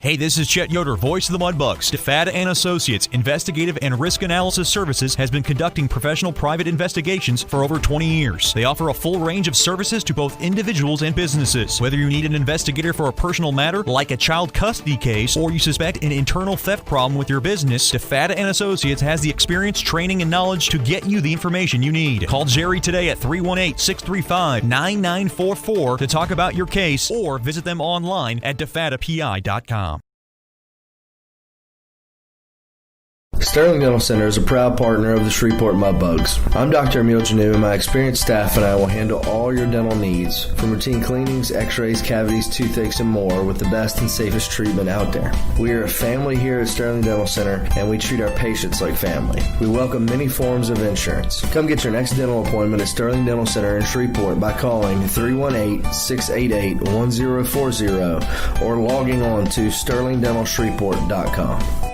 Hey, this is Chet Yoder, voice of the Mudbugs. DeFada and Associates Investigative and Risk Analysis Services has been conducting professional private investigations for over 20 years. They offer a full range of services to both individuals and businesses. Whether you need an investigator for a personal matter, like a child custody case, or you suspect an internal theft problem with your business, DeFada and Associates has the experience, training, and knowledge to get you the information you need. Call Jerry today at 318-635-9944 to talk about your case, or visit them online at defadapi.com. Sterling Dental Center is a proud partner of the Shreveport Mudbugs. I'm Dr. Emil Janu, and my experienced staff and I will handle all your dental needs, from routine cleanings, x-rays, cavities, toothaches, and more, with the best and safest treatment out there. We are a family here at Sterling Dental Center, and we treat our patients like family. We welcome many forms of insurance. Come get your next dental appointment at Sterling Dental Center in Shreveport by calling 318-688-1040 or logging on to sterlingdentalshreveport.com.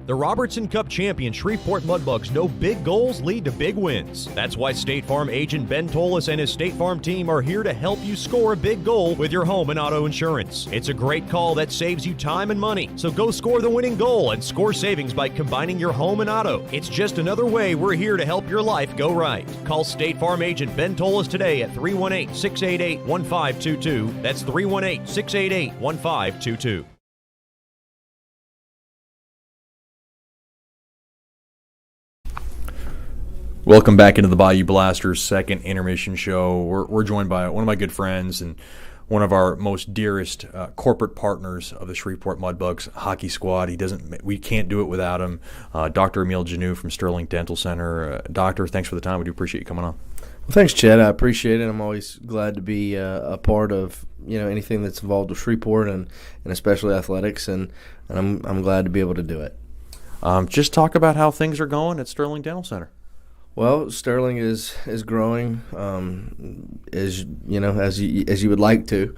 The Robertson Cup champion Shreveport Mudbugs know big goals lead to big wins. That's why State Farm agent Ben Tolis and his State Farm team are here to help you score a big goal with your home and auto insurance. It's a great call that saves you time and money. So go score the winning goal and score savings by combining your home and auto. It's just another way we're here to help your life go right. Call State Farm agent Ben Tolis today at 318-688-1522. That's 318-688-1522. Welcome back into the Bayou Blasters second intermission show. We're joined by one of my good friends and one of our most dearest corporate partners of the Shreveport Mudbugs hockey squad. We can't do it without him. Dr. Emil Janu from Sterling Dental Center. Doctor, thanks for the time. We do appreciate you coming on. Well, thanks, Chet. I appreciate it. I'm always glad to be a part of anything that's involved with Shreveport and especially athletics, and I'm glad to be able to do it. Just talk about how things are going at Sterling Dental Center. Well, Sterling is growing as you would like to.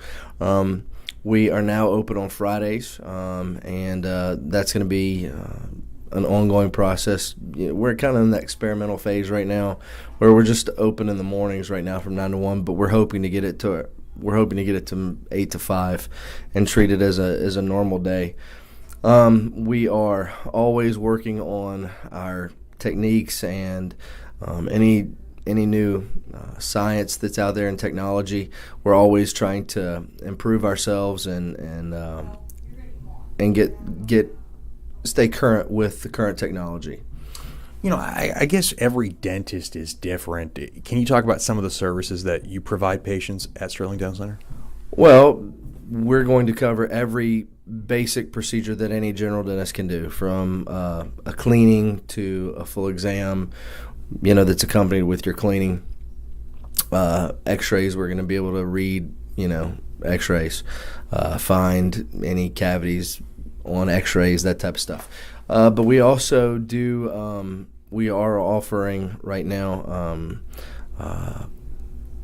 We are now open on Fridays, and that's going to be an ongoing process. We're kind of in that experimental phase right now, where we're just open in the mornings right now from 9 to 1, but we're hoping to get it to 8 to 5 and treat it as a normal day. We are always working on our techniques and any new science that's out there in technology. We're always trying to improve ourselves and stay current with the current technology. I guess every dentist is different. Can you talk about some of the services that you provide patients at Sterling Dental Center? Well, we're going to cover every basic procedure that any general dentist can do, from a cleaning to a full exam, that's accompanied with your cleaning. X-rays, we're going to be able to read, X-rays, find any cavities, on X-rays, that type of stuff. But we also do. We are offering right now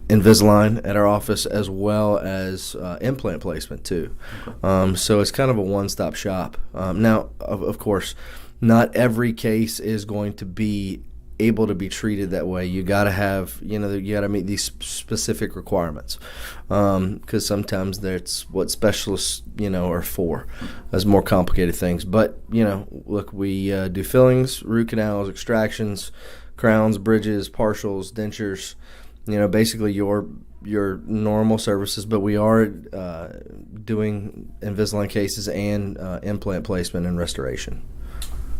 Invisalign at our office, as well as implant placement too. So it's kind of a one-stop shop. Now, of course, not every case is going to be able to be treated that way. You got to have, you got to meet these specific requirements, because sometimes that's what specialists, are for, as more complicated things. But, look, we do fillings, root canals, extractions, crowns, bridges, partials, dentures, basically your normal services. But we are doing Invisalign cases and implant placement and restoration.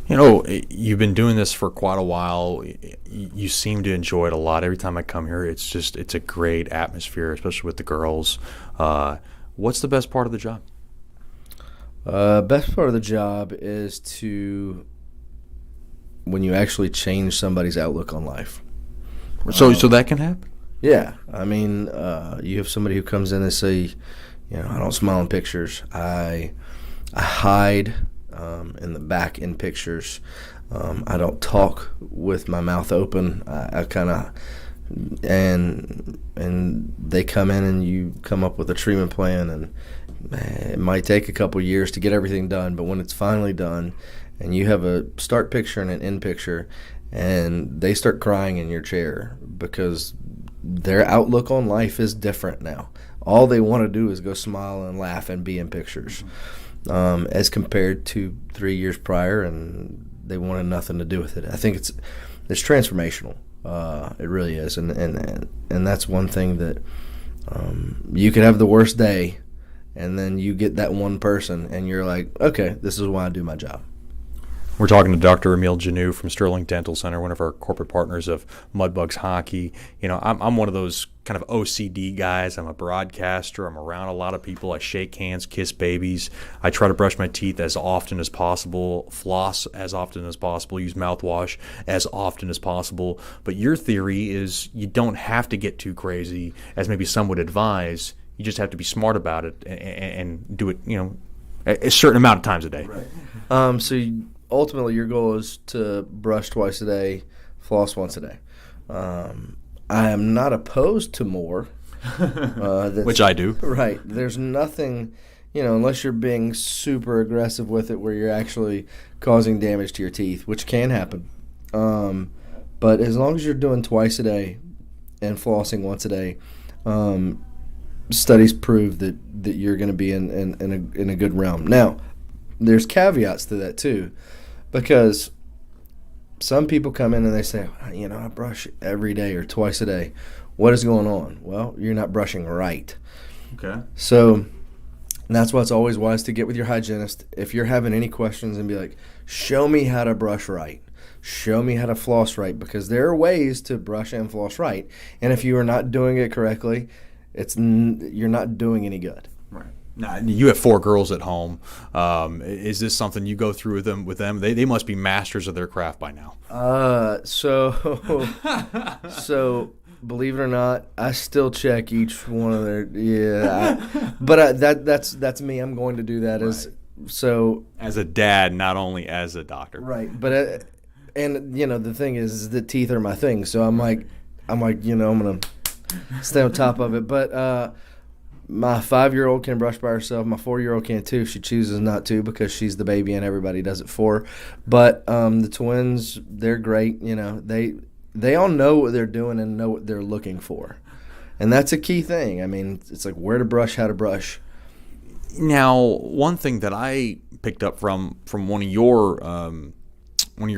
You've been doing this for quite a while. You seem to enjoy it a lot. Every time I come here, it's a great atmosphere, especially with the girls. What's the best part of the job? Best part of the job is when you actually change somebody's outlook on life. So that can happen? Yeah. I mean, you have somebody who comes in and say, I don't smile in pictures. I hide in the back in pictures. I don't talk with my mouth open. I kind of, and they come in and you come up with a treatment plan, and it might take a couple years to get everything done, but when it's finally done and you have a start picture and an end picture, and they start crying in your chair because their outlook on life is different now. All they want to do is go smile and laugh and be in pictures. As compared to 3 years prior, and they wanted nothing to do with it. I think it's transformational. It really is, and that's one thing that you could have the worst day, and then you get that one person, and you're like, okay, this is why I do my job. We're talking to Dr. Emil Janeau from Sterling Dental Center, one of our corporate partners of Mudbugs Hockey. I'm one of those kind of OCD guys. I'm a broadcaster. I'm around a lot of people. I shake hands, kiss babies. I try to brush my teeth as often as possible, floss as often as possible, use mouthwash as often as possible. But your theory is you don't have to get too crazy, as maybe some would advise. You just have to be smart about it and do it, a certain amount of times a day. Right. Ultimately, your goal is to brush twice a day, floss once a day. I am not opposed to more. Which I do. Right. There's nothing, unless you're being super aggressive with it where you're actually causing damage to your teeth, which can happen. But as long as you're doing twice a day and flossing once a day, studies prove that you're going to be in a good realm. Now, there's caveats to that too, because some people come in and they say, I brush every day or twice a day. What is going on? Well, you're not brushing right. Okay. So that's why it's always wise to get with your hygienist. If you're having any questions, and be like, show me how to brush right. Show me how to floss right, because there are ways to brush and floss right. And if you are not doing it correctly, you're not doing any good. Right. Now, you have 4 girls at home. Is this something you go through with them? They must be masters of their craft by now. So believe it or not, I still check each one of their. Yeah, but that's me. I'm going to do that as a dad, not only as a doctor. Right, but and the thing is that teeth are my thing. So I'm like I'm gonna stay on top of it, but. My 5-year-old can brush by herself. My 4-year-old can too. She chooses not to because she's the baby and everybody does it for her. But the twins, they're great. They all know what they're doing and know what they're looking for, and that's a key thing. I mean, it's like where to brush, how to brush. Now, one thing that I picked up from one of your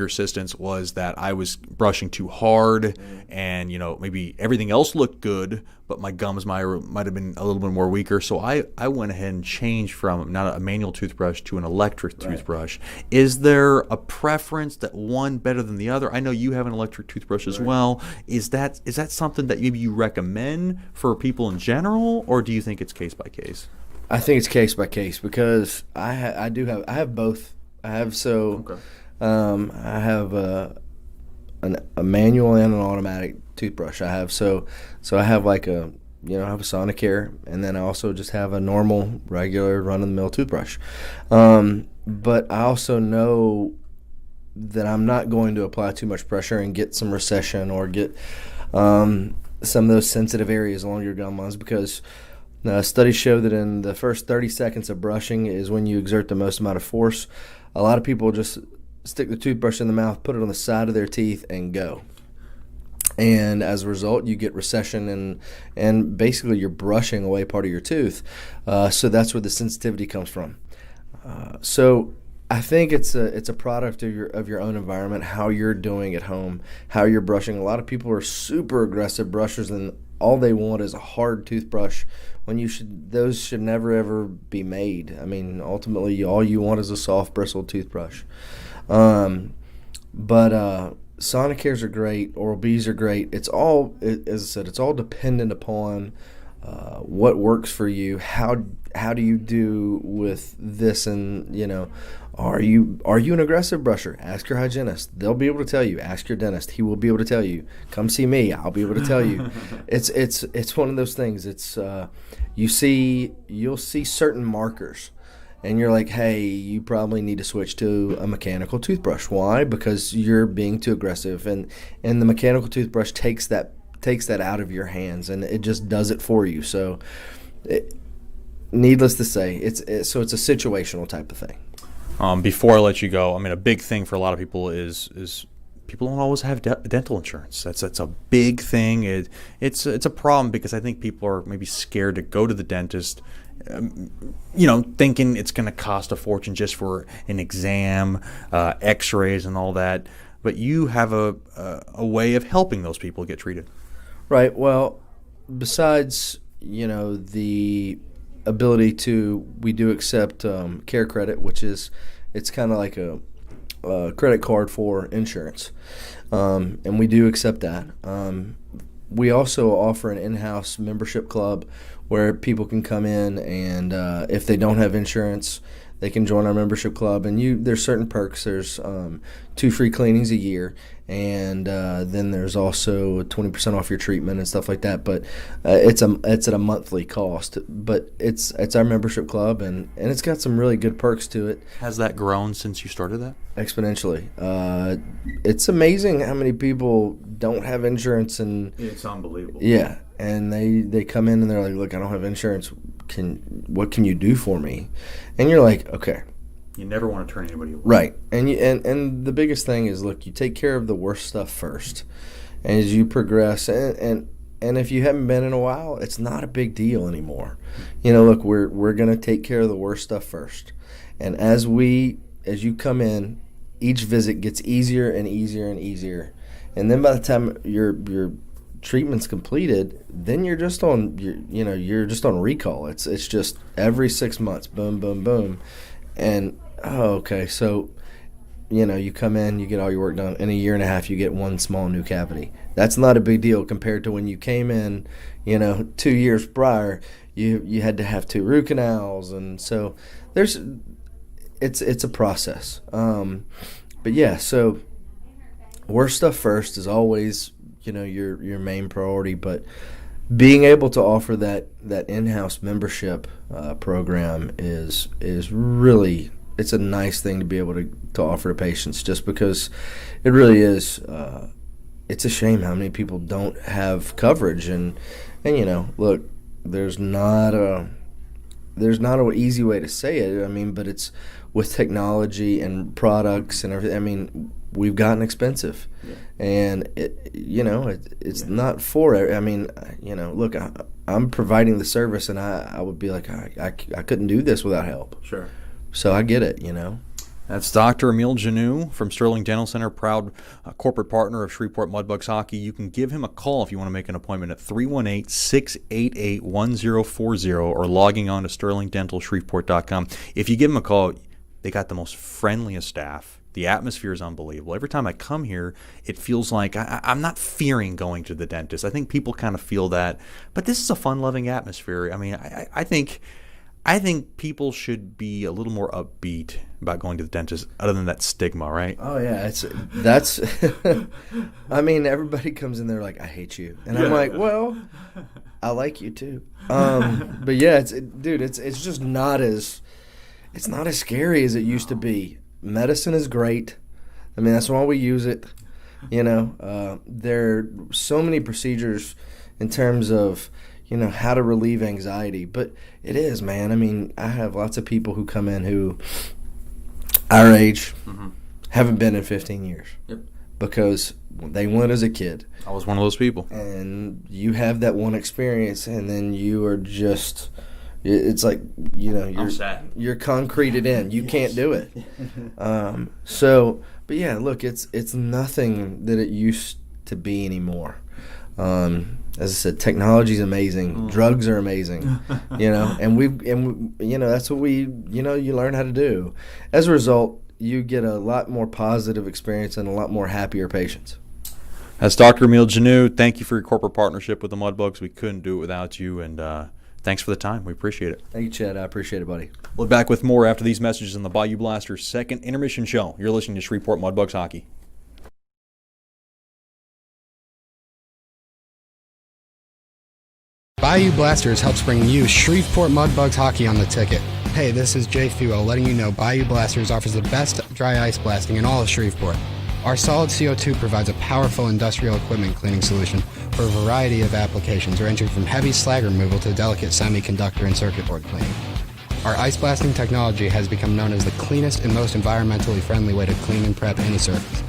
assistants was that I was brushing too hard, and maybe everything else looked good, but my gums might have been a little bit more weaker. So I went ahead and changed from not a manual toothbrush to an electric toothbrush. Is there a preference that one better than the other? I know you have an electric toothbrush as well. Is that something that maybe you recommend for people in general, or do you think it's case by case? I think it's case by case, because I have both. I have I have a manual and an automatic toothbrush. I have I have like I have a Sonicare, and then I also just have a normal, regular, run-of-the-mill toothbrush. but I also know that I'm not going to apply too much pressure and get some recession or get some of those sensitive areas along your gum lines, because studies show that in the first 30 seconds of brushing is when you exert the most amount of force. A lot of people just stick the toothbrush in the mouth, put it on the side of their teeth, and go. And as a result, you get recession, and basically you're brushing away part of your tooth. So that's where the sensitivity comes from. So I think it's a product of your own environment, how you're doing at home, how you're brushing. A lot of people are super aggressive brushers, and all they want is a hard toothbrush, when those should never ever be made. I mean, ultimately, all you want is a soft bristled toothbrush. But Sonicares are great, Oral-B's are great. It's all, as I said, it's all dependent upon what works for you. How do you do with this? And are you an aggressive brusher? Ask your hygienist. They'll be able to tell you. Ask your dentist. He will be able to tell you. Come see me. I'll be able to tell you. It's one of those things. It's you'll see certain markers, and you're like, hey, you probably need to switch to a mechanical toothbrush. Why? Because you're being too aggressive, and the mechanical toothbrush takes that out of your hands, and it just does it for you. So, needless to say, it's a situational type of thing. Before I let you go, I mean, a big thing for a lot of people is people don't always have dental insurance. That's a big thing. It's a problem, because I think people are maybe scared to go to the dentist, thinking it's going to cost a fortune just for an exam, X-rays, and all that. But you have a way of helping those people get treated. Right. Well, besides the ability we do accept care credit, which it's kind of like a credit card for insurance, and we do accept that. We also offer an in-house membership club where people can come in, and if they don't have insurance, they can join our membership club. And there's certain perks. There's 2 free cleanings a year, and then there's also 20% off your treatment and stuff like that. But it's at a monthly cost. But it's our membership club, and it's got some really good perks to it. Has that grown since you started that? Exponentially. It's amazing how many people don't have insurance, and it's unbelievable. Yeah, and they come in and they're like, look, I don't have insurance. What can you do for me? And you're like, okay. You never want to turn anybody away. Right. And the biggest thing is, look, you take care of the worst stuff first. And as you progress, and if you haven't been in a while, it's not a big deal anymore. Look, we're going to take care of the worst stuff first. And as you come in, each visit gets easier and easier and easier. And then by the time your treatment's completed, then you're just on recall. It's just every 6 months, boom, boom, boom. And okay, so you come in, you get all your work done. In a year and a half, you get one small new cavity. That's not a big deal compared to when you came in 2 years prior, you had to have 2 root canals. And so it's a process. But yeah, so worst stuff first is always your main priority. But being able to offer that in-house membership program is really, it's a nice thing to be able to offer to patients, just because it really is. It's a shame how many people don't have coverage, and look, there's not an easy way to say it. I mean, but it's with technology and products and everything. I mean, we've gotten expensive, and it's not for it. I mean, look, I'm providing the service, and I would be like, I couldn't do this without help. Sure. So I get it, That's Dr. Emile Janou from Sterling Dental Center, proud corporate partner of Shreveport Mudbugs Hockey. You can give him a call if you want to make an appointment at 318-688-1040 or logging on to sterlingdentalshreveport.com. If you give him a call, they got the most friendliest staff. The atmosphere is unbelievable. Every time I come here, it feels like I'm not fearing going to the dentist. I think people kind of feel that. But this is a fun-loving atmosphere. I mean, I think people should be a little more upbeat about going to the dentist, other than that stigma, right? Oh yeah, that's. I mean, everybody comes in there like, I hate you, and I'm like, well, I like you too. But yeah, it's just not as. it's not as scary as it used to be. Medicine is great. I mean, that's why we use it. There are so many procedures in terms of, how to relieve anxiety. But it is, man. I mean, I have lots of people who come in who, our age, haven't been in 15 years. Yep. Because they went as a kid. I was one of those people. And you have that one experience, and then you are just, it's like, you're concreted in. You can't do it. But yeah, look, it's nothing that it used to be anymore. As I said, technology is amazing. Drugs are amazing. And that's what you learn how to do. As a result, you get a lot more positive experience and a lot more happier patients. That's Dr. Emile Janeau. Thank you for your corporate partnership with the Mudbugs. We couldn't do it without you, and thanks for the time. We appreciate it. Thank you, Chad. I appreciate it, buddy. We'll be back with more after these messages in the Bayou Blasters' second intermission show. You're listening to Shreveport Mudbugs Hockey. Bayou Blasters helps bring you Shreveport Mudbugs hockey on the ticket. Hey, this is Jay Fuel letting you know Bayou Blasters offers the best dry ice blasting in all of Shreveport. Our solid CO2 provides a powerful industrial equipment cleaning solution for a variety of applications ranging from heavy slag removal to delicate semiconductor and circuit board cleaning. Our ice blasting technology has become known as the cleanest and most environmentally friendly way to clean and prep any surface.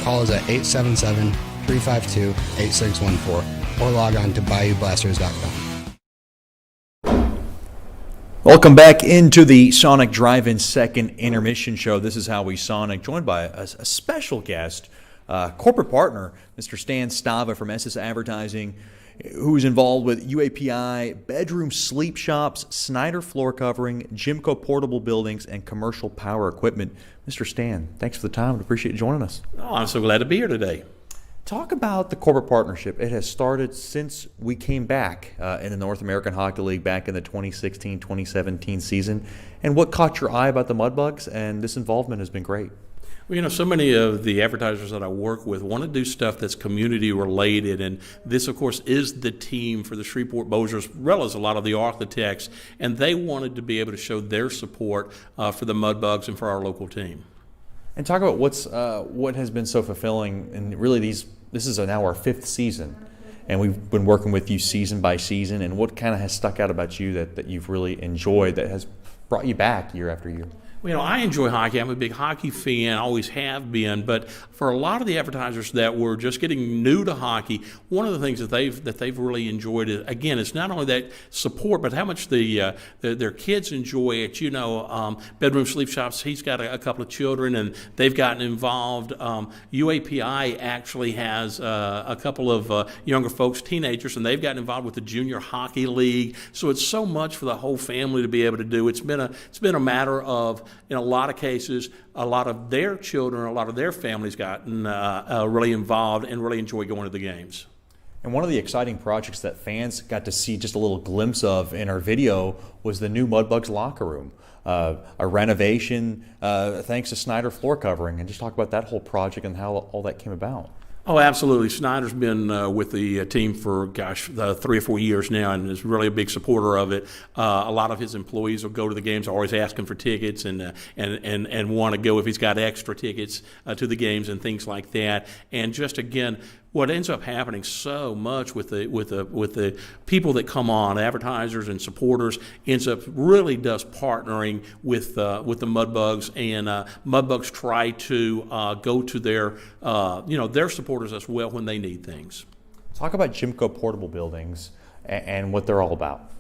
Call us at 877-352-8614 or log on to bayoublasters.com. Welcome back into the Sonic Drive-In second intermission show. This is How We Sonic, joined by a special guest, corporate partner, Mr. Stan Stava from SS Advertising, who's involved with UAPI, bedroom sleep shops, Snyder floor covering, Jimco portable buildings, and commercial power equipment. Mr. Stan, thanks for the time. We appreciate you joining us. Oh, I'm so glad to be here today. Talk about the corporate partnership. It has started since we came back in the North American Hockey League back in the 2016-2017 season. And what caught your eye about the Mudbugs? And this involvement has been great. Well, so many of the advertisers that I work with want to do stuff that's community related, and this, of course, is the team for the Shreveport Bossiers, as well as a lot of the architects, and they wanted to be able to show their support for the Mudbugs and for our local team. And talk about what has been so fulfilling, and really this is now our fifth season, and we've been working with you season by season, and what kind of has stuck out about you that you've really enjoyed that has brought you back year after year? Well, I enjoy hockey. I'm a big hockey fan, always have been. But for a lot of the advertisers that were just getting new to hockey, one of the things that they've really enjoyed is, again, it's not only that support, but how much their kids enjoy it. Bedroom sleep shops. He's got a couple of children, and they've gotten involved. UAPI actually has a couple of younger folks, teenagers, and they've gotten involved with the junior hockey league. So it's so much for the whole family to be able to do. It's been a matter of, in a lot of cases, a lot of their children, a lot of their families gotten really involved and really enjoy going to the games. And one of the exciting projects that fans got to see just a little glimpse of in our video was the new Mudbugs locker room. A renovation thanks to Snyder floor covering. And just talk about that whole project and how all that came about. Oh, absolutely. Snyder's been with the team for, 3 or 4 years now, and is really a big supporter of it. A lot of his employees will go to the games, always asking for tickets, and want to go if he's got extra tickets to the games and things like that. And just again, what ends up happening so much with the people that come on, advertisers and supporters, ends up really does partnering with the Mudbugs, and Mudbugs try to go to their supporters as well when they need things. Talk about Jimco portable buildings and what they're all about.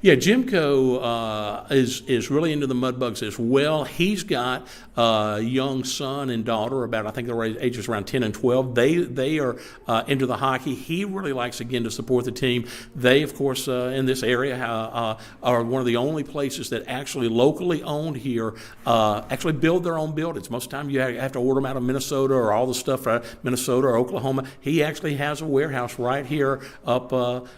Yeah, Jimco is really into the Mudbugs as well. He's got a young son and daughter, I think their ages around 10 and 12. They are into the hockey. He really likes, again, to support the team. They, of course, in this area are one of the only places that actually locally owned here actually build their own buildings. Most of the time you have to order them out of Minnesota or all the stuff from Minnesota or Oklahoma. He actually has a warehouse right here up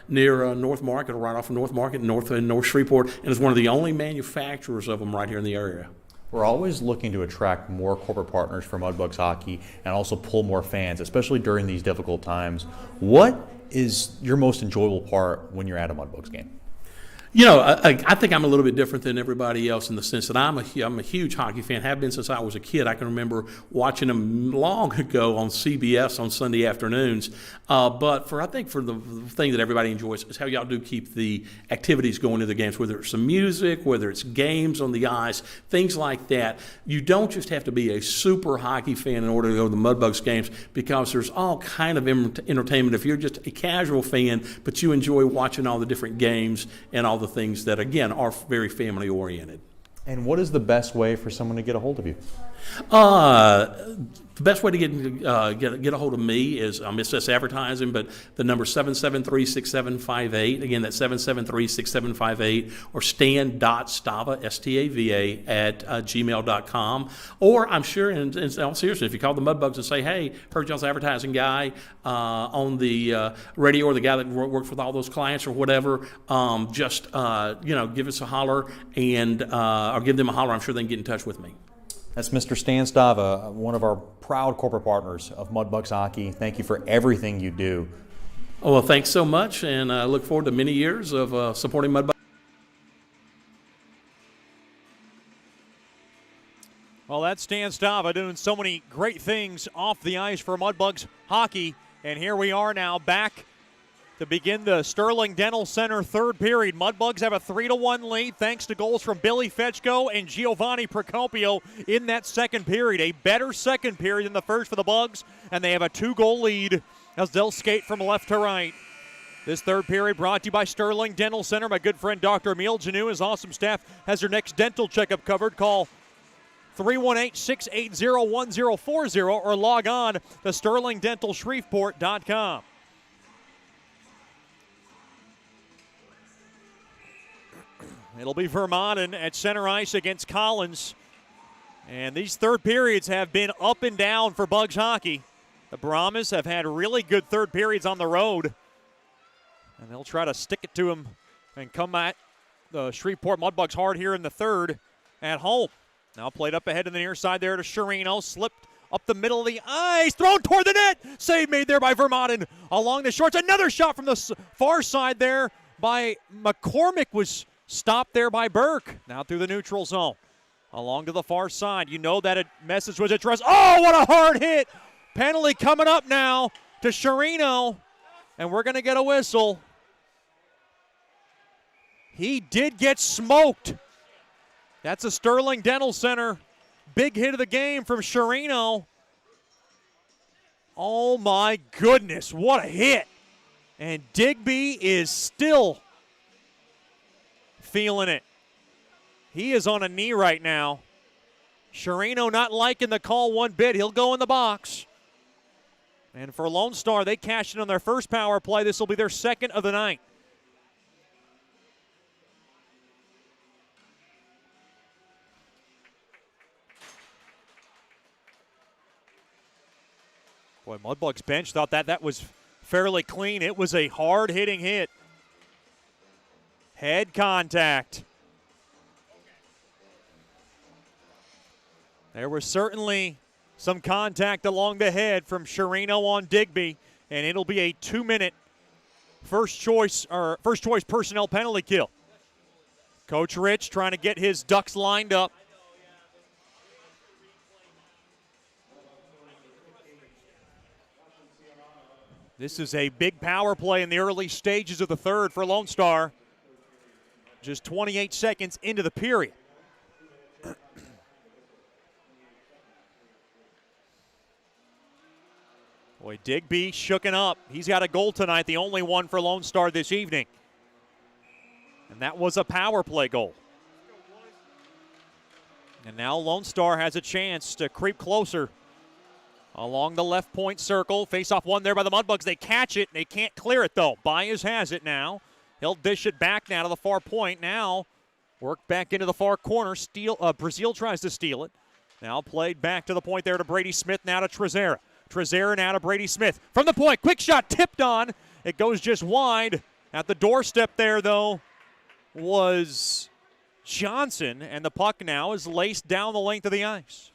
near North Market, or right off of North Market in North Shreveport, and is one of the only manufacturers of them right here in the area. We're always looking to attract more corporate partners for Mudbugs hockey and also pull more fans, especially during these difficult times. What is your most enjoyable part when you're at a Mudbugs game? I think I'm a little bit different than everybody else in the sense that I'm a huge hockey fan, have been since I was a kid. I can remember watching them long ago on CBS on Sunday afternoons. But I think for the thing that everybody enjoys is how y'all do keep the activities going to the games, whether it's some music, whether it's games on the ice, things like that. You don't just have to be a super hockey fan in order to go to the Mudbugs games, because there's all kind of entertainment if you're just a casual fan, but you enjoy watching all the different games and all the things that, again, are very family-oriented. And what is the best way for someone to get a hold of you? The best way to get a hold of me is it's just advertising, but the number 773-6758. Again, that's 773-6758, or stan.stava, S-T-A-V-A, at gmail.com. Or I'm sure, in all seriousness, if you call the Mudbugs and say, hey, heard y'all's advertising guy on the radio, or the guy that works with all those clients or whatever, just give us a holler, and or give them a holler. I'm sure they can get in touch with me. That's Mr. Stan Stava, one of our proud corporate partners of Mudbugs Hockey. Thank you for everything you do. Oh, well, thanks so much, and I look forward to many years of supporting Mudbugs. Well, that's Stan Stava doing so many great things off the ice for Mudbugs Hockey. And here we are now back to begin the Sterling Dental Center third period. Mudbugs have a 3-1 lead thanks to goals from Billy Fetchko and Giovanni Procopio in that second period. A better second period than the first for the Bugs, and they have a 2-goal lead as they'll skate from left to right. This third period brought to you by Sterling Dental Center. My good friend Dr. Emil Janu, his awesome staff, has your next dental checkup covered. Call 318-680-1040 or log on to sterlingdentalshreveport.com. It'll be Vermont at center ice against Collins. And these third periods have been up and down for Bugs hockey. The Brahmas have had really good third periods on the road. And they'll try to stick it to them and come at the Shreveport Mudbugs hard here in the third at home. Now played up ahead to the near side there to Sherino. Slipped up the middle of the ice. Thrown toward the net. Save made there by Vermont. And along the shorts. Another shot from the far side there by McCormick was stopped there by Burke. Now through the neutral zone. Along to the far side. You know that message was addressed. Oh, what a hard hit. Penalty coming up now to Sherino. And we're going to get a whistle. He did get smoked. That's a Sterling Dental Center big hit of the game from Sherino. Oh, my goodness. What a hit. And Digby is still feeling it. He is on a knee right now. Sherino not liking the call one bit. He'll go in the box. And for Lone Star, they cashed in on their first power play. This will be their second of the night. Boy, Mudbugs bench thought that was fairly clean. It was a hard-hitting hit. Head contact. There was certainly some contact along the head from Sherino on Digby, and it'll be a 2-minute first choice personnel penalty kill. Coach Rich trying to get his Ducks lined up. This is a big power play in the early stages of the third for Lone Star. Just 28 seconds into the period. Boy, Digby shooken up. He's got a goal tonight, the only one for Lone Star this evening. And that was a power play goal. And now Lone Star has a chance to creep closer along the left point circle. Face-off one there by the Mudbugs. They catch it. They can't clear it, though. Baez has it now. He'll dish it back now to the far point. Now work back into the far corner. Brazil tries to steal it. Now played back to the point there to Brady Smith. Now to Trezera. Trezera now to Brady Smith. From the point, quick shot tipped on. It goes just wide. At the doorstep there, though, was Johnson. And the puck now is laced down the length of the ice.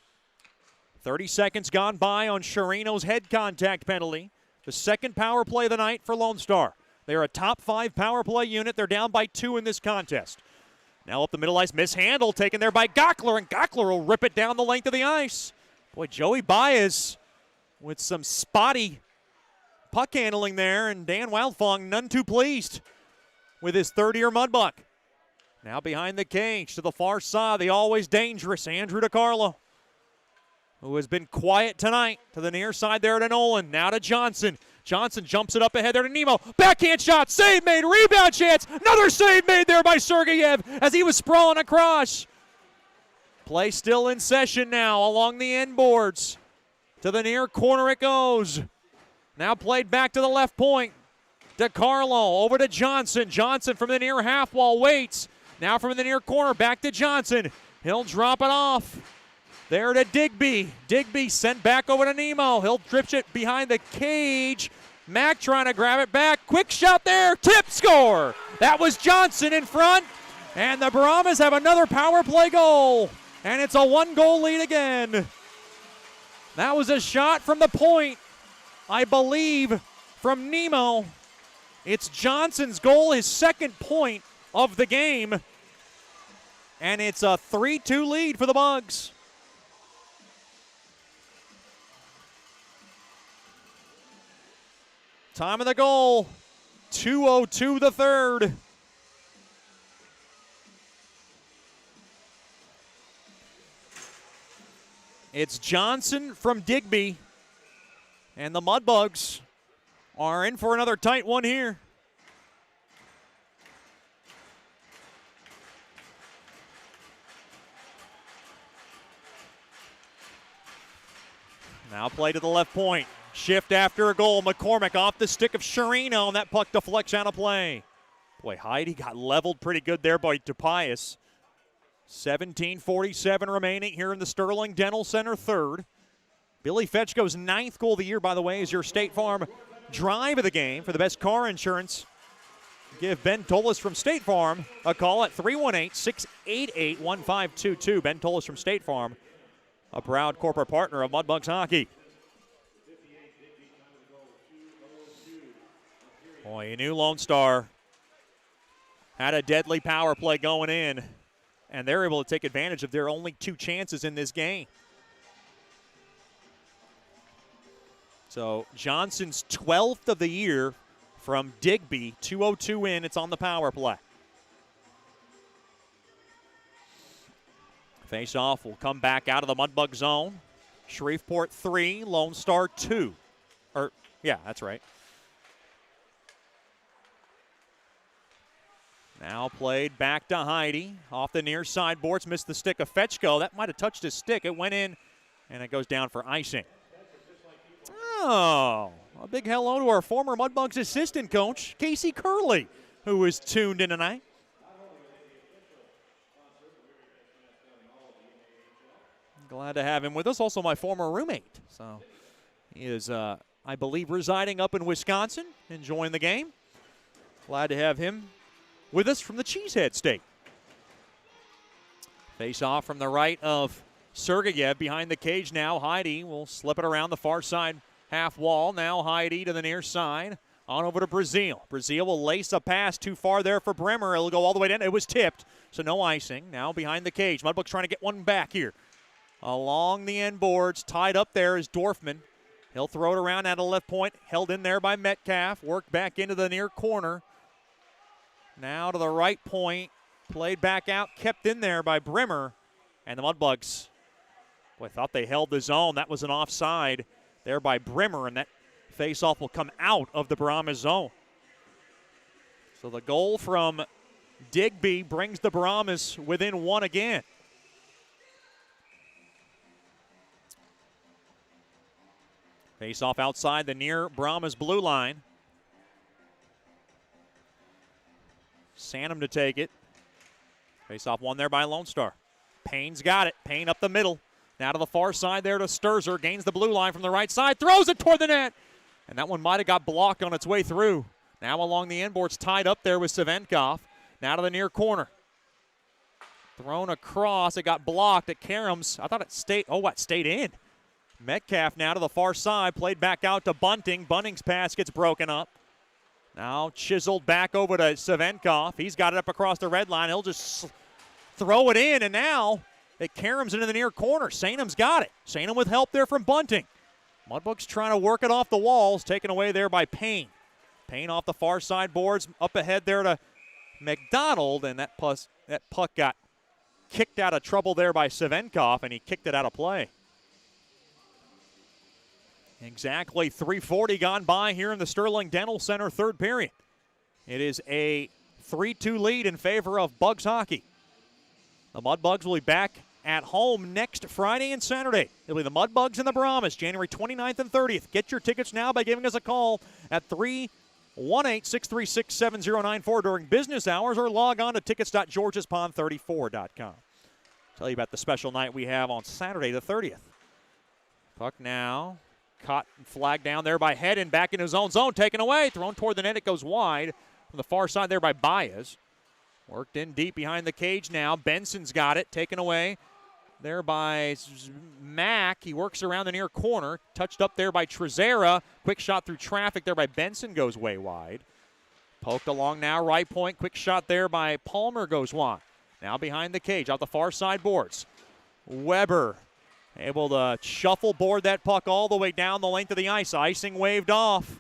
30 seconds gone by on Sherino's head contact penalty. The second power play of the night for Lone Star. They're a top 5 power play unit. They're down by 2 in this contest. Now up the middle ice, mishandled, taken there by Gockler, and Gockler will rip it down the length of the ice. Boy, Joey Baez with some spotty puck handling there, and Dan Wildfong none too pleased with his third-year Mudbug. Now behind the cage to the far side, the always dangerous Andrew DiCarlo, who has been quiet tonight, to the near side there to Nolan. Now to Johnson. Johnson jumps it up ahead there to Nemo. Backhand shot, save made, rebound chance. Another save made there by Sergeyev as he was sprawling across. Play still in session now along the end boards. To the near corner it goes. Now played back to the left point. DiCarlo over to Johnson. Johnson from the near half wall waits. Now from the near corner back to Johnson. He'll drop it off. There to Digby. Digby sent back over to Nemo. He'll drip it behind the cage. Mack trying to grab it back. Quick shot there. Tip, score. That was Johnson in front. And the Brahmas have another power play goal. And it's a 1-goal lead again. That was a shot from the point, I believe, from Nemo. It's Johnson's goal, his second point of the game. And it's a 3-2 lead for the Bugs. Time of the goal, 2:02 the third. It's Johnson from Digby, and the Mudbugs are in for another tight one here. Now play to the left point. Shift after a goal. McCormick off the stick of Sherino, and that puck deflects out of play. Boy, Heidi got leveled pretty good there by Tobias. 17:47 remaining here in the Sterling Dental Center third. Billy Fetchko's 9th goal of the year, by the way, is your State Farm drive of the game for the best car insurance. Give Ben Tolis from State Farm a call at 318-688-1522. Ben Tolis from State Farm, a proud corporate partner of Mudbugs Hockey. Boy, you knew Lone Star had a deadly power play going in, and they're able to take advantage of their only 2 chances in this game. So Johnson's 12th of the year from Digby, 2:02 in, it's on the power play. Face-off will come back out of the Mudbug zone. Shreveport 3, Lone Star 2. Yeah, that's right. Now played back to Heidi. Off the near side boards, missed the stick of Fetchko. That might have touched his stick. It went in, and it goes down for icing. Oh, a big hello to our former Mudbugs assistant coach, Casey Curley, who is tuned in tonight. Glad to have him with us. Also my former roommate. So he is, I believe, residing up in Wisconsin, enjoying the game. Glad to have him with us from the Cheesehead State. Face off from the right of Sergeyev behind the cage now. Heidi will slip it around the far side half wall. Now Heidi to the near side. On over to Brazil. Brazil will lace a pass too far there for Bremer. It'll go all the way down. It was tipped, so no icing. Now behind the cage. Mudbugs trying to get one back here. Along the end boards, tied up there is Dorfman. He'll throw it around at a left point. Held in there by Metcalf. Worked back into the near corner. Now to the right point, played back out, kept in there by Bremer. And the Mudbugs, boy, thought they held the zone. That was an offside there by Bremer, and that faceoff will come out of the Brahmas zone. So the goal from Digby brings the Brahmas within 1 again. Faceoff outside the near Brahmas blue line. Sanum to take it. Face-off won there by Lone Star. Payne's got it. Payne up the middle. Now to the far side there to Sturzer. Gains the blue line from the right side. Throws it toward the net. And that one might have got blocked on its way through. Now along the end boards, tied up there with Savenkov. Now to the near corner. Thrown across. It got blocked at Karams. I thought it stayed. Oh, what? Stayed in. Metcalf now to the far side. Played back out to Bunting. Bunting's pass gets broken up. Now chiseled back over to Savenkov. He's got it up across the red line. He'll just throw it in, and now it caroms into the near corner. Sainham's got it. Sainham with help there from Bunting. Mudbugs trying to work it off the walls, taken away there by Payne. Payne off the far side boards, up ahead there to McDonald, and that puck got kicked out of trouble there by Savenkov, and he kicked it out of play. Exactly 3:40 gone by here in the Sterling Dental Center third period. It is a 3-2 lead in favor of Bugs hockey. The Mudbugs will be back at home next Friday and Saturday. It'll be the Mudbugs and the Brahmas, January 29th and 30th. Get your tickets now by giving us a call at 318-636-7094 during business hours, or log on to tickets.georgespond34.com. Tell you about the special night we have on Saturday the 30th. Puck now caught and flagged down there by Hedden, back in his own zone, taken away, thrown toward the net. It goes wide from the far side there by Baez. Worked in deep behind the cage now. Benson's got it, taken away there by Mack. He works around the near corner, touched up there by Trezera. Quick shot through traffic there by Benson, goes way wide. Poked along now, right point. Quick shot there by Palmer, goes wide. Now behind the cage, off the far side boards. Weber able to shuffleboard that puck all the way down the length of the ice. Icing waved off.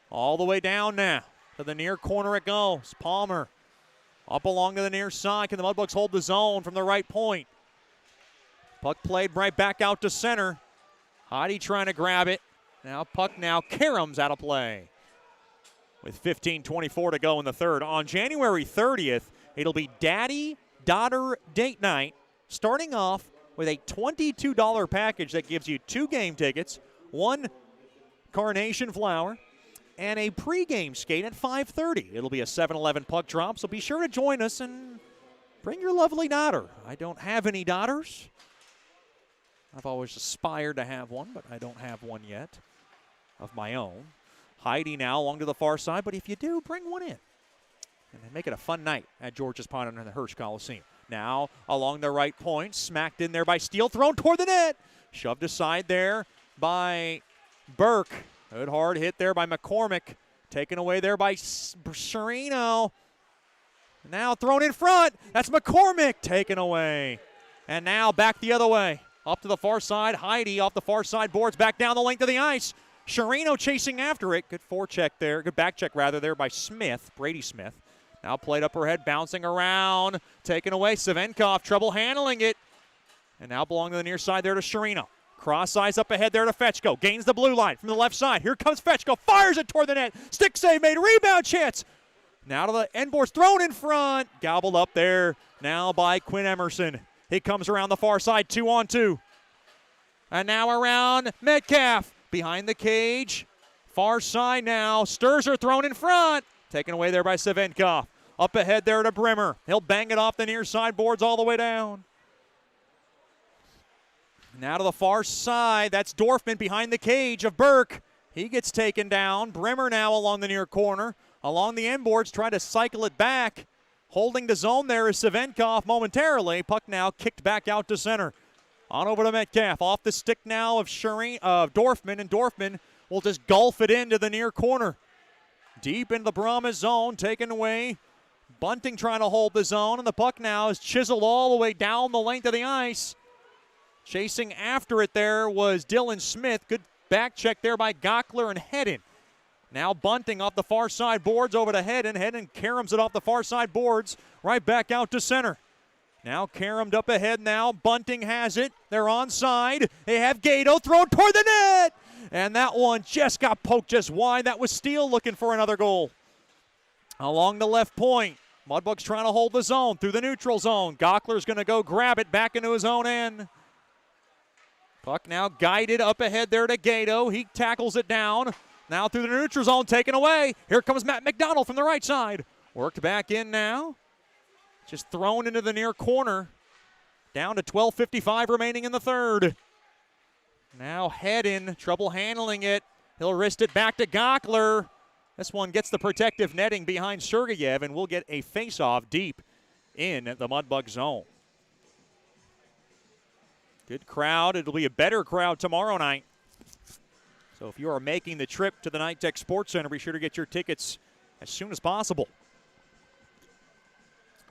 All the way down now. To the near corner it goes. Palmer up along to the near side. Can the Mudbugs hold the zone from the right point? Puck played right back out to center. Heidi trying to grab it. Now puck now caroms out of play. With 15:24 to go in the third. On January 30th, it'll be Daddy-Daughter Date Night, starting off with a $22 package that gives you 2 game tickets, 1 carnation flower, and a pregame skate at 5:30. It'll be a 7-Eleven puck drop, so be sure to join us and bring your lovely daughter. I don't have any daughters. I've always aspired to have one, but I don't have one yet of my own. Heidi now along to the far side, but if you do, bring one in. And make it a fun night at George's Pond and the Hirsch Coliseum. Now along the right point, smacked in there by Steele, thrown toward the net. Shoved aside there by Burke. Good hard hit there by McCormick. Taken away there by Serino. Now thrown in front. That's McCormick taken away. And now back the other way. Up to the far side. Heidi off the far side boards. Back down the length of the ice. Serino chasing after it. Good forecheck there. Good back check rather there by Smith. Brady Smith. Now played up her head, bouncing around. Taken away. Savenkov trouble handling it. And now belong to the near side there to Serino. Cross eyes up ahead there to Fetchko. Gains the blue line from the left side. Here comes Fetchko. Fires it toward the net. Stick save made. Rebound chance. Now to the end boards. Thrown in front. Gobbled up there now by Quinn Emerson. He comes around the far side. 2-on-2. And now around Metcalf. Behind the cage. Far side now. Sturzer thrown in front. Taken away there by Savenkov. Up ahead there to Brimmer. He'll bang it off the near side boards all the way down. Now to the far side. That's Dorfman behind the cage of Burke. He gets taken down. Brimmer now along the near corner. Along the end boards, trying to cycle it back. Holding the zone there is Savenkov momentarily. Puck now kicked back out to center. On over to Metcalf. Off the stick now of Dorfman, and Dorfman will just gulf it into the near corner. Deep into the Brahmas zone, taken away. Bunting trying to hold the zone, and the puck now is chiseled all the way down the length of the ice. Chasing after it there was Dylan Smith. Good back check there by Gockler and Hedden. Now Bunting off the far side boards over to Hedden. Hedden caroms it off the far side boards right back out to center. Now caromed up ahead now. Bunting has it. They're onside. They have Gato thrown toward the net. And that one just got poked just wide. That was Steele looking for another goal. Along the left point. Mudbugs trying to hold the zone through the neutral zone. Gockler's going to go grab it back into his own end. Puck now guided up ahead there to Gato. He tackles it down. Now through the neutral zone, taken away. Here comes Matt McDonald from the right side. Worked back in now. Just thrown into the near corner. Down to 12:55 remaining in the third. Now Hedden, trouble handling it. He'll wrist it back to Gockler. This one gets the protective netting behind Sergeyev, and we'll get a face-off deep in the Mudbug zone. Good crowd. It'll be a better crowd tomorrow night. So if you are making the trip to the NyTex Sports Centre, be sure to get your tickets as soon as possible.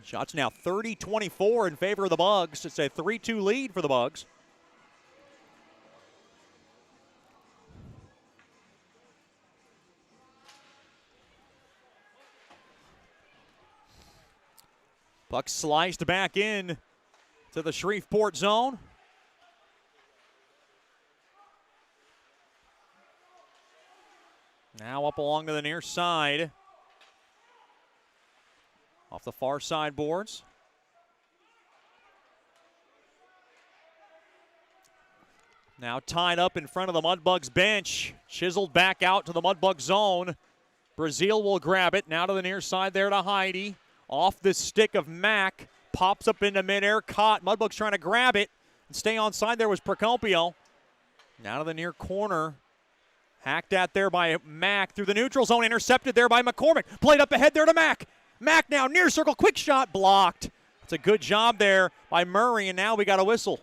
Shots now 30-24 in favor of the Bugs. It's a 3-2 lead for the Bugs. Puck sliced back in to the Shreveport zone. Now up along to the near side. Off the far side boards. Now tied up in front of the Mudbugs bench. Chiseled back out to the Mudbugs zone. Brazil will grab it. Now to the near side there to Heidi. Off the stick of Mack. Pops up into midair. Caught. Mudbugs trying to grab it. And stay on side there was Procopio. Now to the near corner. Hacked at there by Mack through the neutral zone. Intercepted there by McCormick. Played up ahead there to Mack. Mack now near circle. Quick shot blocked. It's a good job there by Murray. And now we got a whistle.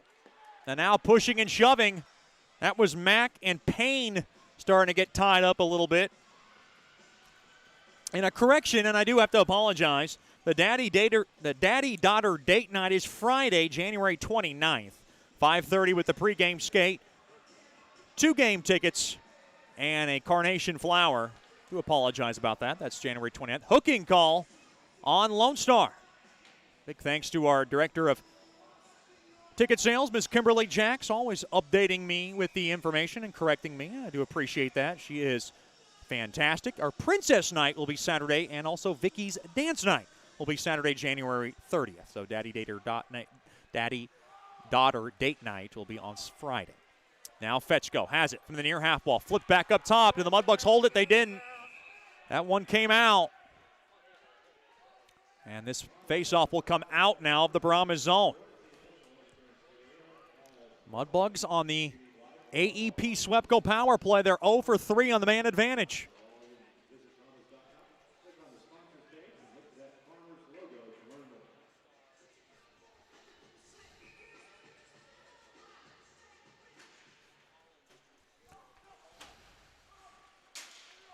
And now pushing and shoving. That was Mack and Payne starting to get tied up a little bit. And a correction, and I do have to apologize. The daddy-daughter date night is Friday, January 29th. 5:30 with the pregame skate. 2 game tickets and a carnation flower. Do apologize about that. That's January 29th. Hooking call on Lone Star. Big thanks to our director of ticket sales, Ms. Kimberly Jacks, always updating me with the information and correcting me. I do appreciate that. She is fantastic. Our Princess Night will be Saturday, and also Vicky's Dance Night will be Saturday, January 30th. So daddy-daughter date night will be on Friday. Now Fetchko has it from the near half wall. Flipped back up top. Did the Mudbugs hold it? They didn't. That one came out. And this faceoff will come out now of the Brahmas zone. Mudbugs on the AEP Swepco power play. They're 0 for 3 on the man advantage.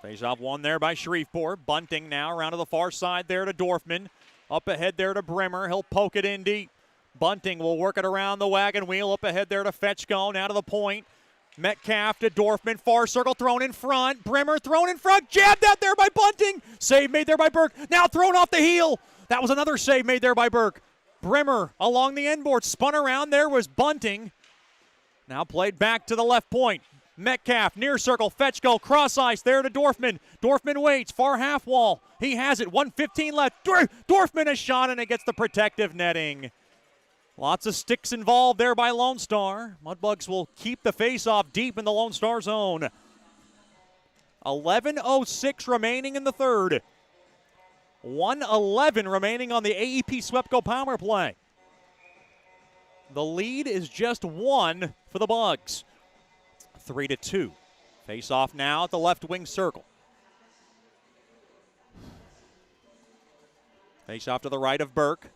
Face-off won there by Shreveport. Bunting now around to the far side there to Dorfman. Up ahead there to Brimmer. He'll poke it in deep. Bunting will work it around the wagon wheel. Up ahead there to Fetchko. Now to the point. Metcalf to Dorfman. Far circle thrown in front. Brimmer thrown in front. Jabbed out there by Bunting. Save made there by Burke. Now thrown off the heel. That was another save made there by Burke. Brimmer along the end board. Spun around. There was Bunting. Now played back to the left point. Metcalf, near circle, Fetchko, cross ice there to Dorfman. Dorfman waits, far half wall. He has it, 1:15 left. Dorfman has shot and it gets the protective netting. Lots of sticks involved there by Lone Star. Mudbugs will keep the face-off deep in the Lone Star zone. 11:06 remaining in the third. 1:11 remaining on the AEP Swepco power play. The lead is just 1 for the Bugs. 3-2. Face off now at the left wing circle. Face off to the right of Burke.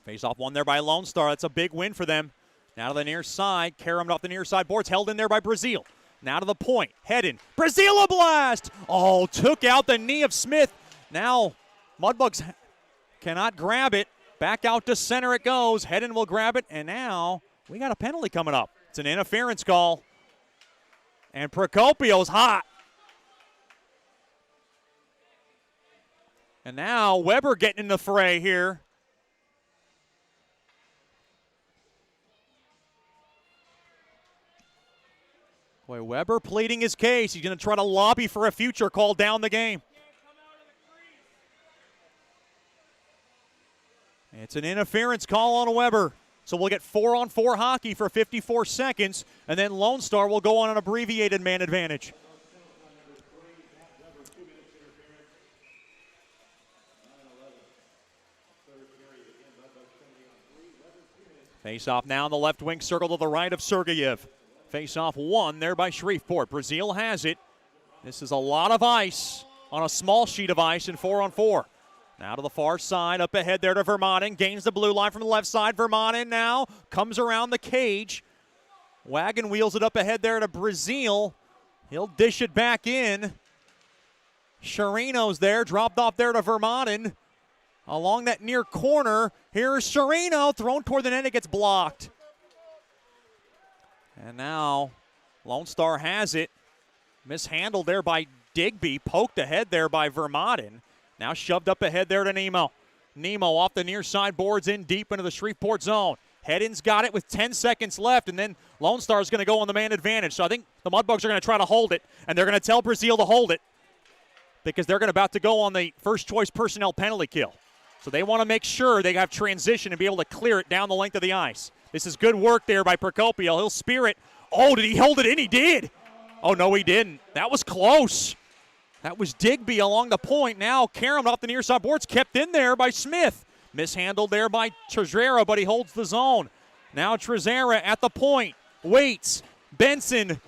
Face off won there by Lone Star. That's a big win for them. Now to the near side. Karam off the near side boards. Held in there by Brazil. Now to the point. Heading. Brazil a blast. Oh, took out the knee of Smith. Now Mudbugs cannot grab it. Back out to center it goes. Hedden will grab it, and now we got a penalty coming up. It's an interference call. And Procopio's hot. And now Weber getting in the fray here. Boy, Weber pleading his case. He's going to try to lobby for a future call down the game. It's an interference call on Weber. So we'll get 4-on-4 hockey for 54 seconds, and then Lone Star will go on an abbreviated man advantage. Face-off now in the left wing circle to the right of Sergeyev. Face-off won there by Shreveport. Brazil has it. This is a lot of ice on a small sheet of ice in 4-on-4. Now to the far side, up ahead there to Vermanen. Gains the blue line from the left side. Vermanen now comes around the cage. Wagon wheels it up ahead there to Brazil. He'll dish it back in. Sharino's there, dropped off there to Vermaelen. Along that near corner, here's Sharino, thrown toward the net, it gets blocked. And now Lone Star has it. Mishandled there by Digby, poked ahead there by Vermaelen. Now shoved up ahead there to Nemo. Nemo off the near side boards in deep into the Shreveport zone. Heddon's got it with 10 seconds left, and then Lone Star is going to go on the man advantage. So I think the Mudbugs are going to try to hold it, and they're going to tell Brazil to hold it because they're about to go on the first choice personnel penalty kill. So they want to make sure they have transition and be able to clear it down the length of the ice. This is good work there by Procopio. He'll spear it. Oh, did he hold it in? He did. Oh, no, he didn't. That was close. That was Digby along the point. Now Karam off the near side boards, kept in there by Smith. Mishandled there by Trezera, but he holds the zone. Now Trezera at the point. Waits. Benson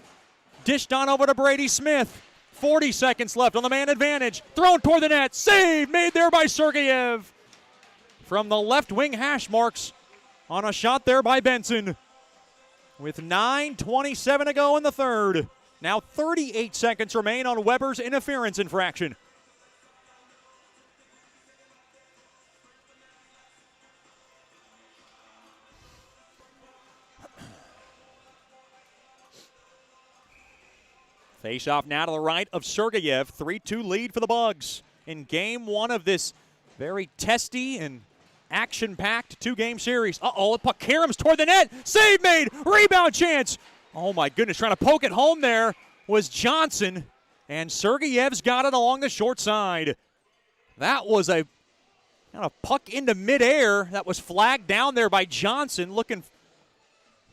dished on over to Brady Smith. 40 seconds left on the man advantage. Thrown toward the net. Save made there by Sergeyev. From the left wing hash marks on a shot there by Benson. With 9:27 to go in the third. Now 38 seconds remain on Weber's interference infraction. Face off now to the right of Sergeyev. 3-2 lead for the Bugs in game one of this very testy and action-packed two-game series. Uh-oh, puck Karam's toward the net. Save made. Rebound chance. Oh, my goodness. Trying to poke it home there was Johnson. And Sergeyev's got it along the short side. That was a kind of puck into midair that was flagged down there by Johnson looking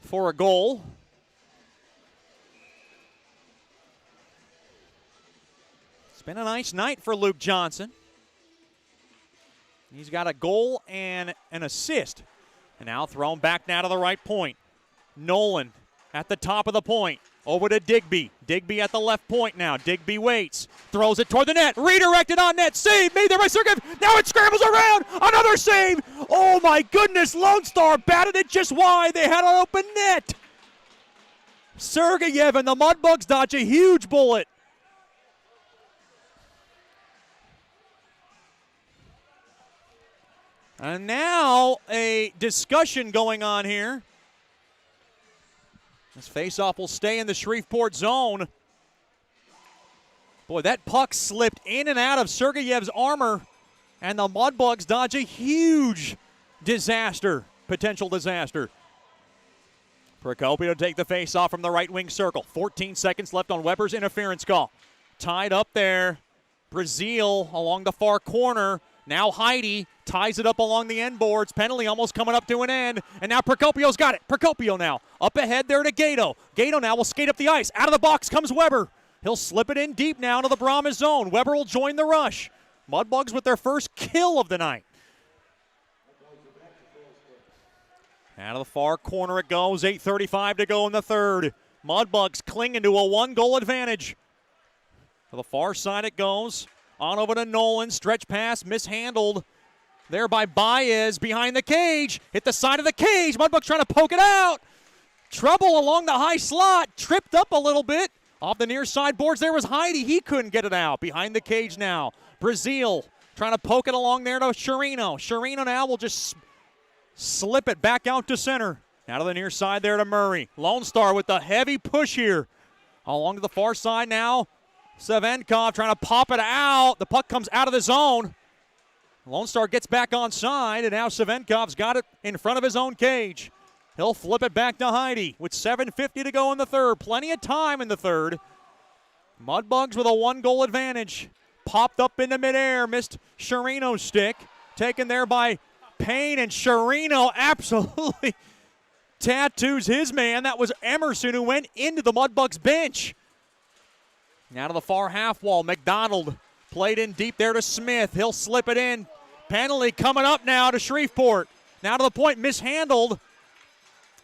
for a goal. It's been a nice night for Luke Johnson. He's got a goal and an assist. And now thrown back now to the right point. Nolan at the top of the point. Over to Digby. Digby at the left point now. Digby waits. Throws it toward the net. Redirected on net. Save made there by Sergeyev. Now it scrambles around. Another save. Oh my goodness. Lone Star batted it just wide. They had an open net. Sergeyev and the Mudbugs dodge a huge bullet. And now a discussion going on here. This faceoff will stay in the Shreveport zone. Boy, that puck slipped in and out of Sergeyev's armor, and the Mudbugs dodge a huge disaster, potential disaster. Procopio to take the faceoff from the right wing circle. 14 seconds left on Weber's interference call. Tied up there. Brazil along the far corner. Now Heidi ties it up along the end boards. Penalty almost coming up to an end. And now Procopio's got it. Procopio now up ahead there to Gato. Gato now will skate up the ice. Out of the box comes Weber. He'll slip it in deep now to the Brahmas zone. Weber will join the rush. Mudbugs with their first kill of the night. Out of the far corner it goes. 8:35 to go in the third. Mudbugs clinging to a one-goal advantage. To the far side it goes. On over to Nolan. Stretch pass mishandled there by Baez behind the cage. Hit the side of the cage. Mudbugs trying to poke it out. Trouble along the high slot. Tripped up a little bit. Off the near side boards there was Heidi. He couldn't get it out. Behind the cage now. Brazil trying to poke it along there to Sharino. Sharino now will just slip it back out to center. Now to the near side there to Murray. Lone Star with the heavy push here. Along to the far side now. Savenkov trying to pop it out. The puck comes out of the zone. Lone Star gets back on side, and now Savenkov's got it in front of his own cage. He'll flip it back to Heidi with 7:50 to go in the third. Plenty of time in the third. Mudbugs with a one-goal advantage. Popped up into midair, missed Sharino's stick. Taken there by Payne, and Sharino absolutely tattoos his man. That was Emerson who went into the Mudbugs bench. Now to the far half wall. McDonald played in deep there to Smith. He'll slip it in. Penalty coming up now to Shreveport. Now to the point, mishandled.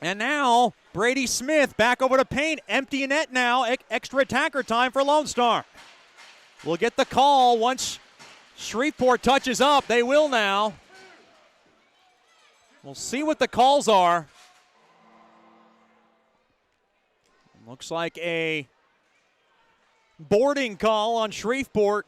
And now Brady Smith back over to Payne. Empty net now. Extra attacker time for Lone Star. We'll get the call once Shreveport touches up. They will now. We'll see what the calls are. Looks like a boarding call on Shreveport.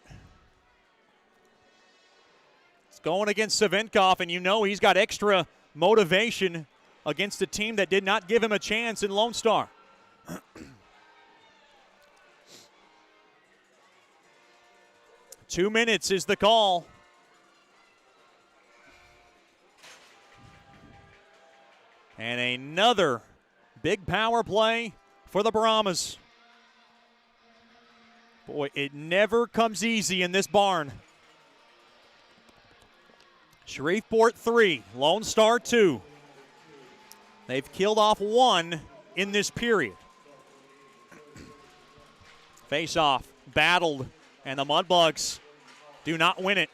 It's going against Savinkov, and you know he's got extra motivation against a team that did not give him a chance in Lone Star. 2 minutes is the call. And another big power play for the Brahmas. Boy, it never comes easy in this barn. Shreveport 3, Lone Star 2. They've killed off 1 in this period. Face-off, battled, and the Mudbugs do not win it.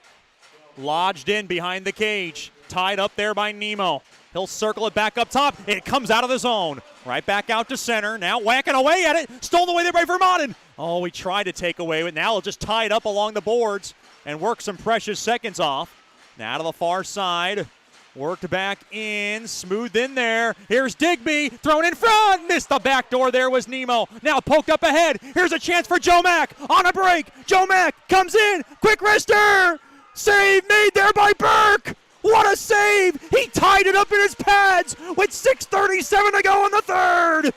Lodged in behind the cage, tied up there by Nemo. He'll circle it back up top. It comes out of the zone. Right back out to center. Now whacking away at it. Stolen away there by Vermonten. Oh, he tried to take away, but now he'll just tie it up along the boards and work some precious seconds off. Now to the far side. Worked back in. Smooth in there. Here's Digby. Thrown in front. Missed the back door. There was Nemo. Now poked up ahead. Here's a chance for Joe Mack. On a break. Joe Mack comes in. Quick wrister. Save made there by Burke. What a save! He tied it up in his pads with 6:37 to go in the third.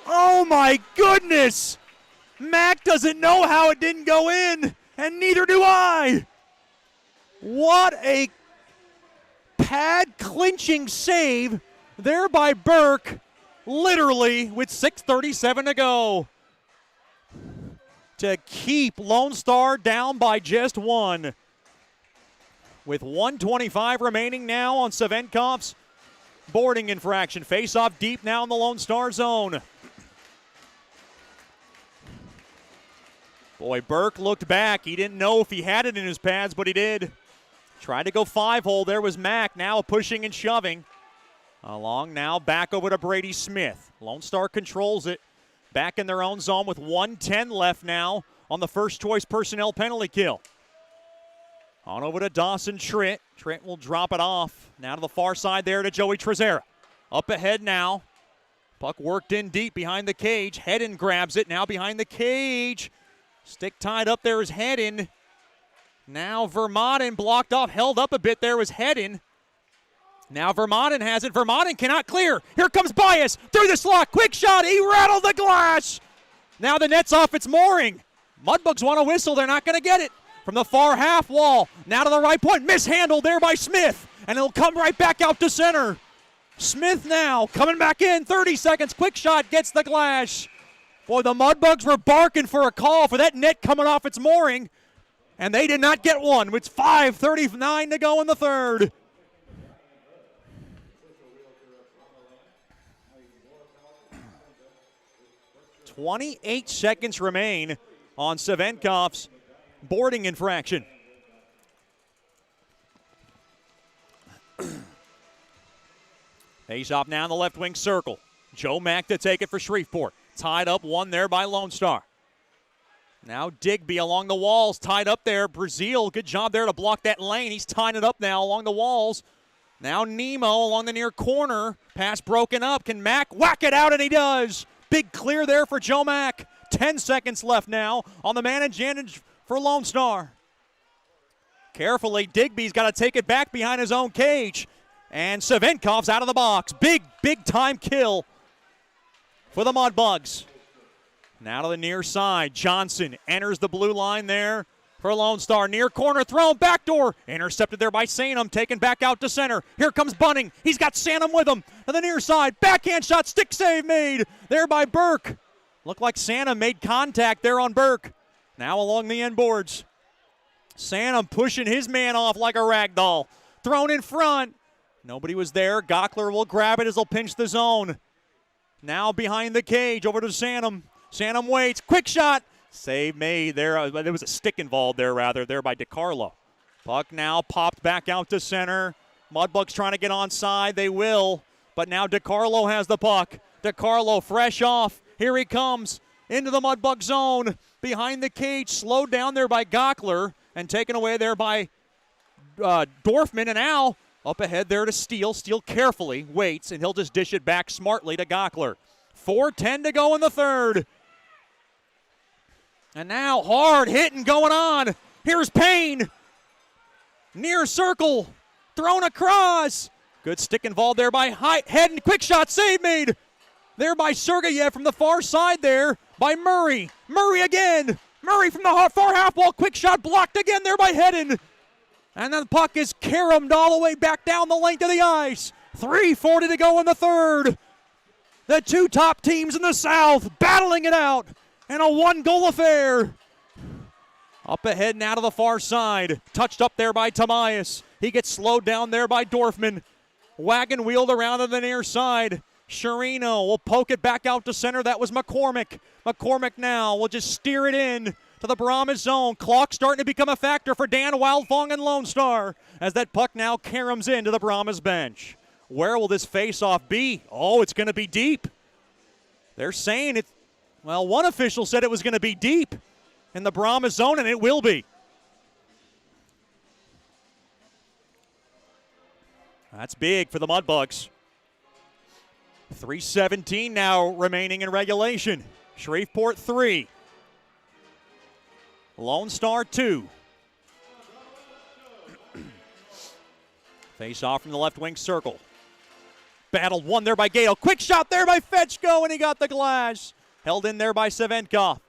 Oh my goodness! Mack doesn't know how it didn't go in, and neither do I. What a pad clinching save there by Burke, literally with 6:37 to go, to keep Lone Star down by just 1. With 1:25 remaining now on Savinkov's boarding infraction. Face-off deep now in the Lone Star zone. Boy, Burke looked back. He didn't know if he had it in his pads, but he did. Tried to go 5-hole. There was Mack now pushing and shoving. Along now, back over to Brady Smith. Lone Star controls it. Back in their own zone with 1:10 left now on the first choice personnel penalty kill. On over to Dawson Tritt. Tritt will drop it off. Now to the far side there to Joey Trezera. Up ahead now. Puck worked in deep behind the cage. Hedden grabs it. Now behind the cage. Stick tied up there is Hedden. Now Vermonten blocked off. Held up a bit there was Hedden. Now Vermonten has it. Vermonten cannot clear. Here comes Bias. Through the slot. Quick shot. He rattled the glass. Now the net's off its mooring. Mudbugs want a whistle. They're not going to get it. From the far half wall, now to the right point, mishandled there by Smith, and it'll come right back out to center. Smith now coming back in, 30 seconds, quick shot, gets the glass. Boy, the Mudbugs were barking for a call for that net coming off its mooring, and they did not get one. It's 5:39 to go in the third. .28 seconds remain on Savinkov's boarding infraction. Face-off now in the left wing circle. Joe Mack to take it for Shreveport. Tied up, 1 there by Lone Star. Now Digby along the walls, tied up there. Brazil, good job there to block that lane. He's tying it up now along the walls. Now Nemo along the near corner. Pass broken up. Can Mack whack it out? And he does. Big clear there for Joe Mack. 10 seconds left now on the man advantage for Lone Star. Carefully, Digby's got to take it back behind his own cage. And Savinkov's out of the box. Big time kill for the Mudbugs. Now to the near side. Johnson enters the blue line there for Lone Star. Near corner thrown, backdoor. Intercepted there by Sanum, taken back out to center. Here comes Bunning. He's got Sanum with him. To the near side, backhand shot, stick save made there by Burke. Looked like Sanum made contact there on Burke. Now along the end boards. Sanum pushing his man off like a rag doll. Thrown in front. Nobody was there. Gockler will grab it as he'll pinch the zone. Now behind the cage over to Sanum. Sanum waits. Quick shot. Save made there. There was a stick involved there by DiCarlo. Puck now popped back out to center. Mudbugs trying to get onside. They will. But now DiCarlo has the puck. DiCarlo fresh off. Here he comes. Into the Mudbug zone, behind the cage, slowed down there by Gockler, and taken away there by Dorfman, and now up ahead there to Steele. Steele carefully waits, and he'll just dish it back smartly to Gockler. 4:10 to go in the third. And now hard hitting going on. Here's Payne. Near circle. Thrown across. Good stick involved there by Head and quick shot save made. There by Sergeyev from the far side there by Murray. Murray again. Murray from the far half wall. Quick shot blocked again there by Hedden. And then the puck is caromed all the way back down the length of the ice. 3:40 to go in the third. The two top teams in the South battling it out in a one-goal affair. Up ahead now to the far side. Touched up there by Tobias. He gets slowed down there by Dorfman. Wagon wheeled around to the near side. Sherino will poke it back out to center. That was McCormick. McCormick now will just steer it in to the Brahmas zone. Clock starting to become a factor for Dan Wildfong and Lone Star as that puck now caroms into the Brahmas bench. Where will this face-off be? Oh, it's going to be deep. They're saying it. Well, one official said it was going to be deep in the Brahmas zone, and it will be. That's big for the Mudbugs. 3:17 now remaining in regulation. Shreveport 3. Lone Star 2. Face off from the left wing circle. Battled one there by Gale. Quick shot there by Fetchko, and he got the glass. Held in there by Savenkov.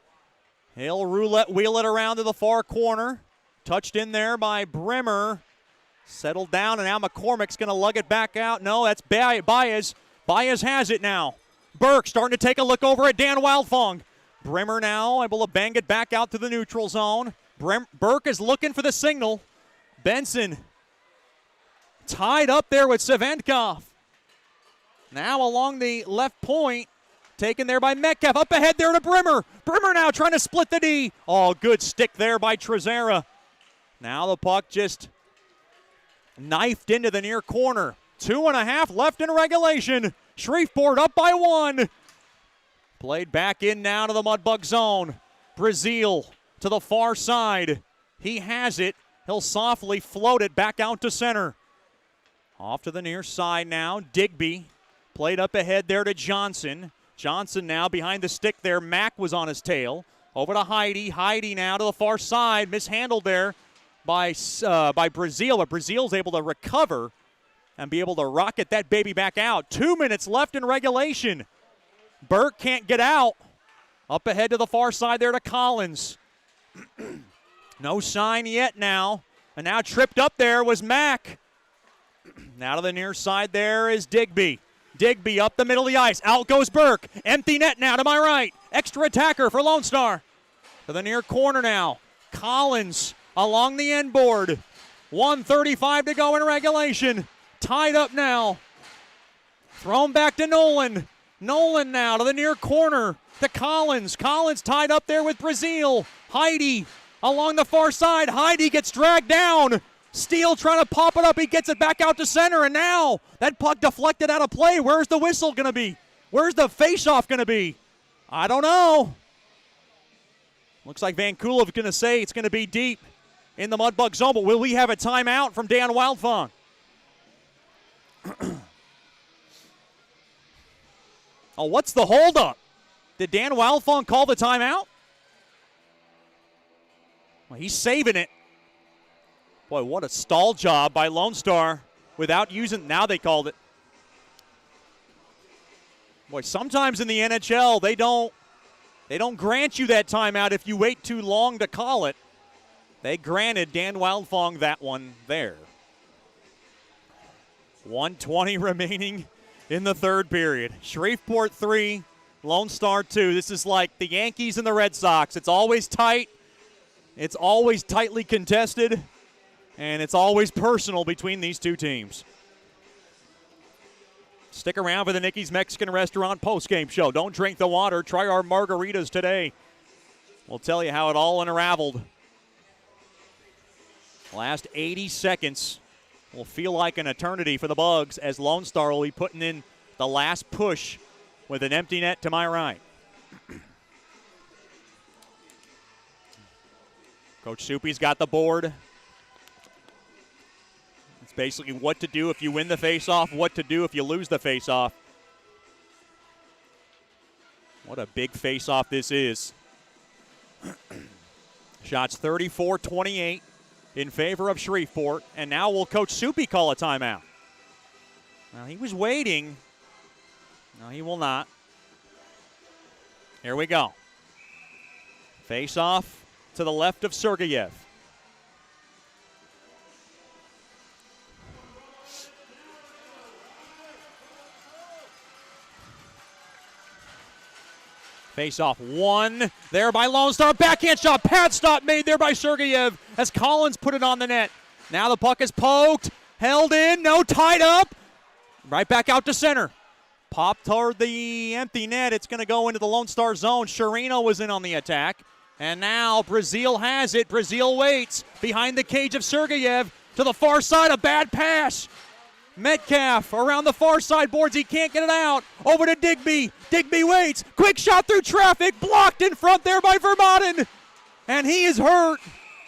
He'll roulette wheel it around to the far corner. Touched in there by Bremer. Settled down, and now McCormick's going to lug it baez out. No, that's Baez. Baez has it now. Burke starting to take a look over at Dan Wildfong. Bremer now able to bang it back out to the neutral zone. Burke is looking for the signal. Benson tied up there with Savenkov. Now along the left point, taken there by Metcalf. Up ahead there to Bremer. Bremer now trying to split the D. Oh, good stick there by Trezera. Now the puck just knifed into the near corner. 2.5 left in regulation. Shreveport up by 1. Played back in now to the Mudbug zone. Brazil to the far side. He has it. He'll softly float it back out to center. Off to the near side now. Digby played up ahead there to Johnson. Johnson now behind the stick there. Mack was on his tail. Over to Heidi. Heidi now to the far side. Mishandled there by Brazil. But Brazil's able to recover and be able to rocket that baby back out. 2 minutes left in regulation. Burke can't get out. Up ahead to the far side there to Collins. No sign yet now. And now tripped up there was Mack. Now to the near side there is Digby. Digby up the middle of the ice. Out goes Burke. Empty net now to my right. Extra attacker for Lone Star. To the near corner now. Collins along the end board. 1:35 to go in regulation. Tied up now. Thrown back to Nolan. Nolan now to the near corner to Collins. Collins tied up there with Brazil. Heidi along the far side. Heidi gets dragged down. Steele trying to pop it up. He gets it back out to center, and now that puck deflected out of play. Where's the whistle going to be? Where's the face-off going to be? I don't know. Looks like Vankulev's going to say it's going to be deep in the Mudbug zone, but will we have a timeout from Dan Wildfong? Oh, what's the holdup? Did Dan Wildfong call the timeout? Well, he's saving it. Boy, what a stall job by Lone Star without using. Now they called it. Boy, sometimes in the NHL they don't grant you that timeout if you wait too long to call it. They granted Dan Wildfong that one there. 1:20 remaining in the third period. Shreveport 3, Lone Star 2. This is like the Yankees and the Red Sox. It's always tight. It's always tightly contested. And it's always personal between these two teams. Stick around for the Nicky's Mexican Restaurant postgame show. Don't drink the water. Try our margaritas today. We'll tell you how it all unraveled. Last 80 seconds will feel like an eternity for the Bugs as Lone Star will be putting in the last push with an empty net to my right. Coach Soupy's got the board. It's basically what to do if you win the faceoff, what to do if you lose the faceoff. What a big faceoff this is. Shots 34-28 in favor of Shreveport. And now will Coach Soupy call a timeout? Now he was waiting. No, he will not. Here we go. Face off to the left of Sergeyev. Face off one there by Lone Star. Backhand shot. Pad stop made there by Sergeyev as Collins put it on the net. Now the puck is poked. Held in. No, tied up. Right back out to center. Popped toward the empty net. It's going to go into the Lone Star zone. Sharino was in on the attack. And now Brazil has it. Brazil waits behind the cage of Sergeyev to the far side. A bad pass. Metcalf around the far side boards. He can't get it out. Over to Digby. Digby waits. Quick shot through traffic. Blocked in front there by Vermaelen. And he is hurt.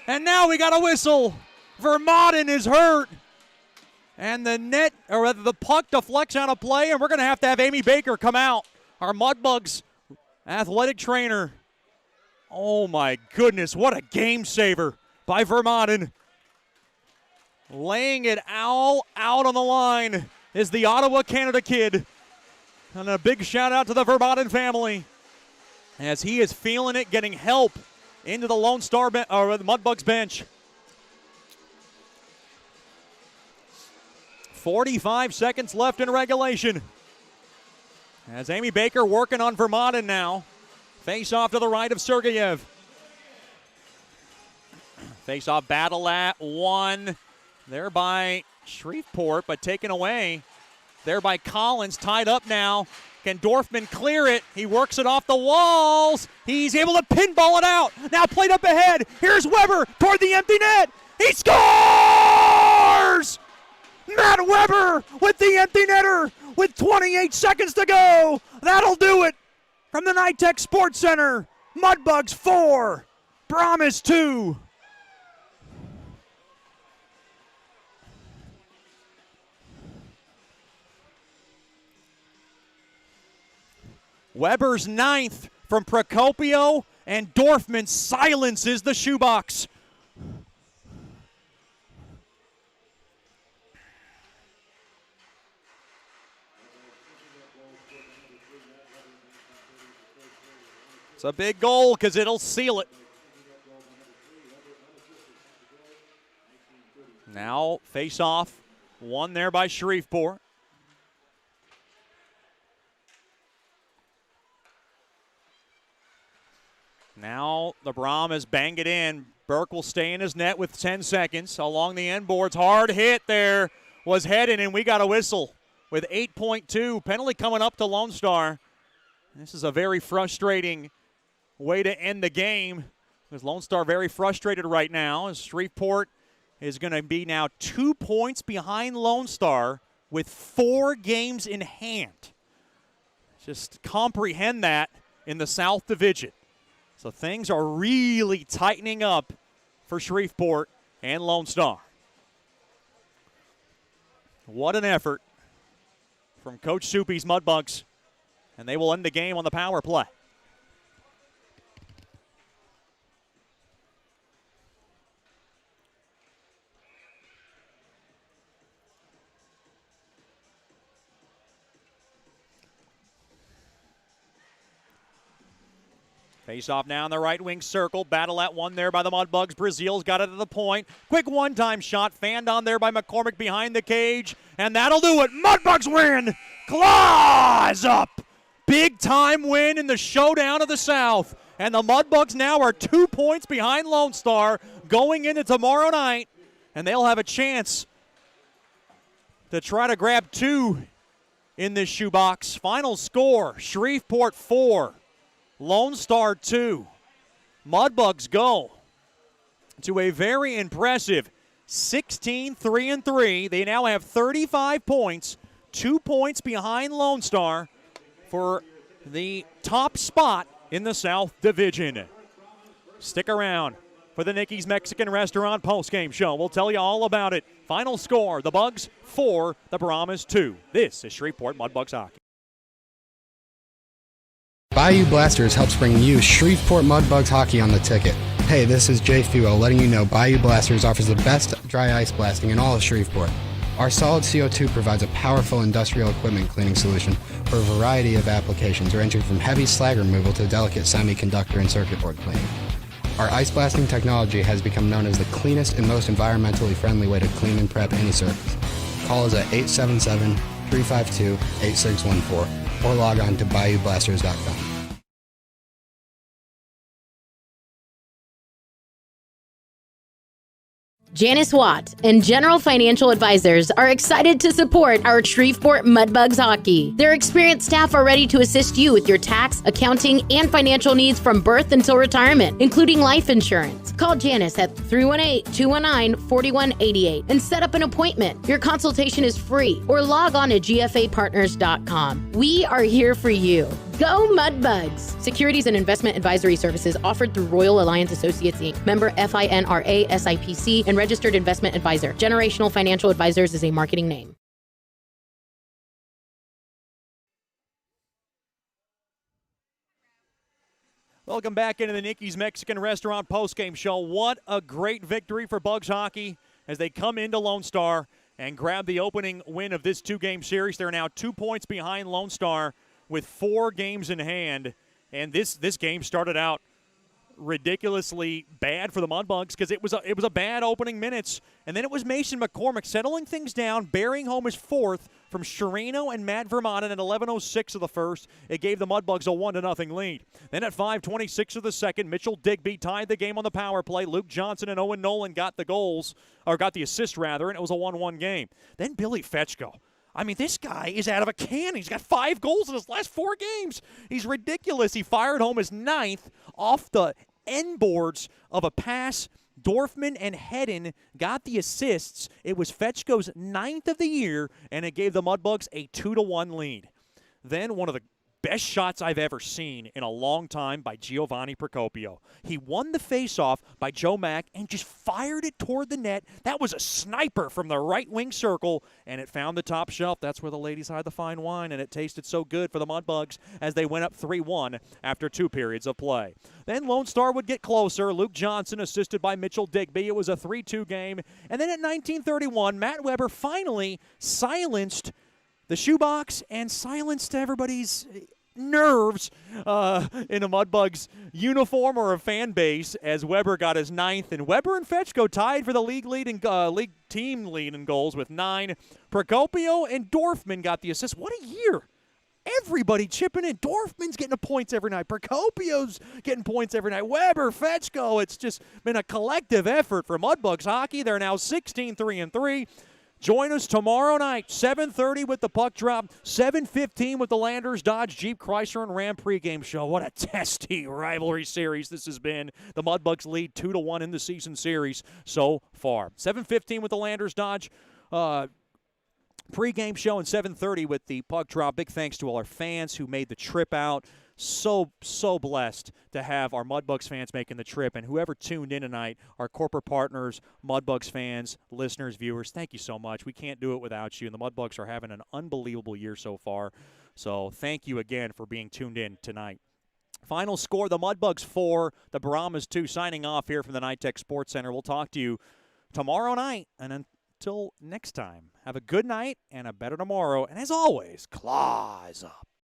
And now we got a whistle. Vermaelen is hurt. And the net, or rather the puck deflects out of play, and we're going to have Amy Baker come out, our Mudbugs athletic trainer. Oh my goodness, what a game saver by Vermaelen. Laying it all out on the line is the Ottawa, Canada kid. And a big shout out to the Vermaelen family as he is feeling it, getting help into the Lone Star or the Mudbugs bench. 45 seconds left in regulation. As Amy Baker working on Vermaelen now. Face off to the right of Sergeyev. Face off battle at one. There by Shreveport, but taken away there by Collins. Tied up now. Can Dorfman clear it? He works it off the walls. He's able to pinball it out. Now played up ahead. Here's Weber toward the empty net. He scores! Matt Weber with the empty netter with 28 seconds to go. That'll do it from the NyTex Sports Centre. Mudbugs 4, Brahmas 2. Weber's ninth from Procopio, and Dorfman silences the shoebox. It's a big goal because it'll seal it. Now face off, one there by Shreveport. Now the Brahmas bang it in. Burke will stay in his net with 10 seconds. Along the end boards, hard hit there was headed, and we got a whistle with 8.2. Penalty coming up to Lone Star. This is a very frustrating way to end the game. Because Lone Star very frustrated right now as Shreveport is going to be now 2 points behind Lone Star with 4 games in hand. Just comprehend that in the South Division. So things are really tightening up for Shreveport and Lone Star. What an effort from Coach Soupy's Mudbugs. And they will end the game on the power play. Face off now in the right wing circle. Battle at one there by the Mudbugs. Brazil's got it to the point. Quick one-time shot. Fanned on there by McCormick behind the cage. And that'll do it. Mudbugs win. Claws up. Big time win in the showdown of the South. And the Mudbugs now are 2 points behind Lone Star going into tomorrow night. And they'll have a chance to try to grab 2 in this shoebox. Final score, Shreveport 4. Lone Star 2. Mudbugs go to a very impressive 16-3-3. They now have 35 points, 2 points behind Lone Star for the top spot in the South Division. Stick around for the Nicky's Mexican Restaurant postgame show. We'll tell you all about it. Final score, the Bugs 4, the Brahmas 2. This is Shreveport Mudbugs Hockey. Bayou Blasters helps bring you Shreveport Mudbugs hockey on the ticket. Hey, this is Jay Fuel letting you know Bayou Blasters offers the best dry ice blasting in all of Shreveport. Our solid CO2 provides a powerful industrial equipment cleaning solution for a variety of applications ranging from heavy slag removal to delicate semiconductor and circuit board cleaning. Our ice blasting technology has become known as the cleanest and most environmentally friendly way to clean and prep any surface. Call us at 877-352-8614 or log on to bayoublasters.com. Janice Watt and General Financial Advisors are excited to support our Shreveport Mudbugs hockey. Their experienced staff are ready to assist you with your tax, accounting, and financial needs from birth until retirement, including life insurance. Call Janice at 318-219-4188 and set up an appointment. Your consultation is free, or log on to gfapartners.com. We are here for you. Go Mudbugs! Securities and investment advisory services offered through Royal Alliance Associates, Inc., member FINRA SIPC, and registered investment advisor. Generational Financial Advisors is a marketing name. Welcome back into the Nikki's Mexican Restaurant postgame show. What a great victory for Bugs hockey as they come into Lone Star and grab the opening win of this two-game series. They're now 2 points behind Lone Star with 4 games in hand, and this game started out ridiculously bad for the Mudbugs because it was a bad opening minutes, and then it was Mason McCormick settling things down, bearing home his 4th from Sherino and Matt Vermont at 11:06 of the first. It gave the Mudbugs a 1-0 lead. Then at 5:26 of the second, Mitchell Digby tied the game on the power play. Luke Johnson and Owen Nolan got the assist rather, and it was a 1-1 game. Then Billy Fetchko. I mean, this guy is out of a can. He's got 5 goals in his last 4 games. He's ridiculous. He fired home his 9th off the end boards of a pass. Dorfman and Hedden got the assists. It was Fetchko's 9th of the year, and it gave the Mudbugs a 2-1 lead. Then one of the best shots I've ever seen in a long time by Giovanni Procopio. He won the faceoff by Joe Mack and just fired it toward the net. That was a sniper from the right wing circle, and it found the top shelf. That's where the ladies hide the fine wine, and it tasted so good for the Mudbugs as they went up 3-1 after 2 periods of play. Then Lone Star would get closer. Luke Johnson assisted by Mitchell Digby. It was a 3-2 game. And then at 19:31, Matt Weber finally silenced the shoebox and silenced everybody's nerves in a Mudbugs uniform or a fan base as Weber got his 9th. And Weber and Fetchko tied for the league team lead in goals with 9. Procopio and Dorfman got the assist. What a year. Everybody chipping in. Dorfman's getting points every night. Procopio's getting points every night. Weber, Fetchko. It's just been a collective effort for Mudbugs hockey. They're now 16-3-3. Join us tomorrow night, 7:30 with the puck drop, 7:15 with the Landers, Dodge, Jeep, Chrysler, and Ram pregame show. What a testy rivalry series this has been. The Mudbugs lead 2-1 in the season series so far. 7:15 with the Landers, Dodge pregame show, and 7:30 with the puck drop. Big thanks to all our fans who made the trip out. So blessed to have our Mudbugs fans making the trip, and whoever tuned in tonight, our corporate partners, Mudbugs fans, listeners, viewers, thank you so much. We can't do it without you, and the Mudbugs are having an unbelievable year so far. So thank you again for being tuned in tonight. Final score, the Mudbugs 4, the Brahmas 2. Signing off here from the NyTex Sports Centre. We'll talk to you tomorrow night, and until next time, have a good night and a better tomorrow. And as always, claws up.